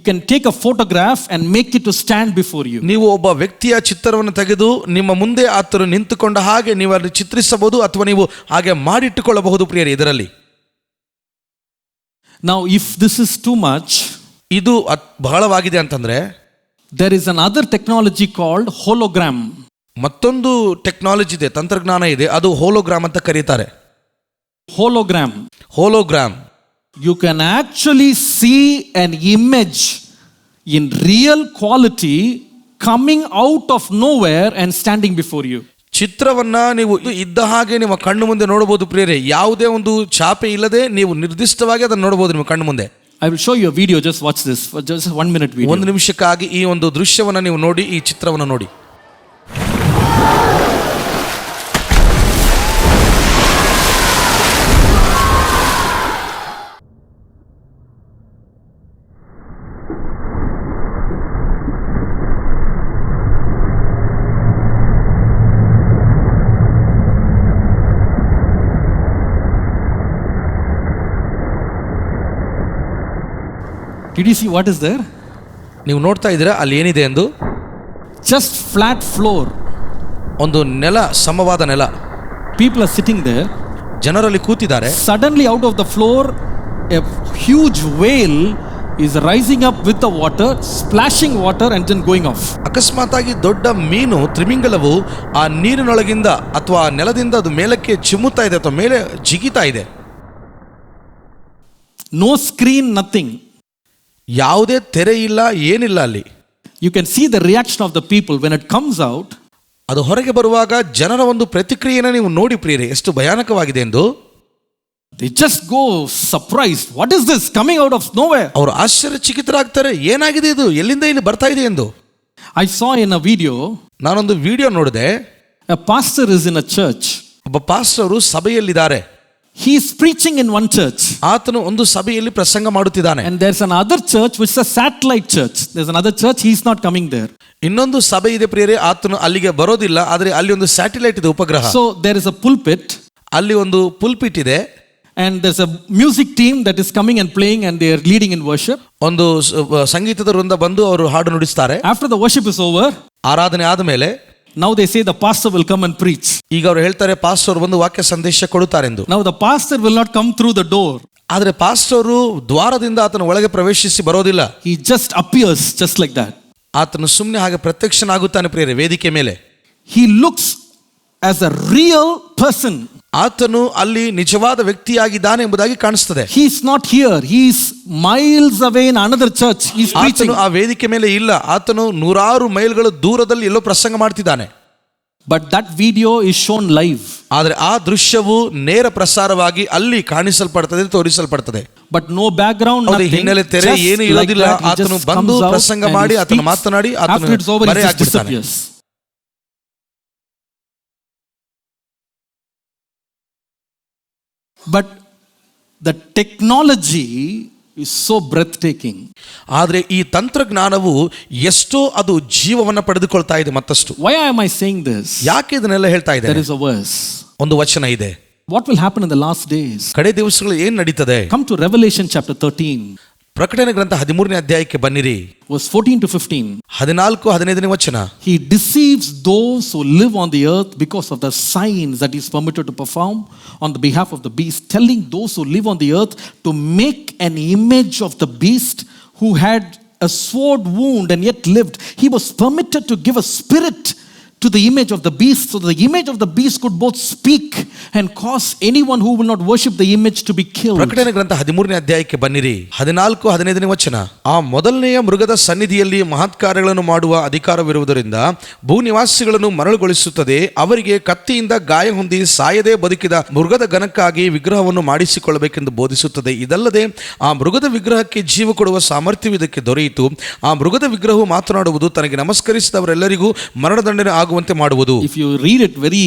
can take a photograph and make it to stand before you. ನೀವು ಒಬ್ಬ ವ್ಯಕ್ತಿಯ ಚಿತ್ರವನ್ನು ತೆಗೆದು ನಿಮ್ಮ ಮುಂದೆ ಆತನು ನಿಂತುಕೊಂಡ ಹಾಗೆ ನೀವು ಅಲ್ಲಿ ಚಿತ್ರಿಸಬಹುದು, ಅಥವಾ ನೀವು ಹಾಗೆ ಮಾಡಿಟ್ಟುಕೊಳ್ಳಬಹುದು ಪ್ರಿಯರೇ ಇದರಲ್ಲಿ. Now if this is too much, ಇದು ಬಹಳವಾಗಿದೆ ಅಂತಂದ್ರೆ there is another technology called hologram. ಮತ್ತೊಂದು ಟೆಕ್ನಾಲಜಿ ಇದೆ, ತಂತ್ರಜ್ಞಾನ ಇದೆ, ಅದು ಹೋಲೋಗ್ರಾಮ್ ಅಂತ ಕರೀತಾರೆ. Hologram. You can actually see an image in real quality coming out of nowhere and standing before you. ಚಿತ್ರವನ್ನ ನೀವು ಇದ್ದ ಹಾಗೆ ನಿಮ್ಮ ಕಣ್ಣು ಮುಂದೆ ನೋಡಬಹುದು ಪ್ರಿಯರೇ. ಯಾವುದೇ ಒಂದು ಛಾಪೆ ಇಲ್ಲದೆ ನೀವು ನಿರ್ದಿಷ್ಟವಾಗಿ ಅದನ್ನು ನೋಡಬಹುದು ನಿಮ್ಮ ಕಣ್ಣು ಮುಂದೆ. I will show you a video. Just watch this for just 1 minute video. 1 ನಿಮಿಷಕ್ಕಾಗಿ ಈ ಒಂದು ದೃಶ್ಯವನ್ನು ನೀವು ನೋಡಿ, ಈ ಚಿತ್ರವನ್ನು ನೋಡಿ. Did you see what is there? ನೀವು ನೋಡ್ತಾ ಇದ್ದೀರಾ ಅಲ್ಲಿ ಏನಿದೆ ಎಂದು? Just flat floor. ಒಂದು ನೆಲ, ಸಮವಾದ ನೆಲ. People are sitting there. ಜನರಲ್ಲಿ ಕೂತಿದ್ದಾರೆ. Suddenly out of the floor a huge whale is rising up with the water, splashing water and then going off. ಅಕಸ್ಮಾತಾಗಿ ದೊಡ್ಡ ಮೀನು ತ್ರಿಮಿಂಗಲವು ಆ ನೀರಿನೊಳಗಿಂದ ಅಥವಾ ನೆಲದಿಂದ ಅದು ಮೇಲಕ್ಕೆ ಚಿಮ್ಮುತ್ತಾ ಇದೆ ಅಥವಾ ಮೇಲೆ ಜಿಗಿತಾ ಇದೆ. No screen, nothing. ಯಾವುದೇ ತೆರೆ ಇಲ್ಲ, ಏನಿಲ್ಲ ಅಲ್ಲಿ. You can see the reaction of the people when it comes out. ಅದು ಹೊರಗೆ ಬರುವಾಗ ಜನರ ಒಂದು ಪ್ರತಿಕ್ರಿಯೆಯನ್ನು ನೀವು ನೋಡಿ ಪ್ರಿಯರೇ, ಎಷ್ಟು ಭಯಾನಕವಾಗಿದೆ ಎಂದು. They just go surprised. What is this coming out of nowhere? ಅವರು ಆಶ್ಚರ್ಯಚಕಿತರಾಗ್ತಾರೆ, ಏನಾಗಿದೆ ಇದು, ಎಲ್ಲಿಂದ ಇಲ್ಲಿ ಬರ್ತಾ ಇದೆ ಎಂದು. I saw in a video. ನಾನೊಂದು ವಿಡಿಯೋ ನೋಡಿದೆ. A pastor is in a church. ಒಬ್ಬ pastor ಸಭೆಯಲ್ಲಿದ್ದಾರೆ. He is preaching in one church. ಆತನು ಒಂದು ಸಭೆಯಲ್ಲಿ ಪ್ರಸಂಗ ಮಾಡುತ್ತಿದ್ದಾನೆ. And there's another church which is a satellite church. There's another church, he is not coming there. ಇನ್ನೊಂದು ಸಭೆ ಇದೆ ಪ್ರಿಯರೇ, ಆತನು ಅಲ್ಲಿಗೆ ಬರೋದಿಲ್ಲ, ಆದರೆ ಅಲ್ಲಿ ಒಂದು ಸ್ಯಾಟಲೈಟ್ ಇದೆ, ಉಪಗ್ರಹ. So there is a pulpit. ಅಲ್ಲಿ ಒಂದು ಪುಲ್ಪಿಟ್ ಇದೆ. And there's a music team that is coming and playing and they are leading in worship. ಒಂದು ಸಂಗೀತದ ವೃಂದ ಬಂದು ಅವರು ಹಾಡು ನುಡಿಸ್ತಾರೆ. After the worship is over, ಆರಾಧನೆ ಆದಮೇಲೆ now they say the pastor will come and preach. ಈಗ ಅವರು ಹೇಳ್ತಾರೆ ಪಾಸ್ಟರ್ ಬಂದು ವಾಕ್ಯ ಸಂದೇಶ ಕೊಡುತ್ತಾರೆಂದು. Now the pastor will not come through the door. ಆದರೆ ಪಾಸ್ಟರು ದ್ವಾರದಿಂದ ಆತನ ಒಳಗೆ ಪ್ರವೇಶಿಸಿ ಬರೋದಿಲ್ಲ. He just appears just like that. ಆತನು ಸುಮ್ಮನೆ ಹಾಗೆ ಪ್ರತ್ಯಕ್ಷನಾಗುತ್ತಾನೆ ಪ್ರಿಯರೇ ವೇದಿಕೆ ಮೇಲೆ. He looks as a real person. ಆತನು ಅಲ್ಲಿ ನಿಜವಾದ ವ್ಯಕ್ತಿಯಾಗಿದ್ದಾನೆ ಎಂಬುದಾಗಿ ಕಾಣಿಸ್ತದೆ. He is not here. He is miles away in another church. He is preaching. ಆತನು ಆ ವೇದಿಕೆ ಮೇಲೆ ಇಲ್ಲ, ಆತನು 100 ಮೈಲ್ಗಳ ದೂರದಲ್ಲಿ ಎಲ್ಲೋ ಪ್ರಸಂಗ ಮಾಡ್ತಿದ್ದಾನೆ. But that video is shown live. ಆದರೆ ಆ ದೃಶ್ಯವು ನೇರ ಪ್ರಸಾರವಾಗಿ ಅಲ್ಲಿ ಕಾಣಿಸಲ್ಪಡ್ತದೆ, ತೋರಿಸಲ್ಪಡ್ತದೆ. But no background, nothing. ಹಿನ್ನೆಲೆ ತೆರೆ ಏನು ಇರೋದಿಲ್ಲ. ಆತನು ಬಂದು ಪ್ರಸಂಗ ಮಾಡಿ, ಆತನು ಮಾತನಾಡಿ, ಆತನು ಮರೆಯಾಗ್ಬಿಡ್ತಾನೆ. But the technology is so breathtaking. ಆದರೆ ಈ ತಂತ್ರಜ್ಞಾನವು ಎಷ್ಟೋ ಅದು ಜೀವವನ್ನು ಪಡೆದುಕೊಳ್ತಾ ಇದೆ ಮತ್ತಷ್ಟು. Why am I saying this? ಯಾಕೆ ಇದನ್ನೆಲ್ಲ ಹೇಳ್ತಾ ಇದ್ದೇನೆ? There is a verse. ಒಂದು ವಚನ ಇದೆ. What will happen in the last days? ಕಡೆ ದಿವಸಗಳು ಏನು ನಡೀತದೆ? Come to Revelation chapter 13. ಪ್ರಕಟಣೆ ಗ್ರಂಥ 13ನೇ ಅಧ್ಯಾಯಕ್ಕೆ ಬನ್ನಿರಿ. Verse 14 to 15. 14-15ನೇ ವಚನ. He deceives those who live on the earth because of the signs that he is permitted to perform on the behalf of the beast, telling those who live on the earth to make an image of the beast who had a sword wound and yet lived. He was permitted to give a spirit to the image of the beast, so the image of the beast could both speak and cause anyone who will not worship the image to be killed. ಪ್ರಕಟಣೆ ಗ್ರಂಥ 13ನೇ ಅಧ್ಯಾಯಕ್ಕೆ ಬನ್ನಿರಿ. 14-15ನೇ ವಚನ. ಆ ಮೊದಲನೆಯ ಮೃಗದ ಸನ್ನಿಧಿಯಲ್ಲಿ ಮಹತ್ ಕಾರ್ಯಗಳನ್ನು ಮಾಡುವ ಅಧಿಕಾರವಿರುವುದರಿಂದ ಭೂನಿವಾಸಿಗಳನ್ನು ಮರಳುಗೊಳಿಸುತ್ತದೆ. ಅವರಿಗೆ ಕತ್ತಿಯಿಂದ ಗಾಯ ಹೊಂದಿ ಸಾಯದೆ ಬದುಕಿದ ಮೃಗದ ಘನಕ್ಕಾಗಿ ವಿಗ್ರಹವನ್ನು ಮಾಡಿಸಿಕೊಳ್ಳಬೇಕೆಂದು ಬೋಧಿಸುತ್ತದೆ. ಇದಲ್ಲದೆ ಆ ಮೃಗದ ವಿಗ್ರಹಕ್ಕೆ ಜೀವ ಕೊಡುವ ಸಾಮರ್ಥ್ಯವು ಇದಕ್ಕೆ ದೊರೆಯಿತು. ಆ ಮೃಗದ ವಿಗ್ರಹವು ಮಾತನಾಡುವುದು, ತನಗೆ ನಮಸ್ಕರಿಸಿದವರೆಲ್ಲರಿಗೂ ಮರಣದಂಡನೆ ಆಗುವಂತೆ ಮಾಡುವುದು. If you read it very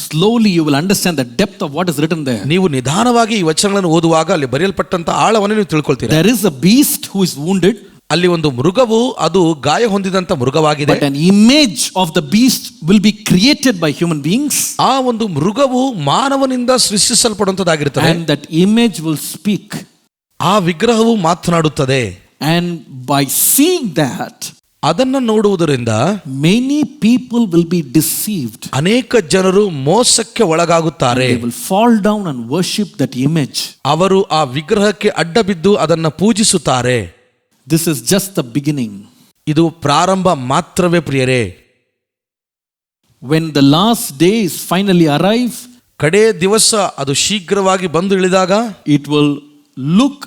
slowly, you will understand the depth of what is written there. ನೀವು ನಿಧಾನವಾಗಿ ಈ ವಚನಗಳನ್ನು ಓದುವಾಗ ಅಲ್ಲಿ ಬರೆಯಲ್ಪಟ್ಟಂತ ಆಳವನ್ನು ನೀವು ತಿಳ್ಕೊಳ್ತೀರಾ. There is a beast who is wounded. ಅಲ್ಲಿ ಒಂದು ಮೃಗವು ಅದು ಗಾಯ ಹೊಂದಿದಂತ ಮೃಗವಾಗಿದೆ. But an image of the beast will be created by human beings. ಆ ಒಂದು ಮೃಗವು ಮಾನವನಿಂದ ಸೃಷ್ಟಿಸಲ್ಪಡುವಂತದ್ದಾಗಿರುತ್ತದೆ. And that image will speak. ಆ ವಿಗ್ರಹವು ಮಾತನಾಡುತ್ತದೆ. And by seeing that, ಅದನ್ನು ನೋಡುವುದರಿಂದ many people will be deceived. ಅನೇಕ ಜನರು ಮೋಸಕ್ಕೆ ಒಳಗಾಗುತ್ತಾರೆ. They will fall down and worship that image. ಅವರು ಆ ವಿಗ್ರಹಕ್ಕೆ ಅಡ್ಡ ಬಿದ್ದು ಅದನ್ನು ಪೂಜಿಸುತ್ತಾರೆ. This is just the beginning. ಇದು ಪ್ರಾರಂಭ ಮಾತ್ರವೇ ಪ್ರಿಯರೇ. When the last days finally arrive, ಕಡೇ ದಿವಸ ಅದು ಶೀಘ್ರವಾಗಿ ಬಂದು ಇಳಿದಾಗ it will look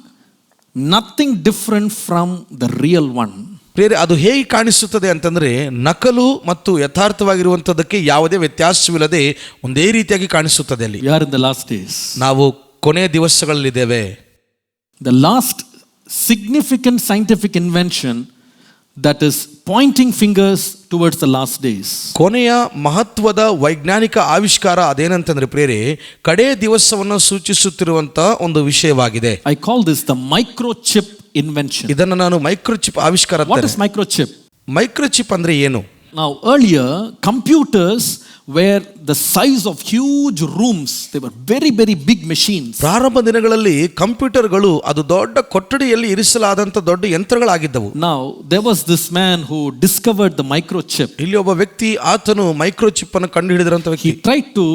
nothing different from the real one. ಪ್ರಿಯರೇ, ಅದು ಹೇಗೆ ಕಾಣಿಸುತ್ತದೆ ಅಂತಂದ್ರೆ ನಕಲು ಮತ್ತು ಯಥಾರ್ಥವಾಗಿರುವಂಥದ್ದಕ್ಕೆ ಯಾವುದೇ ವ್ಯತ್ಯಾಸವಿಲ್ಲದೆ ಒಂದೇ ರೀತಿಯಾಗಿ ಕಾಣಿಸುತ್ತದೆ. ಅಲ್ಲಿ We are in the last days. ನಾವು ಕೊನೆಯ ದಿವಸಗಳಲ್ಲಿದ್ದೇವೆ. The last significant scientific invention that is pointing fingers towards the last days. ಕೊನೆಯ ಮಹತ್ವದ ವೈಜ್ಞಾನಿಕ ಆವಿಷ್ಕಾರ ಅದೇನಂತಂದ್ರೆ ಪ್ರಿಯರೇ, ಕಡೇ ದಿವಸವನ್ನು ಸೂಚಿಸುತ್ತಿರುವಂತ ಒಂದು ವಿಷಯವಾಗಿದೆ. I call this the microchip invention. ಇದನ್ನು ನಾನು ಮೈಕ್ರೋಚಿಪ್ ಆವಿಷ್ಕಾರ. What is microchip? ಮೈಕ್ರೋಚಿಪ್ ಅಂದ್ರೆ ಏನು? Now earlier computers were the size of huge rooms. They were very very big machines. ಪ್ರಾರಂಭ ದಿನಗಳಲ್ಲಿ ಕಂಪ್ಯೂಟರ್ಗಳು ಅದು ದೊಡ್ಡ ಕೊಠಡಿಯಲ್ಲಿ ಇರಿಸಲಾದಂತ ದೊಡ್ಡ ಯಂತ್ರಗಳಾಗಿದ್ದವು. Now there was this man who discovered the microchip. ಇಲ್ಲಿ ಒಬ್ಬ ವ್ಯಕ್ತಿ, ಆತನು ಮೈಕ್ರೋಚಿಪ್ ಅನ್ನು ಕಂಡುಹಿಡಿದಂತ ವ್ಯಕ್ತಿ. He tried to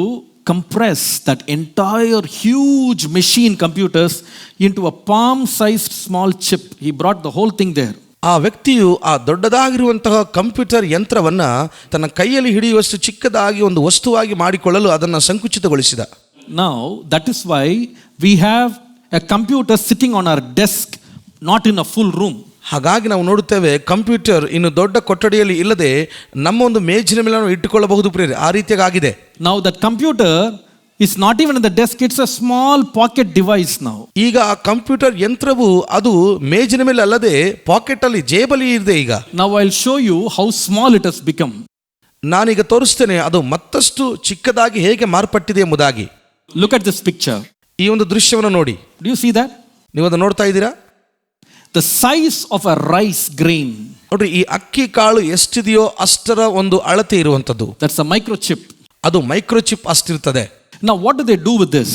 compress that entire huge machine computers into a palm sized small chip. He brought the whole thing there. ಆ ವ್ಯಕ್ತಿಯು ಆ ದೊಡ್ಡದಾಗಿರುವಂತಹ ಕಂಪ್ಯೂಟರ್ ಯಂತ್ರವನ್ನ ತನ್ನ ಕೈಯಲ್ಲಿ ಹಿಡಿಯುವಷ್ಟು ಚಿಕ್ಕದಾಗಿ ಒಂದು ವಸ್ತುವಾಗಿ ಮಾಡಿಕೊಳ್ಳಲು ಅದನ್ನು ಸಂಕುಚಿತಗೊಳಿಸಿದ. Now that is why we have a computer sitting on our desk, not in a full room. ಹಾಗಾಗಿ ನಾವು ನೋಡುತ್ತೇವೆ ಕಂಪ್ಯೂಟರ್ ಇನ್ನು ದೊಡ್ಡ ಕೊಠಡಿಯಲ್ಲಿ ಇಲ್ಲದೆ ನಮ್ಮ ಒಂದು ಮೇಜಿನ ಮೇಲೆ ನಾವು ಇಟ್ಟುಕೊಳ್ಳಬಹುದು ಪ್ರಿಯರೇ. ಆ ರೀತಿಯಾಗಿ ಆಗಿದೆ. Now that computer is not even in the desk, it's a small pocket device now. ಈಗ ಆ ಕಂಪ್ಯೂಟರ್ ಯಂತ್ರವು ಅದು ಮೇಜಿನ ಮೇಲೆ ಅಲ್ಲದೆ ಪಾಕೆಟ್ ಅಲ್ಲಿ, ಜೇಬಲ್ಲಿ ಇದೆ ಈಗ. Now I'll show you how small it has become. ನಾನೀಗ ತೋರಿಸ್ತೇನೆ ಅದು ಮತ್ತಷ್ಟು ಚಿಕ್ಕದಾಗಿ ಹೇಗೆ ಮಾರ್ಪಟ್ಟಿದೆ ಎಂಬುದಾಗಿ. Look at this picture. ಈ ಒಂದು ದೃಶ್ಯವನ್ನು ನೋಡಿ. Do you see that? ನೀವು ಅದನ್ನು ನೋಡ್ತಾ ಇದ್ದೀರಾ? The size of a rice grain. ನೋಡ್ರಿ, ಈ ಅಕ್ಕಿ ಕಾಳು ಎಷ್ಟಿದೆಯೋ ಅಷ್ಟರ ಒಂದು ಅಳತೆ ಇರುವಂತದ್ದು. That's a microchip. ಅದು microchip ಅಷ್ಟಿರ್ತದೆ. Now what do they do with this?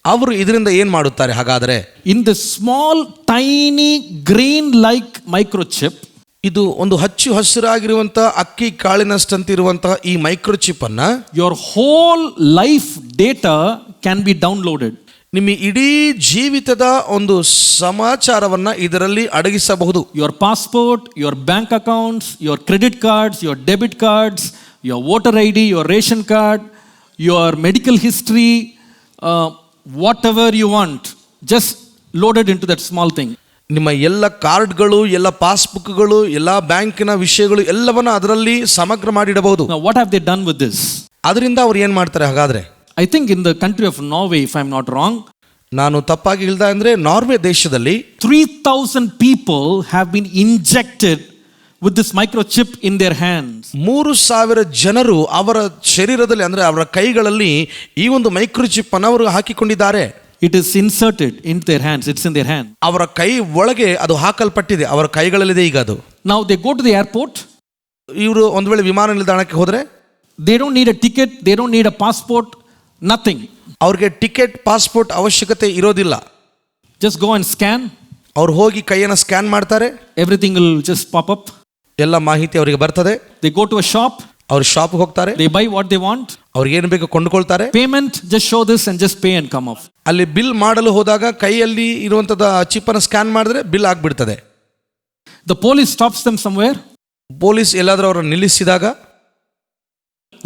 ಅವರು ಇದರಿಂದ ಏನ್ ಮಾಡುತ್ತಾರೆ ಹಾಗಾದರೆ? In this small tiny grain like microchip, ಇದು ಒಂದು ಹಚ್ಚು ಹಸಿರಾಗಿರುವಂತ ಅಕ್ಕಿ ಕಾಳಿನಷ್ಟಂತಿರುವಂತಹ ಈ ಮೈಕ್ರೋಚಿಪ್ ಅನ್ನ your whole life data can be downloaded. ನಿಮ್ಮ ಇಡೀ ಜೀವಿತದ ಒಂದು ಸಮಾಚಾರವನ್ನ ಇದರಲ್ಲಿ ಅಡಗಿಸಬಹುದು. Your passport, your bank accounts, your credit cards, your debit cards, your voter ID, your ration card, your medical history, whatever you want, just loaded into that small thing. ನಿಮ್ಮ ಎಲ್ಲ ಕಾರ್ಡ್ಗಳು, ಎಲ್ಲ ಪಾಸ್ಬುಕ್ಗಳು, ಎಲ್ಲ ಬ್ಯಾಂಕಿನ ವಿಷಯಗಳು ಎಲ್ಲವನ್ನ ಅದರಲ್ಲಿ ಸಮಗ್ರ ಮಾಡಿಡಬಹುದು. Now what have they done with this? ಅದರಿಂದ ಅವ್ರು ಏನ್ ಮಾಡ್ತಾರೆ ಹಾಗಾದ್ರೆ? I think in the country of Norway, if I'm not wrong, ನಾನು ತಪ್ಪಾಗಿ ಹೇಳ್ದ ಅಂದ್ರೆ ನಾರ್ವೆ ದೇಶದಲ್ಲಿ 3,000 people have been injected with this microchip in their hands. 3,000 ಜನರು ಅವರ ಶರೀರದಲ್ಲಿ ಅಂದ್ರೆ ಅವರ ಕೈಗಳಲ್ಲಿ ಈ ಒಂದು ಮೈಕ್ರೋಚಿಪ್ ಅನ್ನು ಅವರು ಹಾಕಿಕೊಂಡಿದ್ದಾರೆ. It is inserted in their hands. It's in their hand. ಅವರ ಕೈ ಒಳಗೆ ಅದು ಹಾಕಲ್ಪಟ್ಟಿದೆ, ಅವರ ಕೈಗಳಲ್ಲಿದೆ ಈಗ ಅದು. Now they go to the airport. ಇವರು ಒಂದು ವೇಳೆ ವಿಮಾನ ನಿಲ್ದಾಣಕ್ಕೆ ಹೋದ್ರೆ They don't need a ticket. They don't need a passport. Nothing. ಅವ್ರಿಗೆ ಟಿಕೆಟ್, ಪಾಸ್ಪೋರ್ಟ್ ಅವಶ್ಯಕತೆ ಇರೋದಿಲ್ಲ. Just go and scan. ಅವ್ರು ಹೋಗಿ ಕೈಯನ್ನು ಸ್ಕ್ಯಾನ್ ಮಾಡ್ತಾರೆ. Everything will just pop up. ಎಲ್ಲ ಮಾಹಿತಿ ಅವರಿಗೆ ಬರ್ತದೆ. They go to a shop. ಅವ್ರು ಶಾಪ್ ಹೋಗ್ತಾರೆ. They buy what they want. ಅವ್ರಿಗೆ ಏನು ಬೇಕು ಕೊಂಡುಕೊಳ್ತಾರೆ. Payment, just show this and just pay and come off. ಅಲ್ಲಿ ಬಿಲ್ ಮಾಡಲು ಹೋದಾಗ ಕೈಯಲ್ಲಿ ಇರುವಂತದ ಚಿಪ್ ಅನ್ನು ಸ್ಕ್ಯಾನ್ ಮಾಡಿದ್ರೆ ಬಿಲ್ ಆಗ್ಬಿಡ್ತದೆ. The police stops them somewhere. Police ಎಲ್ಲಾದ್ರೂ ಅವರನ್ನು ನಿಲ್ಲಿಸಿದಾಗ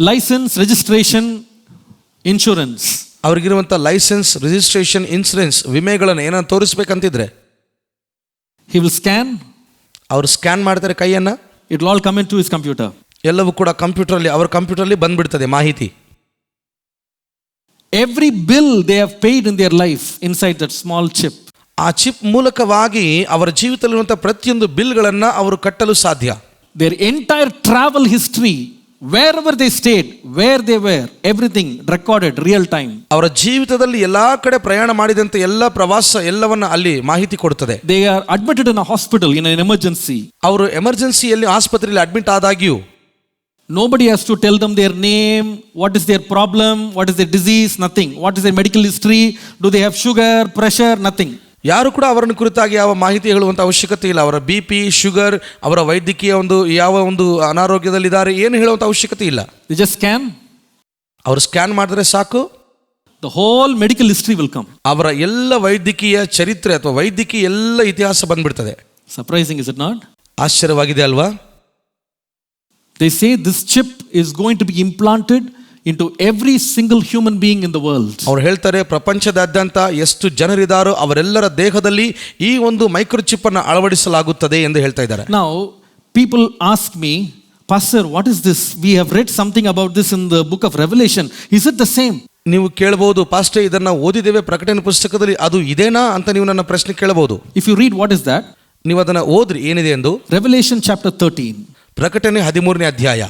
License, registration, insurance. ಅವ್ರಿಗಿರುವಂತ ಲೈಸೆನ್ಸ್, ರಿಜಿಸ್ಟ್ರೇಷನ್, ಇನ್ಸೂರೆನ್ಸ್, ವಿಮೆಗಳನ್ನು ಏನನ್ನ ತೋರಿಸ್ಬೇಕಂತಿದ್ರೆ He will scan. ಅವ್ರು ಸ್ಕ್ಯಾನ್ ಮಾಡ್ತಾರೆ ಕೈಯನ್ನ. It will all come into his computer. ಎಲ್ಲವೂ ಕೂಡ ಕಂಪ್ಯೂಟರ್ ಅಲ್ಲಿ, ಅವರ ಕಂಪ್ಯೂಟರ್ ಅಲ್ಲಿ ಬಂದ್ಬಿಡ್ತದೆ ಮಾಹಿತಿ. Every bill they have paid in their life inside that small chip. ಆ ಚಿಪ್ ಮೂಲಕವಾಗಿ ಅವರ ಜೀವಿತದಲ್ಲಿರುವಂತಹ ಪ್ರತಿಯೊಂದು ಬಿಲ್ಗಳನ್ನ ಅವರು ಕಟ್ಟಲು ಸಾಧ್ಯ. Their entire travel history, wherever they stayed, where they were, everything recorded real time. ಅವರ ಜೀವಿತದಲ್ಲಿ ಎಲ್ಲಾ ಕಡೆ ಪ್ರಯಾಣ ಮಾಡಿದಂತೆ ಎಲ್ಲ ಪ್ರವಾಸ ಎಲ್ಲವನ್ನ ಅಲ್ಲಿ ಮಾಹಿತಿ ಕೊಡುತ್ತದೆ. They are admitted in a hospital in an emergency. ಅವರು ಎಮರ್ಜೆನ್ಸಿಯಲ್ಲಿ ಆಸ್ಪತ್ರೆಯಲ್ಲಿ ಅಡ್ಮಿಟ್ ಆದಾಗ್ಯೂ Nobody has to tell them their name, what is their problem, what is their disease, nothing. What is their medical history, do they have sugar, pressure, nothing. ಯಾರು ಕೂಡ ಅವರನ್ನು ಕುರಿತಾಗಿ ಯಾವ ಮಾಹಿತಿ ಹೇಳುವಂತ ಅವಶ್ಯಕತೆ ಇಲ್ಲ. ಅವರ BP, ಶುಗರ್, ಅವರ ವೈದ್ಯಕೀಯ ಒಂದು ಯಾವ ಒಂದು ಅನಾರೋಗ್ಯದಲ್ಲಿದ್ದಾರೆ ಏನು ಹೇಳುವಂತ ಅವಶ್ಯಕತೆ ಇಲ್ಲ. They just scan. ಅವರು ಸ್ಕ್ಯಾನ್ ಮಾಡಿದ್ರೆ ಸಾಕು, the whole medical history will come. ಅವರ ಎಲ್ಲ ವೈದ್ಯಕೀಯ ಚರಿತ್ರೆ ಅಥವಾ ವೈದ್ಯಕೀಯ ಎಲ್ಲ ಇತಿಹಾಸ ಬಂದ್ಬಿಡ್ತದೆ. Surprising, is it not? ಆಶ್ಚರ್ಯವಾಗಿದೆ ಅಲ್ವಾ? They say this chip is going to be implanted into every single human being in the world. ಅವ್ರು ಹೇಳ್ತಾರೆ ಪ್ರಪಂಚದಾದ್ಯಂತ ಎಷ್ಟು ಜನರಿದ್ದಾರೋ ಅವರೆಲ್ಲರ ದೇಹದಲ್ಲಿ ಈ ಒಂದು ಮೈಕ್ರೋಚಿಪ್ ಅನ್ನು ಅಳವಡಿಸಲಾಗುತ್ತದೆ ಎಂದು ಹೇಳ್ತಾ ಇದ್ದಾರೆ. Now, people ask me, Pastor, what is this? We have read something about this in the book of Revelation. Is it the same? ನೀವು ಕೇಳಬಹುದು, ಪಾಸ್ಟರ್ ಇದನ್ನ ಓದಿದ್ದೇವೆ ಪ್ರಕಟಣೆ ಪುಸ್ತಕದಲ್ಲಿ, ಅದು ಇದೇನಾ ಅಂತ ನೀವು ನನ್ನ ಪ್ರಶ್ನೆ ಕೇಳಬಹುದು. If you read, what is that? ನೀವು ಅದನ್ನ ಓದ್ರಿ ಏನಿದೆ ಎಂದು. Revelation chapter 13. ಪ್ರಕಟಣೆ 13ನೇ ಅಧ್ಯಾಯ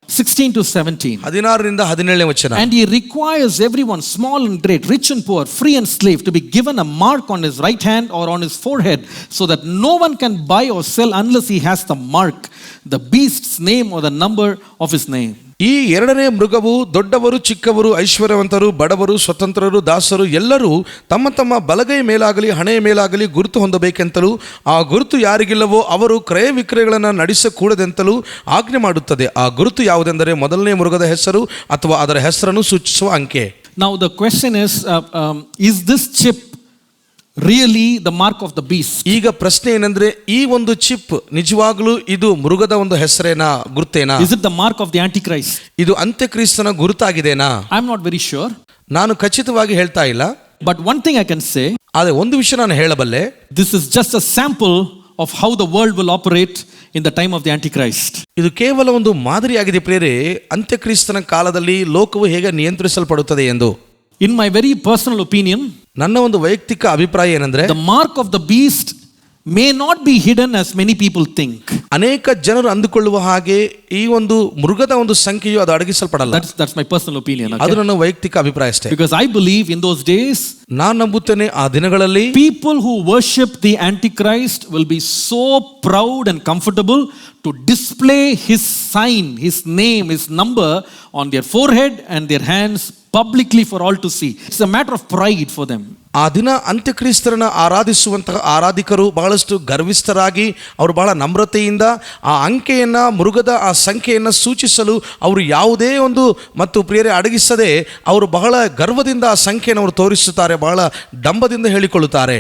16 to 17. 16ರಿಂದ 17ನೇ ವಚನ. And he requires everyone, small and great, rich and poor, free and slave, to be given a mark on his right hand or on his forehead, so that no one can buy or sell unless he has the mark, the beast's name or the number of his name. ಈ ಎರಡನೇ ಮೃಗವು ದೊಡ್ಡವರು ಚಿಕ್ಕವರು ಐಶ್ವರ್ಯವಂತರು ಬಡವರು ಸ್ವತಂತ್ರರು ದಾಸರು ಎಲ್ಲರೂ ತಮ್ಮ ತಮ್ಮ ಬಲಗೈ ಮೇಲಾಗಲಿ ಹಣೆಯ ಮೇಲಾಗಲಿ ಗುರುತು ಹೊಂದಬೇಕೆಂತಲೂ ಆ ಗುರುತು ಯಾರಿಗಿಲ್ಲವೋ ಅವರು ಕ್ರಯ ವಿಕ್ರಯಗಳನ್ನು ನಡೆಸಕೂಡದೆಂತಲೂ ಆಜ್ಞೆ ಮಾಡುತ್ತದೆ. ಆ ಗುರುತು ಯಾವುದೆಂದರೆ ಮೊದಲನೇ ಮೃಗದ ಹೆಸರು ಅಥವಾ ಅದರ ಹೆಸರನ್ನು ಸೂಚಿಸುವ ಅಂಕೆ. Now the question is this chip really the mark of the beast? ಈಗ ಪ್ರಶ್ನೆ ಏನಂದ್ರೆ, ಈ ಒಂದು ಚಿಪ್ ನಿಜವಾಗ್ಲೂ ಇದು ಮೃಗದ ಒಂದು ಹೆಸರೇನಾ, ಗುರುತೇನಾ? Is it the mark of the Antichrist? ಇದು ಅಂತ್ಯಕ್ರಿಸ್ತನ ಗುರುತಾಗಿದೆನಾ? I'm not very sure. ನಾನು ಖಚಿತವಾಗಿ ಹೇಳ್ತಾ ಇಲ್ಲ. But one thing I can say, ಆದರೆ ಒಂದು ವಿಷಯ ನಾನು ಹೇಳಬಲ್ಲೆ, this is just a sample of how the world will operate in the time of the Antichrist. ಇದು ಕೇವಲ ಒಂದು ಮಾದರಿಯಾಗಿದೆ ಪ್ರಿಯರೇ, ಅಂತ್ಯಕ್ರಿಸ್ತನ ಕಾಲದಲ್ಲಿ ಲೋಕವು ಹೇಗೆ ನಿಯಂತ್ರಿಸಲ್ಪಡುತ್ತದೆ ಎಂದು. In my very personal opinion, ನನ್ನ ಒಂದು ವೈಯಕ್ತಿಕ ಅಭಿಪ್ರಾಯ ಏನಂದ್ರೆ, the mark of the beast may not be hidden as many people think. ಅನೇಕ ಜನರು ಅಂದುಕೊಳ್ಳುವ ಹಾಗೆ ಈ ಒಂದು ಮೃಗದ ಒಂದು ಸಂಖ್ಯೆಯು ಅದು ಅಡಗಿಸಲ್ಪಡಲ್ಲ. That's my personal opinion. ಅದು ನನ್ನ ವೈಯಕ್ತಿಕ ಅಭಿಪ್ರಾಯ ಅಷ್ಟೇ. Because I believe in those days, ನಾನು ನಂಬುತ್ತೇನೆ ಆ ದಿನಗಳಲ್ಲಿ people who worship the Antichrist will be so proud and comfortable to display his sign, his name, his number on their forehead and their hands publicly for all to see. It's a matter of pride for them. ಆ ದಿನ ಅಂತ್ಯಕ್ರಿಸ್ತರನ್ನ ಆರಾಧಿಸುವಂತಹ ಆರಾಧಿಕರು ಬಹಳಷ್ಟು ಗರ್ವಿಷ್ಠರಾಗಿ ಅವರು ಬಹಳ ನಮ್ರತೆಯಿಂದ ಆ ಅಂಕೆಯನ್ನ ಮೃಗದ ಆ ಸಂಖ್ಯೆಯನ್ನು ಸೂಚಿಸಲು ಅವರು ಯಾವುದೇ ಒಂದು ಮತ್ತು ಪ್ರಿಯರೇ ಅಡಗಿಸದೆ ಅವರು ಬಹಳ ಗರ್ವದಿಂದ ಆ ಸಂಖ್ಯೆಯನ್ನು ಅವರು ತೋರಿಸುತ್ತಾರೆ, ಬಹಳ ಡಂಬದಿಂದ ಹೇಳಿಕೊಳ್ಳುತ್ತಾರೆ.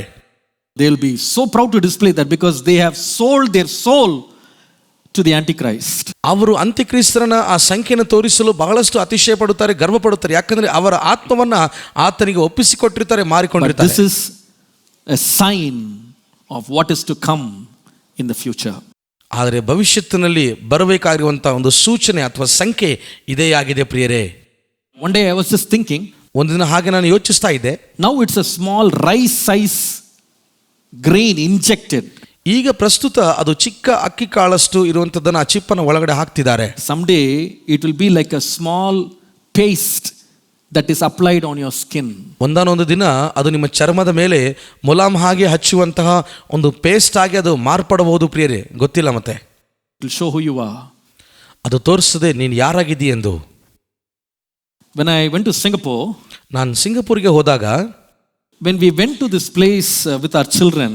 They will be so proud to display that because they have sold their soul to the Antichrist. ಅವರು ಅಂತ್ಯಕ್ರಿಸ್ತರನ್ನ ಆ ಸಂಖ್ಯೆಯನ್ನು ತೋರಿಸಲು ಬಹಳಷ್ಟು ಅತಿಶಯ ಪಡುತ್ತಾರೆ, ಗರ್ವ ಪಡುತ್ತಾರೆ. ಯಾಕಂದ್ರೆ ಅವರ ಆತ್ಮವನ್ನ ಆತನಿಗೆ ಒಪ್ಪಿಸಿಕೊಟ್ಟಿರ್ತಾರೆ, ಮಾರಿಕೊಂಡಿರ್ತಾರೆ. This is a sign of what is to come in the future. ಆದರೆ ಭವಿಷ್ಯತ್ತಿನಲ್ಲಿ ಬರಬೇಕಾಗಿರುವಂತಹ ಒಂದು ಸೂಚನೆ ಅಥವಾ ಸಂಖ್ಯೆ ಇದೇ ಆಗಿದೆ ಪ್ರಿಯರೇ. One day I was just thinking, ಒಂದು ದಿನ ಹಾಗೆ ನಾನು ಯೋಚಿಸ್ತಾ ಇದ್ದೆ, now it's a small rice size grain injected. ಈಗ ಪ್ರಸ್ತುತ ಅದು ಚಿಕ್ಕ ಅಕ್ಕಿ ಕಾಳಷ್ಟು ಇರುವಂತದ್ದನ್ನು ಆ ಚಿಪ್ಪನ್ನು ಒಳಗಡೆ ಹಾಕ್ತಿದ್ದಾರೆ. Someday it will be like a small paste that is applied on your skin. ಒಂದಾನೊಂದು ದಿನ ಅದು ನಿಮ್ಮ ಚರ್ಮದ ಮೇಲೆ ಮುಲಾಮ್ ಹಾಗೆ ಹಚ್ಚುವಂತಹ ಒಂದು ಪೇಸ್ಟ್ ಆಗಿ ಅದು ಮಾರ್ಪಡಬಹುದು ಪ್ರಿಯರೇ, ಗೊತ್ತಿಲ್ಲ. ಮತ್ತೆ It will show who you are. ಅದು ತೋರಿಸ್ತದೆ ನೀನು ಯಾರಾಗಿದ್ದೀ ಎಂದು. When I went to Singapore, ನಾನು ಸಿಂಗಪೂರ್ಗೆ ಹೋದಾಗ, when we went to this place with our children,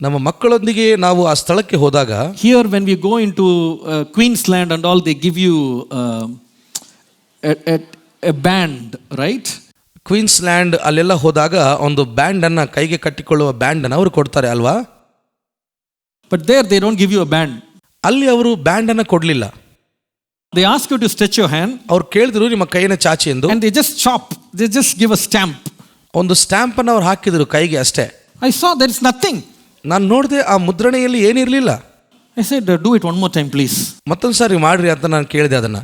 ನಮ್ಮ ಮಕ್ಕಳೊಂದಿಗೆ ನಾವು ಆ ಸ್ಥಳಕ್ಕೆ ಹೋದಾಗ, here when we go into Queensland and all, they give you a band, right? Queensland ಅಲ್ಲೆಲ್ಲ ಹೋದಾಗ ಒಂದು ಬ್ಯಾಂಡ್ ಅನ್ನ ಕೈಗೆ ಕಟ್ಟಿಕೊಳ್ಳುವ ಬ್ಯಾಂಡ್ ಅನ್ನು ಅವರು ಕೊಡ್ತಾರೆ ಅಲ್ವಾ? But there they don't give you a band. ಅಲ್ಲಿ ಅವರು ಬ್ಯಾಂಡ್ ಅನ್ನ ಕೊಡ್ಲಿಲ್ಲ. They ask you to stretch your hand. ಅವ್ರು ಕೇಳಿದ್ರು ನಿಮ್ಮ ಕೈಯನ್ನು ಚಾಚಿ ಎಂದು. And they just chop. They just give a stamp. ಒಂದು ಸ್ಟ್ಯಾಂಪ್ ಅನ್ನು ಅವ್ರು ಹಾಕಿದ್ರು ಕೈಗೆ ಅಷ್ಟೇ. I saw there is nothing. ನಾನು ನೋಡಿದೆ ಆ ಮುದ್ರಣೆಯಲ್ಲಿ ಏನಿರಲಿಲ್ಲ. I said, do it one more time please. ಮತ್ತೊಂದು ಸಾರಿ ಮಾಡ್ರಿ ಅಂತ ನಾನು ಕೇಳಿದೆ ಅದನ್ನ.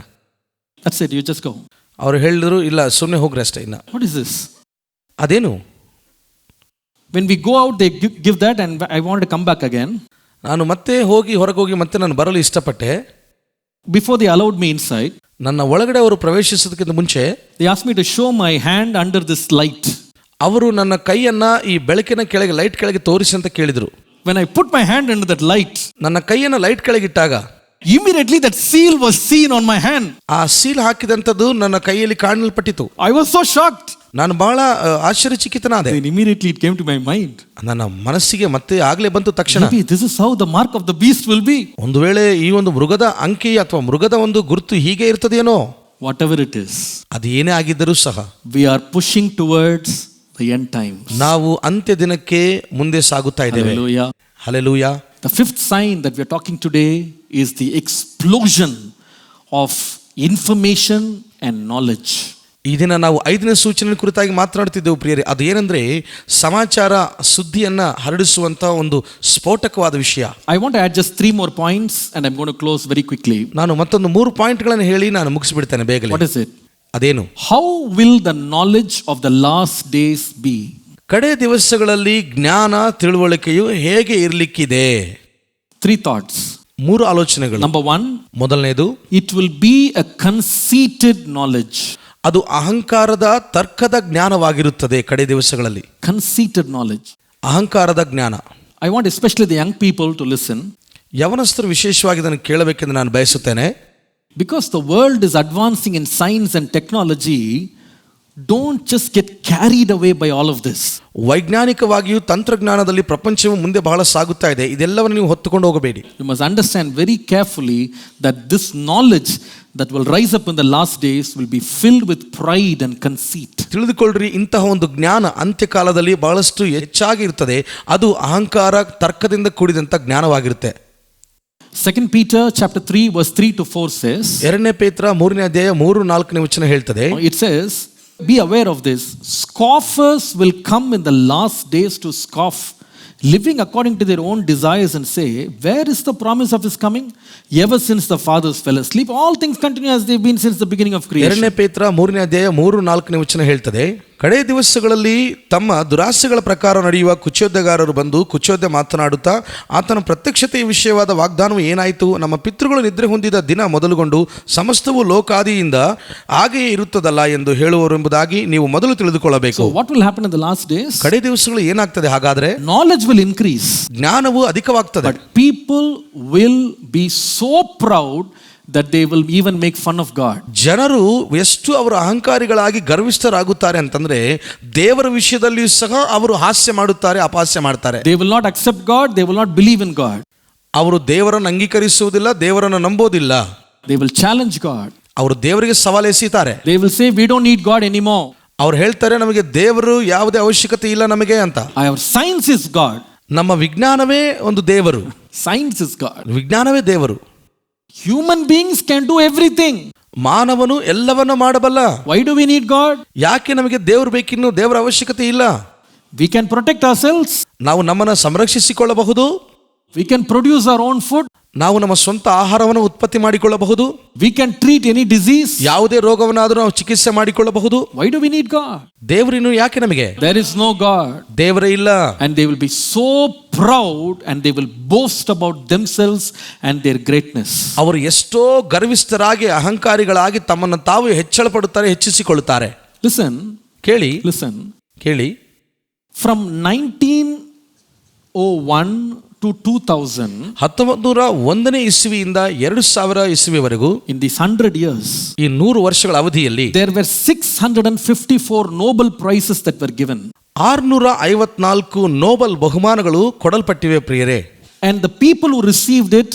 That's it, you just go. ಅವರು ಹೇಳಿದ್ರು, ಇಲ್ಲ ಸುಮ್ಮನೆ ಹೋಗ್ರಿ ಅಷ್ಟೇ. ಇನ್ನ What is this? ಅದೇನು? When we go out they give that and I wanted to come back again. ನಾನು ಮತ್ತೆ ಹೊರಗೆ ಹೋಗಿ ಮತ್ತೆ ನಾನು ಬರಲು ಇಷ್ಟಪಟ್ಟೆ. Before they allowed me inside, ನನ್ನ ಒಳಗಡೆ ಅವರು ಪ್ರವೇಶಿಸೋದಕ್ಕಿಂತ ಮುಂಚೆ they asked me to show my hand under this light. ಅವರು ನನ್ನ ಕೈಯನ್ನ ಈ ಬೆಳಕಿನ ಕೆಳಗೆ ಲೈಟ್ ಕೆಳಗೆ ತೋರಿಸಿ ಅಂತ ಕೇಳಿದ್ರು. When I put my hand under that light, ನನ್ನ ಕೈಯನ್ನ ಲೈಟ್ ಕೆಳಗೆ ಇಟ್ಟಾಗ immediately that seal was seen on my hand. ಆ ಸೀಲ್ ಹಾಕಿದಂಥದ್ದು ನನ್ನ ಕೈಯಲ್ಲಿ ಕಾಣಲ್ಪಟ್ಟಿತು. I was so shocked. ನಾನು ಬಹಳ ಆಶ್ಚರ್ಯಚಕಿತನಾದೆ. Then immediately it came to my mind. ನನ್ನ ಮನಸ್ಸಿಗೆ ಮತ್ತೆ ಆಗ್ಲೇ ಬಂತು ತಕ್ಷಣ, Maybe this is how the mark of the beast will be. ಒಂದು ವೇಳೆ ಈ ಒಂದು ಮೃಗದ ಅಂಕಿ ಅಥವಾ ಮೃಗದ ಒಂದು ಗುರುತು ಹೀಗೆ ಇರ್ತದೇನೋ. Whatever it is, ಅದು ಏನೇ ಆಗಿದ್ದರೂ ಸಹ we are pushing towards the end times. ನಾವು ಅಂತ್ಯ ದಿನಕ್ಕೆ ಮುಂದೆ ಸಾಗುತ್ತಾ ಇದ್ದೇವೆ. Hallelujah. Hallelujah. The fifth sign that we are talking today is the explosion of information and knowledge. ಈ ದಿನ ನಾವು 5ನೇ ಸೂಚನೆ ಕುರಿತಾಗಿ ಮಾತನಾಡ್ತಿದ್ದೆವು ಪ್ರಿಯರೇ. ಅದು ಏನಂದ್ರೆ ಸಮಾಚಾರ ಸುದ್ದಿಯನ್ನ ಹರಡಿಸುವಂತ ಒಂದು ಸ್ಫೋಟಕವಾದ ವಿಷಯ. I want to add just 3 more points and I'm going to close very quickly. ನಾನು ಮತ್ತೊಂದು 3 ಪಾಯಿಂಟ್ಗಳನ್ನು ಹೇಳಿ ನಾನು ಮುಗಿಸಿಬಿಡ್ತೇನೆ ಬೇಗನೆ. What is it? ಅದೇನು? How will the knowledge of the last days be? ಕಡೆ ದಿವಸಗಳಲ್ಲಿ ಜ್ಞಾನ ತಿಳುವಳಿಕೆಯು ಹೇಗೆ ಇರಲಿಕ್ಕಿದೆ? 3 thoughts. 3 ಆಲೋಚನೆಗಳು. Number 1, ಮೊದಲನೇದು, it will be a conceited knowledge. ಅದು ಅಹಂಕಾರದ ತರ್ಕದ ಜ್ಞಾನವಾಗಿರುತ್ತದೆ ಕಡೆ ದಿವಸಗಳಲ್ಲಿ. Conceited knowledge. ಅಹಂಕಾರದ ಜ್ಞಾನ. I want especially the young people to listen. ಯವನಸ್ಥರು ವಿಶೇಷವಾಗಿ ಇದನ್ನು ಕೇಳಬೇಕೆಂದು ನಾನು ಬಯಸುತ್ತೇನೆ. Because the world is advancing in science and technology, don't just get carried away by all of this. ವೈಜ್ಞಾನಿಕವಾಗಿಯೂ ತಂತ್ರಜ್ಞಾನದಲ್ಲಿ ಪ್ರಪಂಚವು ಮುಂದೆ ಬಹಳ ಸಾಗುತ್ತಾ ಇದೆ. ಇದೆಲ್ಲವನ್ನು ನೀವು ಹೊತ್ತುಕೊಂಡು ಹೋಗಬೇಡಿ. You must understand very carefully that this knowledge that will rise up in the last days will be filled with pride and conceit. ತಿಳಿದುಕೊಳ್ಳ್ರಿ, ಇಂತಹ ಒಂದು ಜ್ಞಾನ ಅಂತ್ಯಕಾಲದಲ್ಲಿ ಬಹಳಷ್ಟು ಹೆಚ್ಚಾಗಿ ಇರುತ್ತದೆ. ಅದು ಅಹಂಕಾರ ತರ್ಕದಿಂದ ಕೂಡಿದಂಥ ಜ್ಞಾನವಾಗಿರುತ್ತೆ. 2 Peter chapter 3 verse 3 to 4 says, 2 ಪೇತ್ರ 3ನೇ ಅಧ್ಯಾಯ 3-4ನೇ ವಚನ ಹೇಳ್ತದೆ. it says, be aware of this, scoffers will come in the last days to scoff, living according to their own desires, and say, where is the promise of his coming? Ever since the fathers fell asleep, all things continue as they've been since the beginning of creation. 2 ಪೇತ್ರ 3ನೇ ಅಧ್ಯಾಯ 3-4ನೇ ವಚನ ಹೇಳ್ತದೆ, ಕಡೆ ದಿವಸಗಳಲ್ಲಿ ತಮ್ಮ ದುರಾಸೆಗಳ ಪ್ರಕಾರ ನಡೆಯುವ ಕುಚೋದ್ಯಗಾರರು ಬಂದು ಕುಚೋದ್ಯ ಮಾತನಾಡುತ್ತಾ, ಆತನ ಪ್ರತ್ಯಕ್ಷತೆಯ ವಿಷಯವಾದ ವಾಗ್ದಾನವು ಏನಾಯಿತು? ನಮ್ಮ ಪಿತೃಗಳು ನಿದ್ರೆ ಹೊಂದಿದ ದಿನ ಮೊದಲುಗೊಂಡು ಸಮಸ್ತವು ಲೋಕಾದಿಯಿಂದ ಹಾಗೆಯೇ ಇರುತ್ತದಲ್ಲ ಎಂದು ಹೇಳುವರು ಎಂಬುದಾಗಿ ನೀವು ಮೊದಲು ತಿಳಿದುಕೊಳ್ಳಬೇಕು. So what will happen in the last days? ಕಡೆ ದಿವಸಗಳು ಏನಾಗ್ತದೆ ಹಾಗಾದ್ರೆ? Knowledge will increase, ಜ್ಞಾನವು ಅಧಿಕವಾಗ್ತದೆ. but people will be so proud that they will even make fun of God. ಜನರು ಎಷ್ಟು ಅವರು ಅಹಂಕಾರಿಗಳಾಗಿ ಗರ್ವಿಷ್ಠರಾಗುತ್ತಾರೆ ಅಂತಂದ್ರೆ ದೇವರ ವಿಷಯದಲ್ಲಿಯೂ ಸಹ ಅವರು ಹಾಸ್ಯ ಮಾಡುತ್ತಾರೆ, ಅಪಹಾಸ್ಯ ಮಾಡ್ತಾರೆ. They will not accept God, they will not believe in God. ಅವರು ದೇವರನ್ನು ಅಂಗೀಕರಿಸುವುದಿಲ್ಲ, ದೇವರನ್ನು ನಂಬೋದಿಲ್ಲ. They will challenge God. ಅವರು ದೇವರಿಗೆ ಸವಾಲು ಎಸೀತಾರೆ. They will say, we don't need God anymore. ಅವ್ರು ಹೇಳ್ತಾರೆ, ನಮಗೆ ದೇವರು ಯಾವುದೇ ಅವಶ್ಯಕತೆ ಇಲ್ಲ ನಮಗೆ ಅಂತ. Our science is God. ನಮ್ಮ ವಿಜ್ಞಾನವೇ ಒಂದು ದೇವರು. Science is God. ವಿಜ್ಞಾನವೇ ದೇವರು. Human beings can do everything. ಮಾನವನು ಎಲ್ಲವನ್ನೂ ಮಾಡಬಲ್ಲ. Why do we need God? ಯಾಕೆ ನಮಗೆ ದೇವರು ಬೇಕಿನ್ನು? ದೇವರ ಅವಶ್ಯಕತೆ ಇಲ್ಲ. We can protect ourselves. ನಾವು ನಮ್ಮನ್ನು ಸಂರಕ್ಷಿಸಿಕೊಳ್ಳಬಹುದು. We can produce our own food. ನಾವು ನಮ್ಮ ಸ್ವಂತ ಆಹಾರವನ್ನು ಉತ್ಪತ್ತಿ ಮಾಡಿಕೊಳ್ಳಬಹುದು. We can treat any disease. ಯಾವುದೇ ರೋಗವನ್ನಾದರೂ ನಾವು ಚಿಕಿತ್ಸೆ ಮಾಡಿಕೊಳ್ಳಬಹುದು. Why do we need God? ದೇವರಿನ್ನು ಯಾಕೆ ನಮಗೆ? There is no God. ದೇವರೇ ಇಲ್ಲ. And they will be so proud and they will boast about themselves and their greatness. ಅವರು ಎಷ್ಟೋ ಗರ್ವಿಷ್ಠರಾಗಿ ಅಹಂಕಾರಿಗಳಾಗಿ ತಮ್ಮನ್ನು ತಾವು ಹೆಚ್ಚಳ ಪಡುತ್ತಾರೆ, ಹೆಚ್ಚಿಸಿಕೊಳ್ಳುತ್ತಾರೆ. Listen, ಕೇಳಿ. From 1901 to 2000, 1901ನೇ ಇಸ್ವಿಯಿಂದ 2000 ಇಸ್ವಿವರೆಗೂ, in these 100 years, ಈ 100 ವರ್ಷಗಳ ಅವಧಿಯಲ್ಲಿ there were 654 Nobel prizes that were given. 654 Nobel ಬಹುಮಾನಗಳು ಕೊಡಲ್ಪಟ್ಟಿವೆ ಪ್ರಿಯರೇ. And the people who received it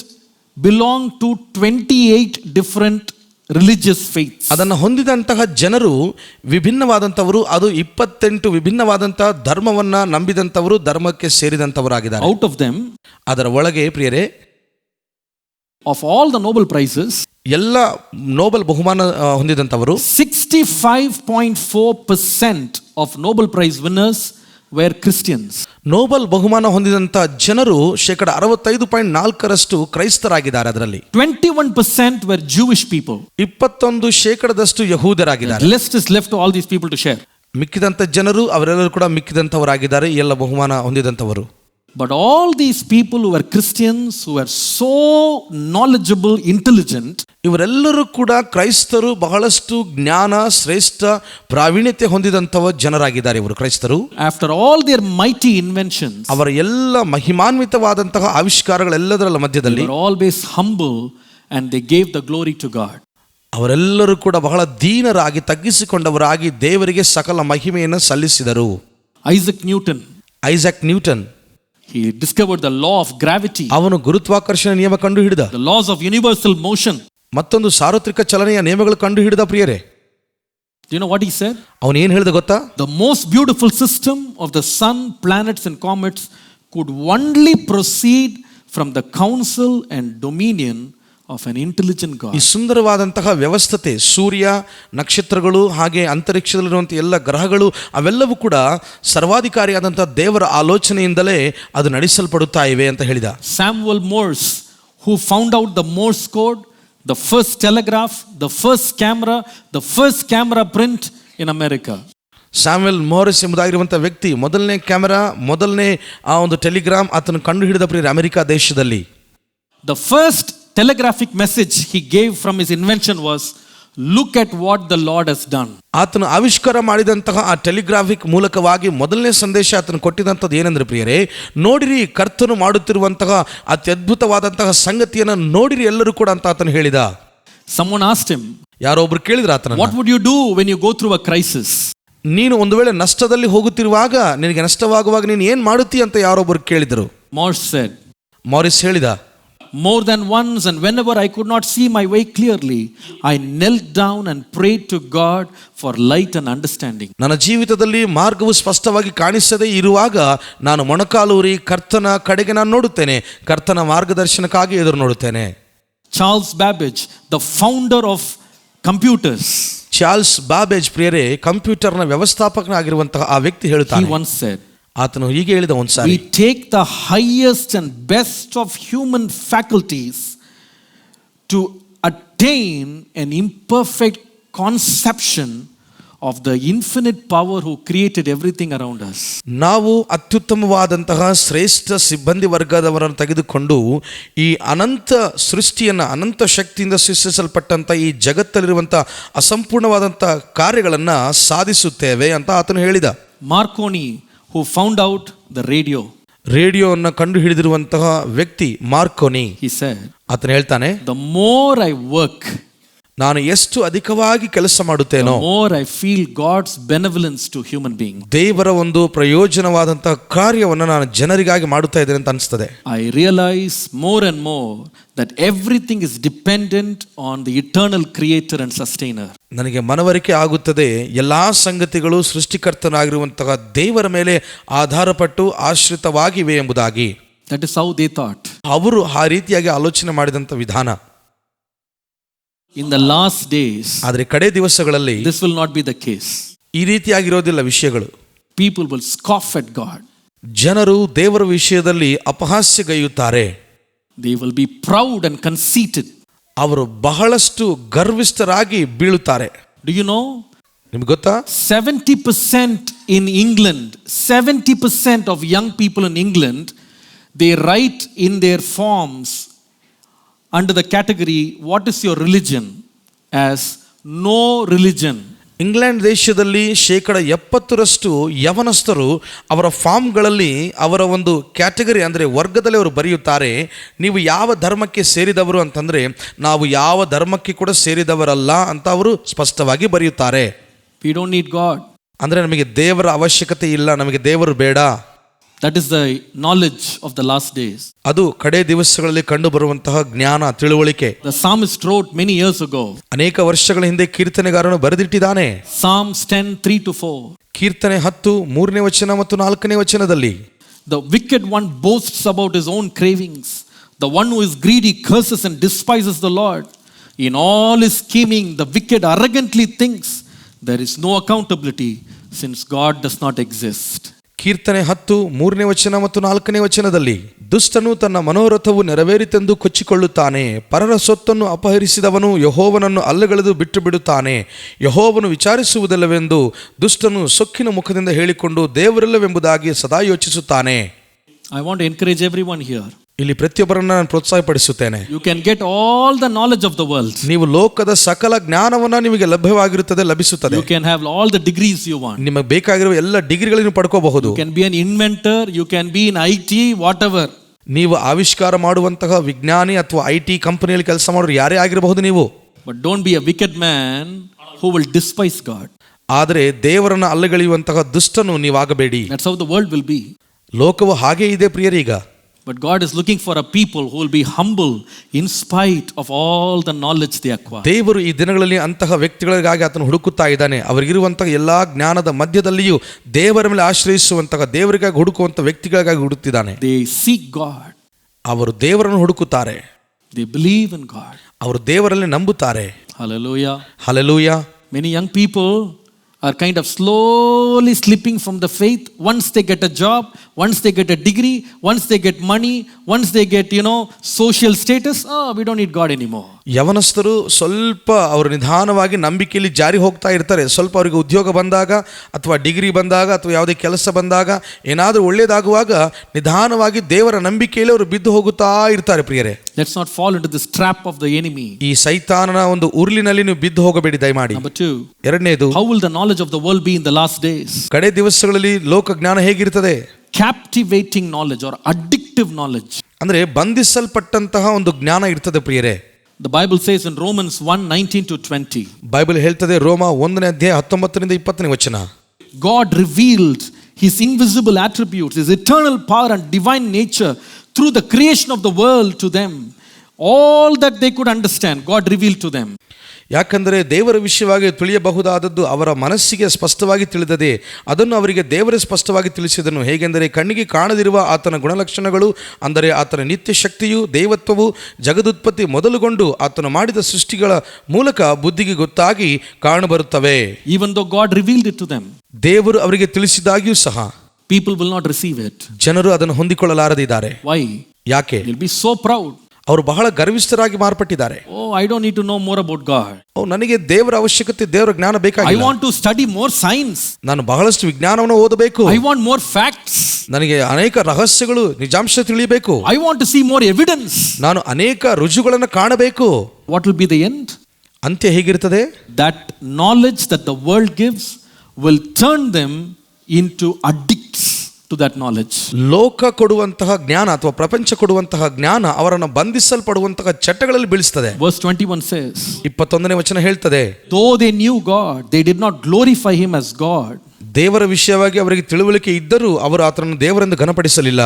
belong to 28 different religious faiths. ಅದನ್ನು ಹೊಂದಿದಂತಹ ಜನರು ವಿಭಿನ್ನವಾದಂಥವರು, ಅದು 28 ವಿಭಿನ್ನವಾದಂತಹ ಧರ್ಮವನ್ನ ನಂಬಿದಂಥವರು, ಧರ್ಮಕ್ಕೆ ಸೇರಿದಂಥವರಾಗಿದ್ದಾರೆ. Out of them, ಅದರ ಒಳಗೆ ಪ್ರಿಯರೇ, of all the Nobel prizes, ಎಲ್ಲ ನೋಬೆಲ್ ಬಹುಮಾನ ಹೊಂದಿದಂಥವರು 65.4% of Nobel Prize winners were Christians. Nobel ಬಹುಮಾನ ಹೊಂದಿದಂಥ ಜನರು 65.4% ಕ್ರೈಸ್ತರಾಗಿದ್ದಾರೆ. ಅದರಲ್ಲಿ 21% were Jewish people. 21% ಯಹೂದರಾಗಿದ್ದಾರೆ. The rest is left to all these people to share. ಮಿಕ್ಕಿದಂಥ ಜನರು ಅವರೆಲ್ಲರೂ ಕೂಡ ಮಿಕ್ಕಿದಂಥವರಾಗಿದ್ದಾರೆ, ಎಲ್ಲ ಬಹುಮಾನ ಹೊಂದಿದಂಥವರು. But all these people who were Christians, who were so knowledgeable, intelligent, ಇವರೆಲ್ಲರೂ ಕೂಡ ಕ್ರೈಸ್ತರು, ಬಹಳಷ್ಟು ಜ್ಞಾನ, ಶ್ರೇಷ್ಠ ಪ್ರಾವೀಣ್ಯತೆ ಹೊಂದಿದಂಥವ ಜನರಾಗಿದ್ದಾರೆ ಇವರು ಕ್ರೈಸ್ತರು. after all their mighty inventions, ಅವರ ಎಲ್ಲ ಮಹಿಮಾನ್ವಿತವಾದಂತಹ ಆವಿಷ್ಕಾರಗಳೆಲ್ಲದರ ಮಧ್ಯದಲ್ಲಿ, they were always humble and they gave the glory to God. ಅವರೆಲ್ಲರೂ ಕೂಡ ಬಹಳ ದೀನರಾಗಿ ತಗ್ಗಿಸಿಕೊಂಡವರಾಗಿ ದೇವರಿಗೆ ಸಕಲ ಮಹಿಮೆಯನ್ನು ಸಲ್ಲಿಸಿದರು. Isaac Newton, he discovered the law of gravity, ಅವನು ಗುರುತ್ವಾಕರ್ಷಣ ನಿಯಮ ಕಂಡು ಹಿಡಿದ. the laws of universal motion. ಮತ್ತೊಂದು ಸಾರ್ವತ್ರಿಕ ಚಲನೆಯ ನಿಯಮಗಳು ಕಂಡು ಹಿಡಿದ ಪ್ರಿಯರೇ. Do you know what he said? ಅವನು ಏನು ಹೇಳಿದ ಗೊತ್ತಾ? The most beautiful system of the sun, planets and comets could only proceed from the counsel and dominion of an intelligent God. ಈ ಸುಂದರವಾದಂತಹ ವ್ಯವಸ್ಥತೆ, ಸೂರ್ಯ, ನಕ್ಷತ್ರಗಳು, ಹಾಗೆ ಅಂತರಿಕ್ಷದಲ್ಲಿರುವಂಥ ಎಲ್ಲ ಗ್ರಹಗಳು ಅವೆಲ್ಲವೂ ಕೂಡ ಸರ್ವಾಧಿಕಾರಿಯಾದಂತಹ ದೇವರ ಆಲೋಚನೆಯಿಂದಲೇ ಅದು ನಡೆಸಲ್ಪಡುತ್ತಾ ಇವೆ ಅಂತ ಹೇಳಿದ. Samuel Morse, who found out the Morse code, the first telegraph, the first camera print in America. Samuel Morris ಎಂಬುದಾಗಿರುವಂಥ ವ್ಯಕ್ತಿ ಮೊದಲನೇ ಕ್ಯಾಮೆರಾ, ಮೊದಲನೇ ಆ ಒಂದು ಟೆಲಿಗ್ರಾಮ್ ಆತನು ಕಂಡು ಹಿಡಿದ ಪ್ರಿಯರೇ ಅಮೆರಿಕ ದೇಶದಲ್ಲಿ. The first telegraphic message he gave from his invention was, look at what the Lord has done. ಆತನು ಆವಿಷ್ಕಾರ ಮಾಡಿದಂತಹ ಆ ಟೆಲಿಗ್ರಾಫಿಕ್ ಮೂಲಕವಾಗಿ ಮೊದಲನೇ ಸಂದೇಶ ಆತನು ಕೊಟ್ಟಿದಂಥದ್ದು ಏನೆಂದ್ರೆ ಪ್ರಿಯರೇ, ನೋಡಿರಿ ಕರ್ತನು ಮಾಡುತ್ತಿರುವಂತಹ ಅತ್ಯದ್ಭುತವಾದಂತಹ ಸಂಗತಿಯನ್ನು ನೋಡಿರಿ ಎಲ್ಲರೂ ಕೂಡ ಅಂತ ಆತನು ಹೇಳಿದ. Someone asked him, ಯಾರೋ ಒಬ್ರು ಕೇಳಿದ್ರು ಆತನ, what would you do when you go through a crisis? ನೀನು ಒಂದು ವೇಳೆ ನಷ್ಟದಲ್ಲಿ ಹೋಗುತ್ತಿರುವಾಗ, ನಿನಗೆ ನಷ್ಟವಾಗುವಾಗ ನೀನು ಏನು ಮಾಡುತ್ತಿ ಅಂತ ಯಾರೊಬ್ಬರು ಕೇಳಿದರು. ಮಾರಿಸ್ ಹೇಳಿದ, more than once and whenever I could not see my way clearly, I knelt down and prayed to God for light and understanding. ನನ್ನ ಜೀವಿತದಲ್ಲಿ ಮಾರ್ಗವು ಸ್ಪಷ್ಟವಾಗಿ ಕಾಣಿಸದೇ ಇರುವಾಗ ನಾನು ಮೊಣಕಾಲೂರಿ ಕರ್ತನ ಕಡೆಗೆ ನಾನು ನೋಡುತ್ತೇನೆ, ಕರ್ತನ ಮಾರ್ಗದರ್ಶನಕ್ಕಾಗಿ ಎದುರು ನೋಡುತ್ತೇನೆ. Charles Babbage, the founder of computers, Charles ಬಾಬೇಜ್ ಪ್ರಿಯರೇ ಕಂಪ್ಯೂಟರ್ನ ವ್ಯವಸ್ಥಾಪಕನಾಗಿರುವಂತಹ ಆ ವ್ಯಕ್ತಿ ಹೇಳುತ್ತಾನೆ, he once said, ಆತನು ಹೀಗೆ ಹೇಳಿದ ಒಂದ್ಸಾರಿ, we take the highest and best of human faculties to attain an imperfect conception of the infinite power who created everything around us. ನಾವು ಅತ್ಯುತ್ತಮವಾದಂತಹ ಶ್ರೇಷ್ಠ ಸಿಬ್ಬಂದಿ ವರ್ಗದವರನ್ನು ತೆಗೆದುಕೊಂಡು ಈ ಅನಂತ ಸೃಷ್ಟಿಯನ್ನು, ಅನಂತ ಶಕ್ತಿಯಿಂದ ಸೃಷ್ಟಿಸಲ್ಪಟ್ಟಂಥ ಈ ಜಗತ್ತಲ್ಲಿರುವಂಥ ಅಸಂಪೂರ್ಣವಾದಂಥ ಕಾರ್ಯಗಳನ್ನು ಸಾಧಿಸುತ್ತೇವೆ ಅಂತ ಆತನು ಹೇಳಿದ. Marconi, who found out the ರೇಡಿಯೋವನ್ನು ಕಂಡು ಹಿಡಿದಿರುವಂತಹ ವ್ಯಕ್ತಿ ಮಾರ್ಕೋನಿ, he said, ಆತನು ಹೇಳ್ತಾನೆ, the more I work, ನಾನು ಎಷ್ಟು ಅಧಿಕವಾಗಿ ಕೆಲಸ ಮಾಡುತ್ತೇನೋ, the more I feel God's benevolence to human being. ದೇವರ ಒಂದು ಪ್ರಯೋಜನವಾದಂತಹ ಕಾರ್ಯವನ್ನು ನಾನು ಜನರಿಗಾಗಿ ಮಾಡುತ್ತಾ ಇದ್ದೇನೆ ಅಂತ ಅನಿಸ್ತದೆ. I realize more and more that everything is dependent on the eternal creator and sustainer. ನನಗೆ ಮನವರಿಕೆ ಆಗುತ್ತದೆ, ಎಲ್ಲಾ ಸಂಗತಿಗಳು ಸೃಷ್ಟಿಕರ್ತನಾಗಿರುವಂತಹ ದೇವರ ಮೇಲೆ ಆಧಾರಪಟ್ಟು ಆಶ್ರಿತವಾಗಿವೆ ಎಂಬುದಾಗಿ. That is how they thought. ಅವರು ಆ ರೀತಿಯಾಗಿ ಆಲೋಚನೆ ಮಾಡಿದಂಥ ವಿಧಾನ. In the last days, ಆದರೆ ಕಡೆ ದಿವಸಗಳಲ್ಲಿ this will not be the case. ಈ ರೀತಿಯಾಗಿರೋದಿಲ್ಲ ವಿಷಯಗಳು. People will scoff at God. ಜನರು ದೇವರ ವಿಷಯದಲ್ಲಿ ಅಪಹಾಸ್ಯಗೈಯುತ್ತಾರೆ. They will be proud and conceited. ಅವರು ಬಹಳಷ್ಟು ಗರ್ವಿಷ್ಠರಾಗಿ ಬೀಳುತ್ತಾರೆ. Do you know? ನಿಮಗೆ ಗೊತ್ತಾ? 70% in England, 70% of young people in England, they write in their forms under the category, what is your religion, as no religion. England ದೇಶದಲ್ಲಿ 70% ಯವನಸ್ಥರು ಅವರ ಫಾರ್ಮ್ಗಳಲ್ಲಿ ಅವರ ಒಂದು ಕ್ಯಾಟಗರಿ ಅಂದರೆ ವರ್ಗದಲ್ಲಿ ಅವರು ಬರೆಯುತ್ತಾರೆ, ನೀವು ಯಾವ ಧರ್ಮಕ್ಕೆ ಸೇರಿದವರು ಅಂತಂದರೆ ನಾವು ಯಾವ ಧರ್ಮಕ್ಕೆ ಕೂಡ ಸೇರಿದವರಲ್ಲ ಅಂತ ಅವರು ಸ್ಪಷ್ಟವಾಗಿ ಬರೆಯುತ್ತಾರೆ. We don't need God. ಅಂದರೆ ನಮಗೆ ದೇವರ ಅವಶ್ಯಕತೆ ಇಲ್ಲ, ನಮಗೆ ದೇವರು ಬೇಡ. That is the knowledge of the last days. ಅದು ಕಡೆ ದಿವಸಗಳಲ್ಲಿ ಕಂಡು ಬರುವಂತಹ ಜ್ಞಾನ, ತಿಳುವಳಿಕೆ. The psalmist wrote many years ago. ಅನೇಕ ವರ್ಷಗಳ ಹಿಂದೆ ಕೀರ್ತನೆಗಾರನು ಬರೆದಿಟ್ಟಿದ್ದಾನೆ. Psalms 10:3-4. ಕೀರ್ತನೆ 10 3ನೇ ವಚನ ಮತ್ತು 4ನೇ ವಚನದಲ್ಲಿ, the wicked one boasts about his own cravings. The one who is greedy curses and despises the Lord. In all his scheming, the wicked arrogantly thinks there is no accountability since God does not exist. ಕೀರ್ತನೆ 10 3ನೇ ವಚನ ಮತ್ತು 4ನೇ ವಚನದಲ್ಲಿ, ದುಷ್ಟನು ತನ್ನ ಮನೋರಥವು ನೆರವೇರಿತೆಂದು ಕೊಚ್ಚಿಕೊಳ್ಳುತ್ತಾನೆ, ಪರರ ಸೊತ್ತನ್ನು ಅಪಹರಿಸಿದವನು ಯೆಹೋವನನ್ನು ಅಲ್ಲಗಳೆದು ಬಿಟ್ಟು ಬಿಡುತ್ತಾನೆ, ಯೆಹೋವನು ವಿಚಾರಿಸುವುದಿಲ್ಲವೆಂದು ದುಷ್ಟನು ಸೊಕ್ಕಿನ ಮುಖದಿಂದ ಹೇಳಿಕೊಂಡು ದೇವರಿಲ್ಲವೆಂಬುದಾಗಿ ಸದಾ ಯೋಚಿಸುತ್ತಾನೆ. I want to encourage everyone here. ಇಲ್ಲಿ ಪ್ರತಿಯೊಬ್ಬರನ್ನು ನಾನು ಪ್ರೋತ್ಸಾಹಪಡಿಸುತ್ತೇನೆ. You can get all the knowledge of the world. ನೀವು ಲೋಕದ ಸಕಲ ಜ್ಞಾನವನ್ನು ನಿಮಗೆ ಲಭ್ಯವಾಗಿರುತ್ತದೆ, ಲಭಿಸುತ್ತದೆ. You can have all the degrees you want. ನಿಮಗೆ ಬೇಕಾಗಿರುವ ಎಲ್ಲ ಡಿಗ್ರಿಗಳನ್ನು ಪಡ್ಕೋಬಹುದು. You can be an inventor, you can be in IT, whatever. ನೀವು ಆವಿಷ್ಕಾರ ಮಾಡುವಂತಹ ವಿಜ್ಞಾನಿ ಅಥವಾ IT ಕಂಪನಿಯಲ್ಲಿ ಕೆಲಸ ಮಾಡೋರು ಯಾರೇ ಆಗಿರಬಹುದು ನೀವು. But don't be a wicked man who will despise God. ಆದರೆ ದೇವರನ್ನು ಅಲ್ಲಗಳೆಯುವಂತಹ ದುಷ್ಟನು ನೀವಾಗಬೇಡಿ. That's how the world will be. ಲೋಕವು ಹಾಗೆ ಇದೆ ಪ್ರಿಯರೀಗ. But God is looking for a people who will be humble in spite of all the knowledge they acquire. ದೇವರು ಈ ದಿನಗಳಲ್ಲಿ ಅಂತಹ ವ್ಯಕ್ತಿಗಳಿಗಾಗಿ ಆತನು ಹುಡುಕುತ್ತಾ ಇದ್ದಾನೆ. ಅವರಿಗಿರುವಂತಹ ಎಲ್ಲಾ ಜ್ಞಾನದ ಮಧ್ಯದಲ್ಲಿಯೂ ದೇವರ ಮೇಲೆ ಆಶ್ರಯಿಸುವಂತಹ, ದೇವರಿಗಾಗಿ ಹುಡುಕುವಂತಹ ವ್ಯಕ್ತಿಗಳಿಗಾಗಿ ಹುಡುಕ್ತಿದ್ದಾನೆ. They seek God. ಅವರು ದೇವರನ್ನು ಹುಡುಕುತ್ತಾರೆ. They believe in God. ಅವರು ದೇವರಲ್ಲಿ ನಂಬುತ್ತಾರೆ. Hallelujah. Hallelujah. Many young people are kind of slowly slipping from the faith. Once they get a job, once they get a degree, once they get money, once they get, social status, we don't need God anymore. ಯವನಸ್ಥರು ಸ್ವಲ್ಪ ಅವರು ನಿಧಾನವಾಗಿ ನಂಬಿಕೆಯಲ್ಲಿ ಜಾರಿ ಹೋಗ್ತಾ ಇರ್ತಾರೆ. ಸ್ವಲ್ಪ ಅವರಿಗೆ ಉದ್ಯೋಗ ಬಂದಾಗ ಅಥವಾ ಡಿಗ್ರಿ ಬಂದಾಗ ಅಥವಾ ಯಾವುದೇ ಕೆಲಸ ಬಂದಾಗ ಏನಾದರೂ ಒಳ್ಳೆಯದಾಗುವಾಗ ನಿಧಾನವಾಗಿ ದೇವರ ನಂಬಿಕೆಯಲ್ಲಿ ಅವರು ಬಿದ್ದು ಹೋಗುತ್ತಾ ಇರ್ತಾರೆ. ಪ್ರಿಯರೇ, let's not fall into this trap of the enemy. ಈ ಸೈತಾನನ ಒಂದು ಉರುಳಿನಲ್ಲಿ ನೀವು ಬಿದ್ದು ಹೋಗಬೇಡಿ ದಯಮಾಡಿ. Number 2, ಎರಡನೇದು, how will the knowledge of the world be in the last days? ಕಡೆ ದಿವಸಗಳಲ್ಲಿ ಲೋಕ ಜ್ಞಾನ ಹೇಗಿರ್ತದೆ? Captivating knowledge or addictive knowledge. ಅಂದ್ರೆ ಬಂಧಿಸಲ್ಪಟ್ಟಂತಹ ಒಂದು ಜ್ಞಾನ ಇರ್ತದೆ ಪ್ರಿಯರೇ. The Bible says in Romans 1:19-20. Bible ಹೇಳ್ತದೆ, ರೋಮ 1ನೇ ಅಧ್ಯಾಯ 19ರಿಂದ 20ನೇ ವಚನ. God revealed his invisible attributes, his eternal power and divine nature through the creation of the world to them. All that they could understand, God revealed to them. ಯಾಕಂದರೆ ದೇವರ ವಿಷಯವಾಗಿ ತಿಳಿಯಬಹುದಾದದ್ದು ಅವರ ಮನಸ್ಸಿಗೆ ಸ್ಪಷ್ಟವಾಗಿ ತಿಳಿದದೆ, ಅದನ್ನು ಅವರಿಗೆ ದೇವರೇ ಸ್ಪಷ್ಟವಾಗಿ ತಿಳಿಸಿದನು. ಹೇಗೆಂದರೆ ಕಣ್ಣಿಗೆ ಕಾಣದಿರುವ ಆತನ ಗುಣಲಕ್ಷಣಗಳು, ಅಂದರೆ ಆತನ ನಿತ್ಯ ಶಕ್ತಿಯು, ದೈವತ್ವವು ಜಗದುತ್ಪತ್ತಿ ಮೊದಲುಗೊಂಡು ಆತನು ಮಾಡಿದ ಸೃಷ್ಟಿಗಳ ಮೂಲಕ ಬುದ್ಧಿಗೆ ಗೊತ್ತಾಗಿ ಕಾಣಬರುತ್ತವೆ. Even though God revealed it to them, ದೇವರು ಅವರಿಗೆ ತಿಳಿಸಿದಾಗಿಯೂ ಸಹ people will not receive it. ಜನರು ಅದನ್ನು ಹೊಂದಿಕೊಳ್ಳಲಾರದಿದ್ದಾರೆ. Why? ಯಾಕೆ? They'll be so proud. ಅವರು ಬಹಳ ಗರ್ವಿಷ್ಠರಾಗಿ ಮಾರ್ಪಟ್ಟಿದ್ದಾರೆ. I don't need to know more about God. ನನಗೆ ದೇವರ ಅವಶ್ಯಕತೆ, ದೇವರ ಜ್ಞಾನ ಬೇಕಾಗಿಲ್ಲ. I want to study more science. ನಾನು ಬಹಳಷ್ಟು ವಿಜ್ಞಾನವನ್ನು ಓದಬೇಕು. I want more facts. ನನಗೆ ಅನೇಕ ರಹಸ್ಯಗಳು, ನಿಜಾಂಶ ತಿಳಿಯಬೇಕು. I want to see more evidence. ನಾನು ಅನೇಕ ರುಜುಗಳನ್ನು ಕಾಣಬೇಕು. What will be the end? ಅಂತ್ಯ ಹೇಗಿರುತ್ತದೆ? That knowledge that the world gives will turn them into addicts to that knowledge. ಲೋಕ ಕೊಡುವಂತಹ ಜ್ಞಾನ ಅಥವಾ ಪ್ರಪಂಚ ಕೊಡುವಂತಹ ಜ್ಞಾನ ಅವರನ್ನು ಬಂಧಿಸಲ್ಪಡುವಂತಹ ಚಟಗಳಲ್ಲಿ ಬೀಳಿಸುತ್ತದೆ. Verse 21 says, 21ನೇ ವಚನ ಹೇಳ್ತದೆ, though they knew God, they did not glorify him as God. ದೇವರ ವಿಷಯವಾಗಿ ಅವರಿಗೆ ತಿಳುವಳಿಕೆ ಇದ್ದರೂ ಅವರು ಆತನನ್ನು ದೇವರೆಂದು ಘನಪಡಿಸಲಿಲ್ಲ.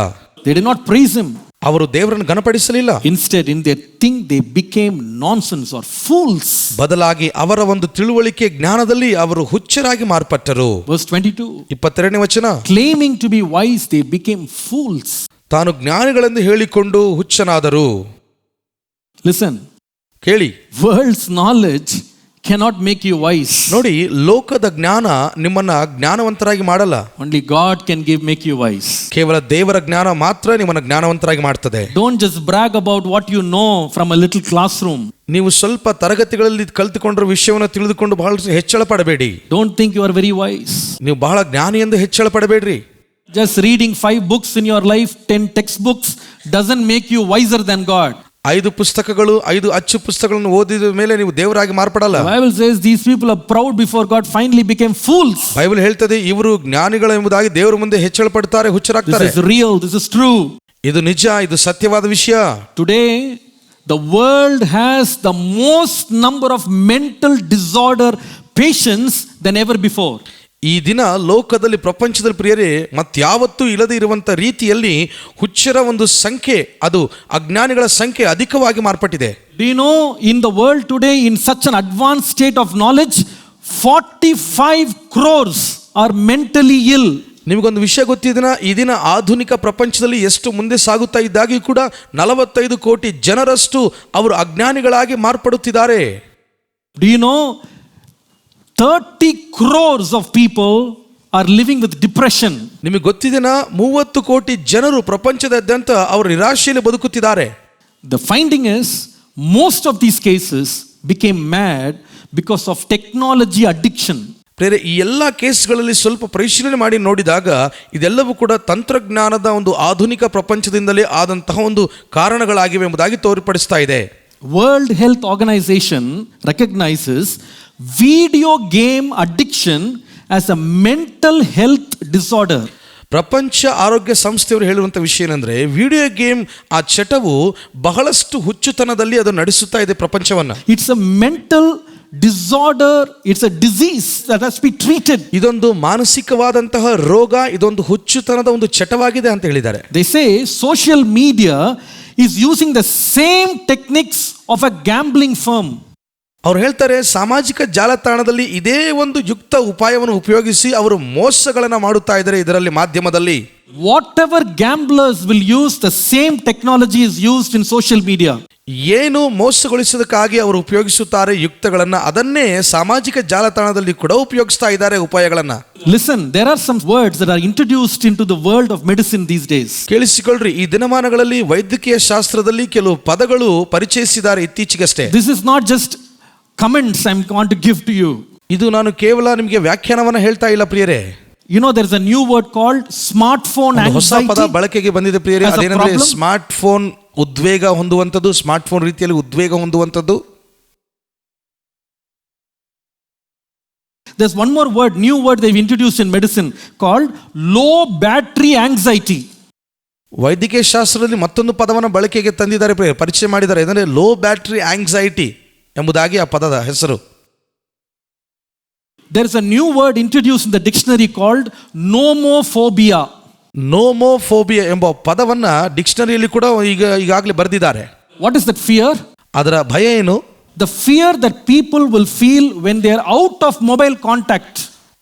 They did not praise him. ಅವರು ದೇವರನ್ನು ಘನಪಡಿಸಲಿಲ್ಲ. Instead, in their thing they became nonsense or fools. ಬದಲಾಗಿ ಅವರ ಒಂದು ತಿಳುವಳಿಕೆ ಜ್ಞಾನದಲ್ಲಿ ಅವರು ಹುಚ್ಚರಾಗಿ ಮಾರ್ಪಟ್ಟರು. Verse 22, 22ನೇ ವಚನ, claiming to be wise they became fools. ತಾನು ಜ್ಞಾನಿಗಳೆಂದು ಹೇಳಿಕೊಂಡು ಹುಚ್ಚನಾದರು. Listen, ಕೇಳಿ, world's knowledge cannot make you wise. ನೋಡಿ, ಲೋಕದ ಜ್ಞಾನ ನಿಮ್ಮನ್ನ ಜ್ಞಾನವಂತರಾಗಿ ಮಾಡಲ್ಲ. Only God can make you wise. ಕೇವಲ ದೇವರ ಜ್ಞಾನ ಮಾತ್ರ ನಿಮ್ಮನ್ನ ಜ್ಞಾನವಂತರಾಗಿ ಮಾಡ್ತದೆ. Don't just brag about what you know from a little classroom. ನೀವು ಸ್ವಲ್ಪ ತರಗತಿಗಳಲ್ಲಿ ಕಲಿತುಕೊಂಡ್ರ ವಿಷಯವನ್ನು ತಿಳಿದುಕೊಂಡು ಬಹಳ ಹೆಚ್ಚಳ ಪಡಬೇಡಿ. Don't think you are very wise. ನೀವು ಬಹಳ ಜ್ಞಾನಿ ಎಂದು ಹೆಚ್ಚಳ ಪಡಬೇಡ್ರಿ. Just reading 5 books in your life, 10 textbooks doesn't make you wiser than God. 5 ಪುಸ್ತಕಗಳು, 5 ಅಚ್ಚು ಪುಸ್ತಕಗಳನ್ನು ಓದಿದ ಮೇಲೆ ನೀವು ದೇವರಾಗಿ ಮಾರ್ಪಡಲ್ಲ. The Bible says these people are proud before God, finally became fools. Bible ಹೇಳ್ತದೆ, ಇವರು ಜ್ಞಾನಿಗಳೆಂಬುದಾಗಿ ದೇವರ ಮುಂದೆ ಹೆಚ್ಚಳ ಪಡ್ತಾರೆ, ಹುಚ್ಚರಾಗ್ತಾರೆ. This is real, this is true. ಇದು ನಿಜ, ಇದು ಸತ್ಯವಾದ ವಿಷಯ. Today the world has the most number of mental disorder patients than ever before. ಈ ದಿನ ಲೋಕದಲ್ಲಿ, ಪ್ರಪಂಚದಲ್ಲಿ ಪ್ರಿಯರೇ, ಮತ್ಯಾವತ್ತೂ ಇಲ್ಲದೆ ಇರುವಂಥ ರೀತಿಯಲ್ಲಿ ಹುಚ್ಚರ ಒಂದು ಸಂಖ್ಯೆ, ಅದು ಅಜ್ಞಾನಿಗಳ ಸಂಖ್ಯೆ ಅಧಿಕವಾಗಿ ಮಾರ್ಪಟ್ಟಿದೆ. Do you know, in the world today, in such an advanced state of knowledge, 45 crores are mentally ill. ನಿಮಗೊಂದು ವಿಷಯ ಗೊತ್ತಿದೆನಾ? ಈ ದಿನ ಆಧುನಿಕ ಪ್ರಪಂಚದಲ್ಲಿ ಎಷ್ಟು ಮುಂದೆ ಸಾಗುತ್ತಾ ಇದ್ದಾಗಿ ಕೂಡ 45 ಕೋಟಿ ಜನರಷ್ಟು ಅವರು ಅಜ್ಞಾನಿಗಳಾಗಿ ಮಾರ್ಪಡುತ್ತಿದ್ದಾರೆ. Do you know 30 crores of people are living with depression. ನಿಮಗೆ ಗೊತ್ತಿದೆನಾ? 30 ಕೋಟಿ ಜನರು ಪ್ರಪಂಚದಾದ್ಯಂತ ಅವರು ನಿರಾಶೆಯಲ್ಲಿ ಬದುಕುತ್ತಿದ್ದಾರೆ. The finding is most of these cases became mad because of technology addiction. ಪ್ರೇರೆ, ಈ ಎಲ್ಲ ಕೇಸ್ಗಳಲ್ಲಿ ಸ್ವಲ್ಪ ಪರಿಶೀಲನೆ ಮಾಡಿ ನೋಡಿದಾಗ ಇದೆಲ್ಲವೂ ಕೂಡ ತಂತ್ರಜ್ಞಾನದ ಒಂದು ಆಧುನಿಕ ಪ್ರಪಂಚದಿಂದಲೇ ಆದಂತಹ ಒಂದು ಕಾರಣಗಳಾಗಿವೆ ಎಂಬುದಾಗಿ ತೋರ್ಪಡಿಸ್ತಾ ಇದೆ. World Health Organization recognizes video game addiction as a mental health disorder. ಪ್ರಪಂಚ ಆರೋಗ್ಯ ಸಂಸ್ಥೆಯವರು ಹೇಳುವಂಥ ವಿಷಯ ಏನಂದ್ರೆ, ವಿಡಿಯೋ ಗೇಮ್ ಆ ಚಟವು ಬಹಳಷ್ಟು ಹುಚ್ಚುತನದಲ್ಲಿ ಅದು ನಡೆಸುತ್ತಾ ಇದೆ ಪ್ರಪಂಚವನ್ನ. It's a mental disorder, it's a disease that has to be treated. ಇದೊಂದು ಮಾನಸಿಕವಾದಂತಹ ರೋಗ, ಇದೊಂದು ಹುಚ್ಚುತನದ ಒಂದು ಚಟವಾಗಿದೆ ಅಂತ ಹೇಳಿದ್ದಾರೆ. They say social media is using the same techniques of a gambling firm. ಅವ್ರು ಹೇಳ್ತಾರೆ ಸಾಮಾಜಿಕ ಜಾಲತಾಣದಲ್ಲಿ ಇದೇ ಒಂದು ಯುಕ್ತ ಉಪಾಯವನ್ನು ಉಪಯೋಗಿಸಿ ಅವರು ಮೋಸಗಳನ್ನು ಮಾಡುತ್ತಾ ಇದ್ದಾರೆ ಇದರಲ್ಲಿ ಮಾಧ್ಯಮದಲ್ಲಿ. Whatever gamblers will use, the same technology is used in social media. ಏನು ಮೋಸಗೊಳಿಸೋದಕ್ಕಾಗಿ ಅವರು ಉಪಯೋಗಿಸುತ್ತಾರೆ ಯುಕ್ತಗಳನ್ನ, ಅದನ್ನೇ ಸಾಮಾಜಿಕ ಜಾಲತಾಣದಲ್ಲಿ ಕೂಡ ಉಪಯೋಗಿಸ್ತಾ ಇದ್ದಾರೆ ಉಪಾಯಗಳನ್ನ. Listen, there are some words that are introduced into the world of medicine these days. ಕೇಳಿಸಿಕೊಳ್ಳ್ರಿ, ಈ ದಿನಮಾನಗಳಲ್ಲಿ ವೈದ್ಯಕೀಯ ಶಾಸ್ತ್ರದಲ್ಲಿ ಕೆಲವು ಪದಗಳು ಪರಿಚಯಿಸಿದ್ದಾರೆ ಇತ್ತೀಚೆಗಷ್ಟೇ. This is not just comments I'm going to give to you. ಇದು ನಾನು ಕೇವಲ ನಿಮಗೆ ವ್ಯಾಖ್ಯಾನವನ್ನ ಹೇಳ್ತಾ ಇಲ್ಲ ಪ್ರಿಯರೇ. You know, there is a new word called smartphone ಹೊಸ anxiety. ಪದ ಬಳಕೆಗೆ ಬಂದಿದೆ ಪ್ರಿಯರೇ. ಅದೇನೆಂದ್ರೆ ಸ್ಮಾರ್ಟ್ ಫೋನ್ ಉದ್ವೇಗ ಹೊಂದುವಂಥದ್ದು, ಸ್ಮಾರ್ಟ್ ಫೋನ್ ರೀತಿಯಲ್ಲಿ ಉದ್ವೇಗ ಹೊಂದುವಂಥದ್ದು. There's one more word, new word they've introduced in medicine called low battery anxiety. ವೈದ್ಯಕೀಯ ಶಾಸ್ತ್ರದಲ್ಲಿ ಮತ್ತೊಂದು ಪದವನ್ನು ಬಳಕೆಗೆ ತಂದಿದ್ದಾರೆ ಪ್ರಿಯರೇ, ಪರಿಚಯ ಮಾಡಿದ್ದಾರೆ. ಅಂದರೆ ಲೋ ಬ್ಯಾಟರಿ ಆಂಗ್ಸೈಟಿ ಎಂಬುದಾಗಿ ಆ ಪದದ ಹೆಸರು. There is a new word introduced in the dictionary called nomophobia. Nomophobia ಎಂಬ ಪದವನ್ನ ಡಿಕ್ಷನರಿಯಲ್ಲಿ ಕೂಡ ಈಗಾಗಲೇ ಬರೆದಿದ್ದಾರೆ. What is that fear? ಅದರ ಭಯ ಏನು? The fear that people will feel when they are out of mobile contact.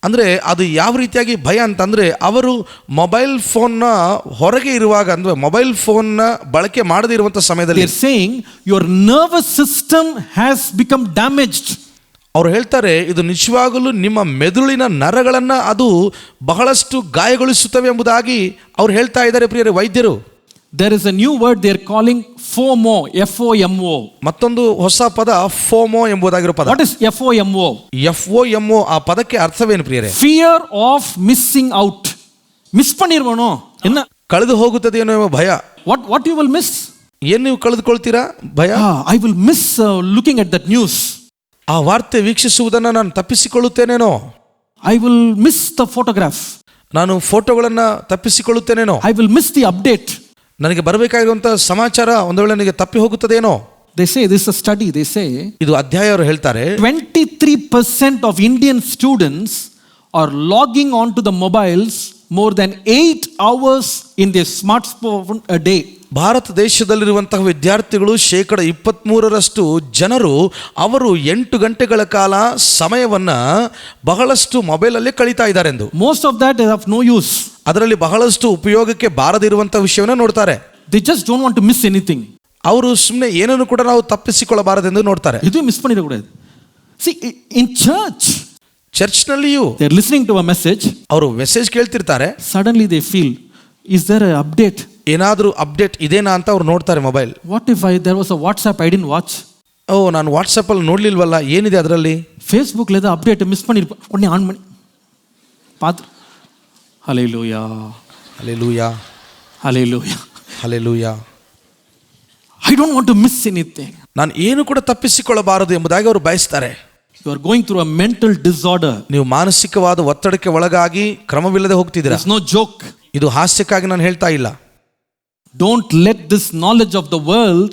ಅಂದ್ರೆ ಅದು ಯಾವ ರೀತಿಯಾಗಿ ಭಯ ಅಂತಂದ್ರೆ, ಅವರು ಮೊಬೈಲ್ ಫೋನ್ನ ಹೊರಗೆ ಇರುವಾಗ, ಅಂದ್ರೆ ಮೊಬೈಲ್ ಫೋನ್ನ ಬಳಕೆ ಮಾಡದೇ ಇರುವಂತ ಸಮಯದಲ್ಲಿ They are saying your nervous system has become damaged. ಅವ್ರು ಹೇಳ್ತಾರೆ ಇದು ನಿಜವಾಗಲೂ ನಿಮ್ಮ ಮೆದುಳಿನ ನರಗಳನ್ನ ಅದು ಬಹಳಷ್ಟು ಗಾಯಗೊಳಿಸುತ್ತವೆ ಎಂಬುದಾಗಿ ಅವ್ರು ಹೇಳ್ತಾ ಇದ್ದಾರೆ ಪ್ರಿಯರೇ ವೈದ್ಯರು. There is a new word they are calling FOMO, FOMO. ಮತ್ತೊಂದು ಹೊಸ ಪದ ಫೋಮೋ ಎಂಬುದಾಗಿರೋ ಪದ. What is FOMO? FOMO ಆ ಪದಕ್ಕೆ ಅರ್ಥವೇನು ಪ್ರಿಯರೇ? Fear of missing out. Miss பண்ணிருவனோ என்ன? ಕಳೆದು ಹೋಗುತ್ತದೆ ಏನೋ ಎಂಬ ಭಯ. What you will miss? ಏನು ನೀವು ಕಳೆದುಕೊಳ್ತೀರಾ? ಭಯ. I will miss looking at that news. ಆ ವಾರ್ತೆ ವೀಕ್ಷಿಸುವುದನ್ನು ನಾನು ತಪ್ಪಿಸಿಕೊಳ್ಳುತ್ತೇನೇನೋ. I will miss the photograph. ನಾನು ಫೋಟೋಗಳನ್ನ ತಪ್ಪಿಸಿಕೊಳ್ಳುತ್ತೇನೇನೋ. I will miss the update. ನನಗೆ ಬರಬೇಕಾಗಿರುವಂತಹ ಸಮಾಚಾರ ಒಂದು ವೇಳೆ ನನಗೆ ತಪ್ಪಿ ಹೋಗುತ್ತದೇನೋ. They say, this is a study, they say ಇದು ಅಧ್ಯಯ ಅವರು ಹೇಳ್ತಾರೆ 23% of Indian students are logging onto the mobiles more than 8 hours in their smartphone a day. Bharat ದೇಶದಲ್ಲಿರುವಂತಹ ವಿದ್ಯಾರ್ಥಿಗಳು 23% ಜನರು ಅವರು 8 ಗಂಟೆಗಳ ಕಾಲ ಸಮಯವನ್ನ ಬಹಳಷ್ಟು ಮೊಬೈಲ್ ಅಲ್ಲೇ ಕಳೀತಾ ಇದ್ದಾರೆ ಎಂದು. Most of that is of no use. ಅದರಲ್ಲಿ ಬಹಳಷ್ಟು ಉಪಯೋಗಕ್ಕೆ ಬಾರದಿರುವಂತಹ ವಿಷಯವನ್ನ ನೋಡ್ತಾರೆ. They just don't want to miss anything. ಅವರು ಸುಮ್ಮನೆ ಏನನ್ನು ಕೂಡ ನಾವು ತಪ್ಪಿಸಿಕೊಳ್ಳಬಾರದೆಂದು ನೋಡ್ತಾರೆ. ಇದು ಮಿಸ್ பண்ணிடக்கூடாது. See, in church, ಚರ್ಚ್ನಲ್ಲಿಯೂ they are listening to a message. ಅವರು ಮೆಸೇಜ್ ಕೇಳ್ತಿರ್ತಾರೆ. Suddenly they feel, is there an update? ಏನಾದರೂ ಅಪ್ಡೇಟ್ ಇದೆನಾ ಅಂತ ಅವ್ರು ನೋಡ್ತಾರೆ mobile. What if there was a WhatsApp I didn't watch? ನಾನು ವಾಟ್ಸಪ್ ಅಲ್ಲಿ ನೋಡ್ಲಿಲ್ವಲ್ಲ, ಏನಿದೆ ಅದರಲ್ಲಿ? ಫೇಸ್ಬುಕ್ ಲೇದ ಅಪ್ಡೇಟ್ ಮಿಸ್ பண்ணிருப்பேன், உடனே ஆன் பண்ணி பாத்து ஹalleluya hallelujah hallelujah hallelujah. I don't want to miss anything. ನಾನು ಏನು ಕೂಡ ತಪ್ಪಿಸಿಕೊಳ್ಳಬಾರದು ಎಂಬುದಾಗಿ ಅವರು ಬಯಸ್ತಾರೆ. You are going through a mental disorder. ನೀವು ಮಾನಸಿಕವಾದ ಒತ್ತಡಕ್ಕೆ ಒಳಗಾಗಿ ಕ್ರಮವಿಲ್ಲದೆ ಹೋಗ್ತಿದ್ದೀರಾ. It's no joke. ಇದು ಹಾಸ್ಯಕ್ಕಾಗಿ ನಾನು ಹೇಳ್ತಾ ಇಲ್ಲ. Don't let this knowledge of the world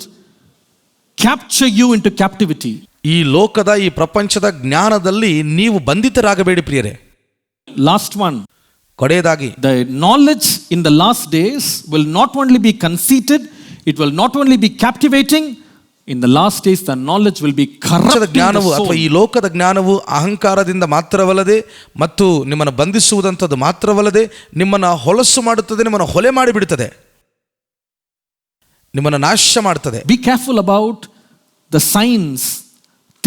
capture you into captivity. ಈ ಲೋಕದ ಈ ಪ್ರಪಂಚದ ಜ್ಞಾನದಲ್ಲಿ ನೀವು ಬಂಧಿತರಾಗಬೇಡಿ ಪ್ರಿಯರೇ. Last one. ಕೊನೆಯದಾಗಿ, the knowledge in the last days will not only be conceited, it will not only be captivating. In the last days the knowledge will be corrupting ಜ್ಞಾನವು the soul. ಅಥವಾ ಈ ಲೋಕದ ಜ್ಞಾನವು ಅಹಂಕಾರದಿಂದ ಮಾತ್ರವಲ್ಲದೆ ಮತ್ತು ನಿಮ್ಮನ್ನು ಬಂಧಿಸುವುದಂಥದ್ದು ಮಾತ್ರವಲ್ಲದೆ ನಿಮ್ಮನ್ನು ಹೊಲಸು ಮಾಡುತ್ತದೆ, ನಿಮ್ಮನ್ನು ಹೊಲೆ ಮಾಡಿಬಿಡುತ್ತದೆ, ನಿಮ್ಮನ್ನು ನಾಶ ಮಾಡುತ್ತದೆ. Be careful about the signs,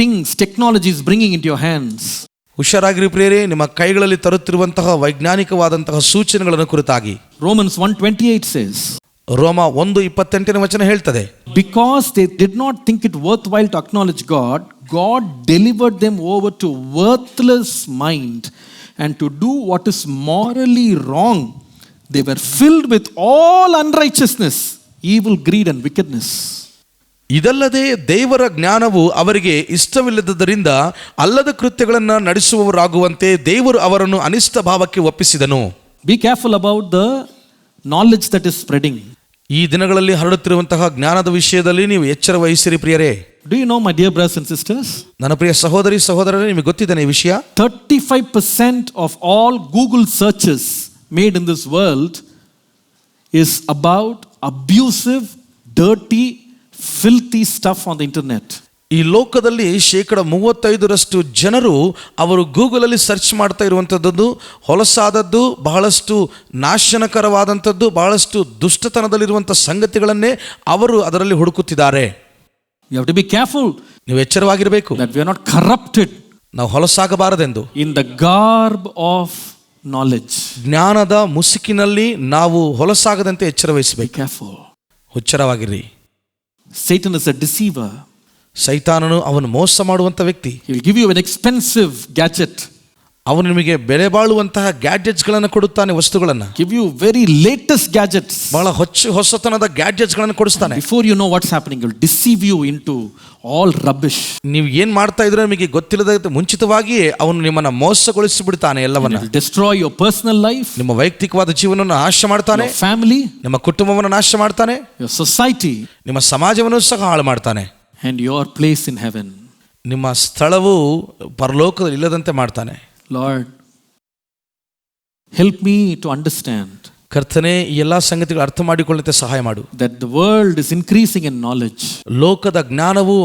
things, technologies bringing into your hands. ಹುಷಾರಾಗಿರಿ ಪ್ರಿಯರೇ, ನಿಮ್ಮ ಕೈಗಳಲ್ಲಿ ತರುತ್ತಿರುವಂತಹ ವೈಜ್ಞಾನಿಕವಾದಂತಹ ಸೂಚನೆಗಳನ್ನು ಕುರಿತಾಗಿ. Romans 1:28 says, ರೋಮ 1:28 ವಚನ ಹೇಳ್ತದೆ, because they did not think it worthwhile to acknowledge God, God delivered them over to worthless mind and to do what is morally wrong. They were filled with all unrighteousness, evil, greed and wickedness. ಇದಲ್ಲದೆ ದೇವರ ಜ್ಞಾನವು ಅವರಿಗೆ ಇಷ್ಟವಿಲ್ಲದ್ದರಿಂದ ಅಲ್ಲದ ಕೃತ್ಯಗಳನ್ನು ನಡೆಸುವವರಾಗುವಂತೆ ದೇವರು ಅವರನ್ನು ಅನಿಷ್ಟ ಭಾವಕ್ಕೆ ಒಪ್ಪಿಸಿದನು. Be careful about the knowledge that is spreading. ಈ ದಿನಗಳಲ್ಲಿ ಹರಡುತ್ತಿರುವಂತಹ ಜ್ಞಾನದ ವಿಷಯದಲ್ಲಿ ನೀವು ಎಚ್ಚರ ವಹಿಸಿರಿ ಪ್ರಿಯರೇ. Do you know, my dear brothers and sisters, ನನ್ನ ಪ್ರಿಯ ಸಹೋದರಿ ಸಹೋದರರೇ, ನಿಮಗೆ ಗೊತ್ತಿದೆ ಈ ವಿಷಯ? 35% of all Google searches made in this world is about abusive, dirty, filthy stuff on the internet. ಈ ಲೋಕದಲ್ಲಿ 35% ಜನರು ಅವರು ಗೂಗಲಲ್ಲಿ ಸರ್ಚ್ ಮಾಡ್ತಾ ಇರುವಂಥದ್ದು ಹೊಲಸಾದದ್ದು, ಬಹಳಷ್ಟು ನಾಶನಕರವಾದಂಥದ್ದು, ಬಹಳಷ್ಟು ದುಷ್ಟತನದಲ್ಲಿರುವಂಥ ಸಂಗತಿಗಳನ್ನೇ ಅವರು ಅದರಲ್ಲಿ ಹುಡುಕುತ್ತಿದ್ದಾರೆ. You have to be careful ನೀವು ಎಚ್ಚರವಾಗಿರಬೇಕು, that we are not corrupted ನಾವು ಹೊಲಸಾಗಬಾರದೆಂದು. in the garb of knowledge. ಜ್ಞಾನದ ಮುಸುಕಿನಲ್ಲಿ ನಾವು ಹೊಲಸಾಗದಂತೆ ಎಚ್ಚರ Be ವಹಿಸಬೇಕು. careful. ಹುಚ್ಚರವಾಗಿರಿ. Satan is a deceiver. ಸೈತಾನನು ಅವನು ಮೋಸ ಮಾಡುವಂಥ ವ್ಯಕ್ತಿ. He will give you an expensive gadget. ಅವನು ನಿಮಗೆ ಬೆಲೆ ಬಾಳುವಂತಹ ಗ್ಯಾಡ್ಜೆಟ್ಸ್ಗಳನ್ನು ಕೊಡುತ್ತಾನೆ, ವಸ್ತುಗಳನ್ನು. Give you very latest gadgets. ಬಹಳ ಹೊಸತನದ ಗ್ಯಾಡ್ಜೆಟ್ಸ್ಗಳನ್ನು ಕೊಡಿಸ್ತಾನೆ. Before you know what's happening, he will deceive you into all rubbish. ನೀವು ಏನ್ ಮಾಡ್ತಾ ಇದ್ರೆ ನಿಮಗೆ ಗೊತ್ತಿಲ್ಲದ ಮುಂಚಿತವಾಗಿಯೇ ಅವನು ನಿಮ್ಮನ್ನ ಮೋಸಗೊಳಿಸಿ ಬಿಡ್ತಾನೆ. ಎಲ್ಲವನ್ನ destroy your personal life, ನಿಮ್ಮ ವೈಯಕ್ತಿಕವಾದ ಜೀವನವನ್ನು ನಾಶ ಮಾಡ್ತಾನೆ, your family, ನಿಮ್ಮ ಕುಟುಂಬವನ್ನು ನಾಶ ಮಾಡ್ತಾನೆ, your society, ನಿಮ್ಮ ಸಮಾಜವನ್ನು ಸಹ ಹಾಳು ಮಾಡ್ತಾನೆ, and your place in heaven. ನಿಮ್ಮ ಸ್ಥಳವು ಪರಲೋಕದಲ್ಲಿ ಇಲ್ಲದಂತೆ ಮಾಡ್ತಾನೆ. Lord, help me to understand ಕರ್ತನೇ, ಈ ಎಲ್ಲಾ ಸಂಗತಿಗಳು ಅರ್ಥ ಮಾಡಿಕೊಳ್ಳುವಂತೆ ಸಹಾಯ ಮಾಡು. that the world is increasing in knowledge. ಲೋಕದ ಜ್ಞಾನವು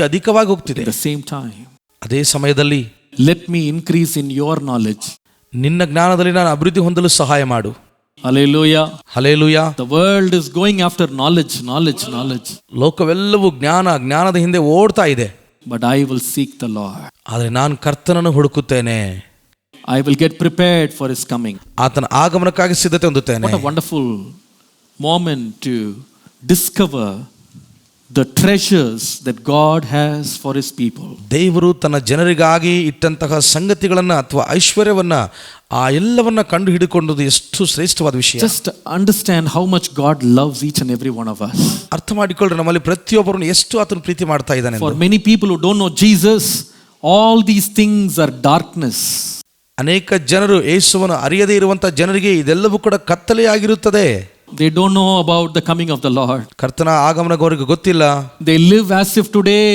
ಅಧಿಕವಾಗಿ ಹೋಗ್ತಿದೆ. At the same time, ಅದೇ ಸಮಯದಲ್ಲಿ let me increase in your knowledge. ನಿನ್ನ ಜ್ಞಾನದಲ್ಲಿ ನಾನು ಅಭಿವೃದ್ಧಿ ಹೊಂದಲು ಸಹಾಯ ಮಾಡು. Hallelujah. Hallelujah. The world is going after knowledge. ಲೋಕವೆಲ್ಲವೂ ಜ್ಞಾನದ ಹಿಂದೆ ಓಡ್ತಾ ಇದೆ. But I will seek the Lord. ಆದರೆ ನಾನು ಕರ್ತನನ್ನು ಹುಡುಕುತ್ತೇನೆ. I will get prepared for his coming. ಆತನ ಆಗಮನಕ್ಕಾಗಿ ಸಿದ್ಧತೆ ಹೊಂದುತ್ತೇನೆ. What a wonderful moment to discover the treasures that God has for his people. ದೇವರು ತನ್ನ ಜನರಿಗಾಗಿ ಇಟ್ಟಂತಹ ಸಂಗತಿಗಳನ್ನು ಅಥವಾ ಐಶ್ವರ್ಯವನ್ನ ಆ ಎಲ್ಲವನ್ನ ಕಂಡು ಹಿಡಿದುಕೊಂಡುದು ಎಷ್ಟು ಶ್ರೇಷ್ಠವಾದ ವಿಷಯ. Just understand how much God loves each and every one of us. ಅರ್ಥ ಮಾಡಿಕೊಳ್ಳ್ರಿ, ನಮ್ಮಲ್ಲಿ ಪ್ರತಿಯೊಬ್ಬರನ್ನು ಎಷ್ಟು ಆತನ ಪ್ರೀತಿ ಮಾಡ್ತಾ ಇದ್ದಾನೆ. For many people who don't know Jesus, all these things are darkness. ಅನೇಕ ಜನರು ಯೇಸುವನ್ನು ಅರಿಯದೇ ಇರುವಂತಹ ಜನರಿಗೆ ಇದೆಲ್ಲವೂ ಕೂಡ ಕತ್ತಲೆಯಾಗಿರುತ್ತದೆ. They don't know about the coming of the Lord. ಕರ್ತನ ಆಗಮನಕ್ಕೆ ಅವರಿಗೆ ಗೊತ್ತಿಲ್ಲ. They live as if today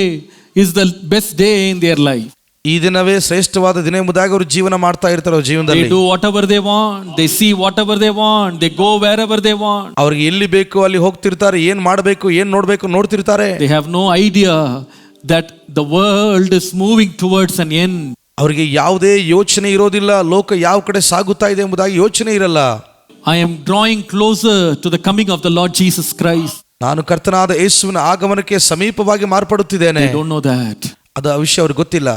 is the best day in their life. ಈ ದಿನವೇ ಶ್ರೇಷ್ಠವಾದ ದಿನ ಎಂಬುದಾಗಿ ಅವರು ಜೀವನ ಮಾಡ್ತಾ ಇರ್ತಾರೆ ಜೀವನದಲ್ಲಿ. They do whatever they want, they see whatever they want, they go wherever they want. ಅವ್ರಿಗೆ ಎಲ್ಲಿ ಬೇಕು ಅಲ್ಲಿ ಹೋಗ್ತಿರ್ತಾರೆ, ಏನ್ ಮಾಡಬೇಕು ಏನ್ ನೋಡ್ಬೇಕು ನೋಡ್ತಿರ್ತಾರೆ. They have no idea that the world is moving towards an end. ಅವರಿಗೆ ಯಾವುದೇ ಯೋಚನೆ ಇರೋದಿಲ್ಲ, ಲೋಕ ಯಾವ ಕಡೆ ಸಾಗುತ್ತಾ ಇದೆ ಎಂಬುದಾಗಿ ಯೋಚನೆ ಇರಲ್ಲ. I am drawing closer to the coming of the Lord Jesus Christ. ನಾನು ಕರ್ತನಾದ ಯೇಸುವಿನ ಆಗಮನಕ್ಕೆ ಸಮೀಪವಾಗಿ ಮಾರ್ಪಡುತ್ತಿದ್ದೇನೆ. They don't know that. ಅದು ಆ ವಿಷಯ ಅವ್ರಿಗೆ ಗೊತ್ತಿಲ್ಲ.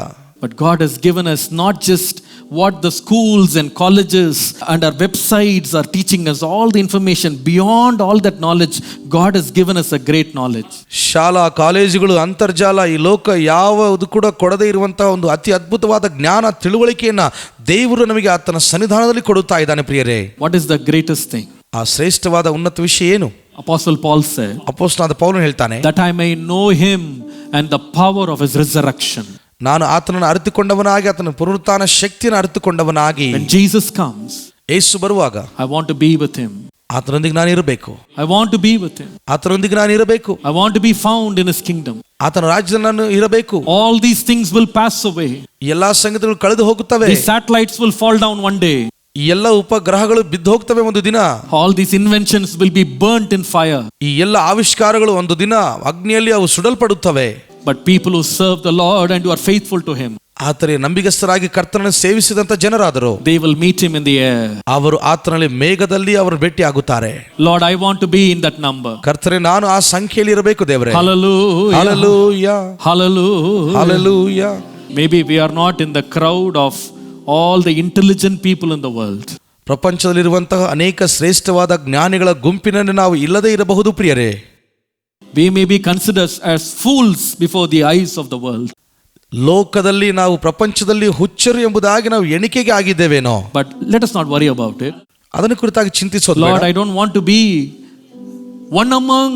But God has given us not just what the schools and colleges and our websites are teaching us, all the information. Beyond all that knowledge, God has given us a great knowledge. ಶಾಲಾ ಕಾಲೇಜುಗಳು, ಅಂತರ್ಜಾಲ, ಈ ಲೋಕ ಯಾವುದು ಕೂಡ ಕೊಡದೇ ಇರುವಂತಹ ಒಂದು ಅತಿ ಅದ್ಭುತವಾದ ಜ್ಞಾನ ತಿಳುವಳಿಕೆಯನ್ನ ದೇವರು ನಮಗೆ ಆತನ ಸನ್ನಿಧಾನದಲ್ಲಿ ಕೊಡುತ್ತಾ ಇದ್ದಾನೆ. ಪ್ರಿಯರೇ, What is the greatest thing? ಆ ಶ್ರೇಷ್ಠವಾದ ಉನ್ನತ ವಿಷಯ ಏನು? Apostle Paul said, ಅಪೊಸ್ತಲನಾದ ಪೌಲನು ಹೇಳ್ತಾನೆ, that I may know him and the power of his resurrection. ನಾನು ಆತನನ್ನು ಅರಿತುಕೊಂಡವನಾಗಿ, ಆತನ ಪುನರುತ್ಥಾನ ಶಕ್ತಿಯನ್ನು ಅರಿತುಕೊಂಡವನಾಗಿ, When Jesus comes, ಯೇಸು ಬರುವಾಗ I want to be with him. ಆತನೊಂದಿಗೆ ನಾನು ಇರಬೇಕು. I want to be with him. ಆತನೊಂದಿಗೆ ನಾನು ಇರಬೇಕು. I want to be found in his kingdom. ಆತನ ರಾಜ್ಯದಲ್ಲಿ ನಾನು ಇರಬೇಕು. All these things will pass away. ಎಲ್ಲಾ ಸಂಗತಿಗಳು ಕಳೆದು ಹೋಗುತ್ತವೆ. These satellites will fall down one day. ಈ ಎಲ್ಲ ಉಪಗ್ರಹಗಳು ಬಿದ್ದು ಹೋಗ್ತವೆ ಒಂದು ದಿನ. All these inventions will be burnt in fire. ಈ ಎಲ್ಲ ಆವಿಷ್ಕಾರಗಳು ಒಂದು ದಿನ ಅಗ್ನಿಯಲ್ಲಿ ಅವು ಸುಡಲ್ಪಡುತ್ತವೆ. But people who serve the Lord and who are faithful to him, ಆದರೆ ನಂಬಿಗಸ್ತರಾಗಿ ಕರ್ತನನ್ನು ಸೇವಿಸಿದಂತ ಜನರಾದರು, they will meet him in the air. ಅವರು ಆತನಲ್ಲಿ ಮೇಘದಲ್ಲಿ ಅವರು ಭೇಟಿ ಆಗುತ್ತಾರೆ. Lord, I want to be in that number. ಕರ್ತನೇ, ನಾನು ಆ ಸಂಖ್ಯೆಯಲ್ಲಿ ಇರಬೇಕು ದೇವರೇ. Hallelujah. Hallelujah. Hallelujah. Hallelujah. Maybe we are not in the crowd of all the intelligent people in the world. ಪ್ರಪಂಚದಲ್ಲಿರುವಂತಹ ಅನೇಕ ಶ್ರೇಷ್ಠವಾದ ಜ್ಞಾನಿಗಳ ಗುಂಪಿನಲ್ಲಿ ನಾವು ಇಲ್ಲದೇ ಇರಬಹುದು ಪ್ರಿಯರೇ. We may be considered as fools before the eyes of the world. ಲೋಕದಲ್ಲಿ ನಾವು ಪ್ರಪಂಚದಲ್ಲಿ ಹುಚ್ಚರು ಎಂಬುದಾಗಿ ನಾವು ಎಣಿಕೆಗೆ ಆಗಿದ್ದೇವೇನೋ. But let us not worry about it. ಅದನ್ನು ಕುರಿತಾಗಿ ಚಿಂತಿಸೋದು. Lord, I don't want to be one among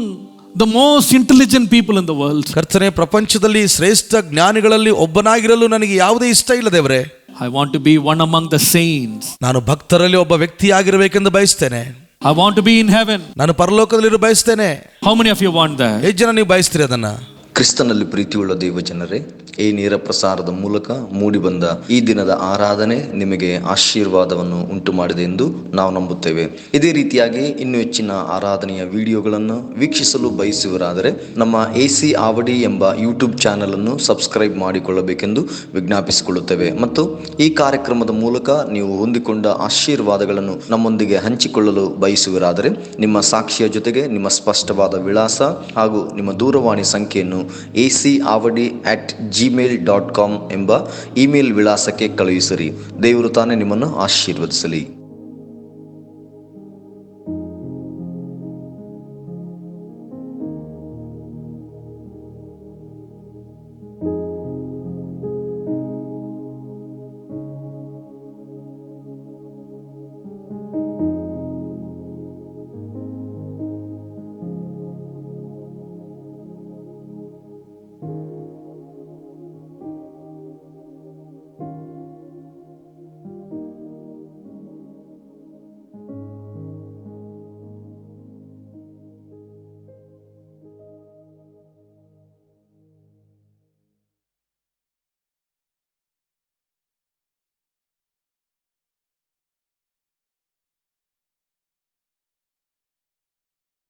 the most intelligent people in the world. ಕರ್ತನೇ, ಪ್ರಪಂಚದಲ್ಲಿ ಶ್ರೇಷ್ಠ ಜ್ಞಾನಿಗಳಲ್ಲಿ ಒಬ್ಬನಾಗಿರಲು ನನಗೆ ಯಾವುದೇ ಇಷ್ಟ ಇಲ್ಲ ದೇವರೇ. I want to be one among the saints. ನಾನು ಭಕ್ತರಲ್ಲಿ ಒಬ್ಬ ವ್ಯಕ್ತಿಯಾಗಿರಬೇಕೆಂದು ಬಯಸ್ತೇನೆ. I want to be in heaven. ನಾನು ಪರಲೋಕದಲ್ಲಿ ಬಯಸ್ತೇನೆ. How many of you want that? ಎಷ್ಟು ಜನ ನೀವು ಬಯಸ್ತೀರಿ ಅದನ್ನ? ಕ್ರಿಸ್ತನಲ್ಲಿ ಪ್ರೀತಿಯುಳ್ಳ ದೇವ ಜನರೇ, ಈ ನೇರ ಪ್ರಸಾರದ ಮೂಲಕ ಮೂಡಿಬಂದ ಈ ದಿನದ ಆರಾಧನೆ ನಿಮಗೆ ಆಶೀರ್ವಾದವನ್ನು ಉಂಟು ಮಾಡಿದೆ ಎಂದು ನಾವು ನಂಬುತ್ತೇವೆ. ಇದೇ ರೀತಿಯಾಗಿ ಇನ್ನೂ ಹೆಚ್ಚಿನ ಆರಾಧನೆಯ ವಿಡಿಯೋಗಳನ್ನು ವೀಕ್ಷಿಸಲು ಬಯಸುವರಾದರೆ ನಮ್ಮ AC ಆವಡಿ ಎಂಬ ಯೂಟ್ಯೂಬ್ ಚಾನೆಲ್ ಅನ್ನು ಸಬ್ಸ್ಕ್ರೈಬ್ ಮಾಡಿಕೊಳ್ಳಬೇಕೆಂದು ವಿಜ್ಞಾಪಿಸಿಕೊಳ್ಳುತ್ತೇವೆ. ಮತ್ತು ಈ ಕಾರ್ಯಕ್ರಮದ ಮೂಲಕ ನೀವು ಹೊಂದಿಕೊಂಡ ಆಶೀರ್ವಾದಗಳನ್ನು ನಮ್ಮೊಂದಿಗೆ ಹಂಚಿಕೊಳ್ಳಲು ಬಯಸುವರಾದರೆ ನಿಮ್ಮ ಸಾಕ್ಷಿಯ ಜೊತೆಗೆ ನಿಮ್ಮ ಸ್ಪಷ್ಟವಾದ ವಿಳಾಸ ಹಾಗೂ ನಿಮ್ಮ ದೂರವಾಣಿ ಸಂಖ್ಯೆಯನ್ನು acavadi@gmail.com ಎಂಬ ಇಮೇಲ್ ವಿಳಾಸಕ್ಕೆ ಕಳುಹಿಸಿರಿ. ದೇವರು ತಾನೇ ನಿಮ್ಮನ್ನು ಆಶೀರ್ವದಿಸಲಿ.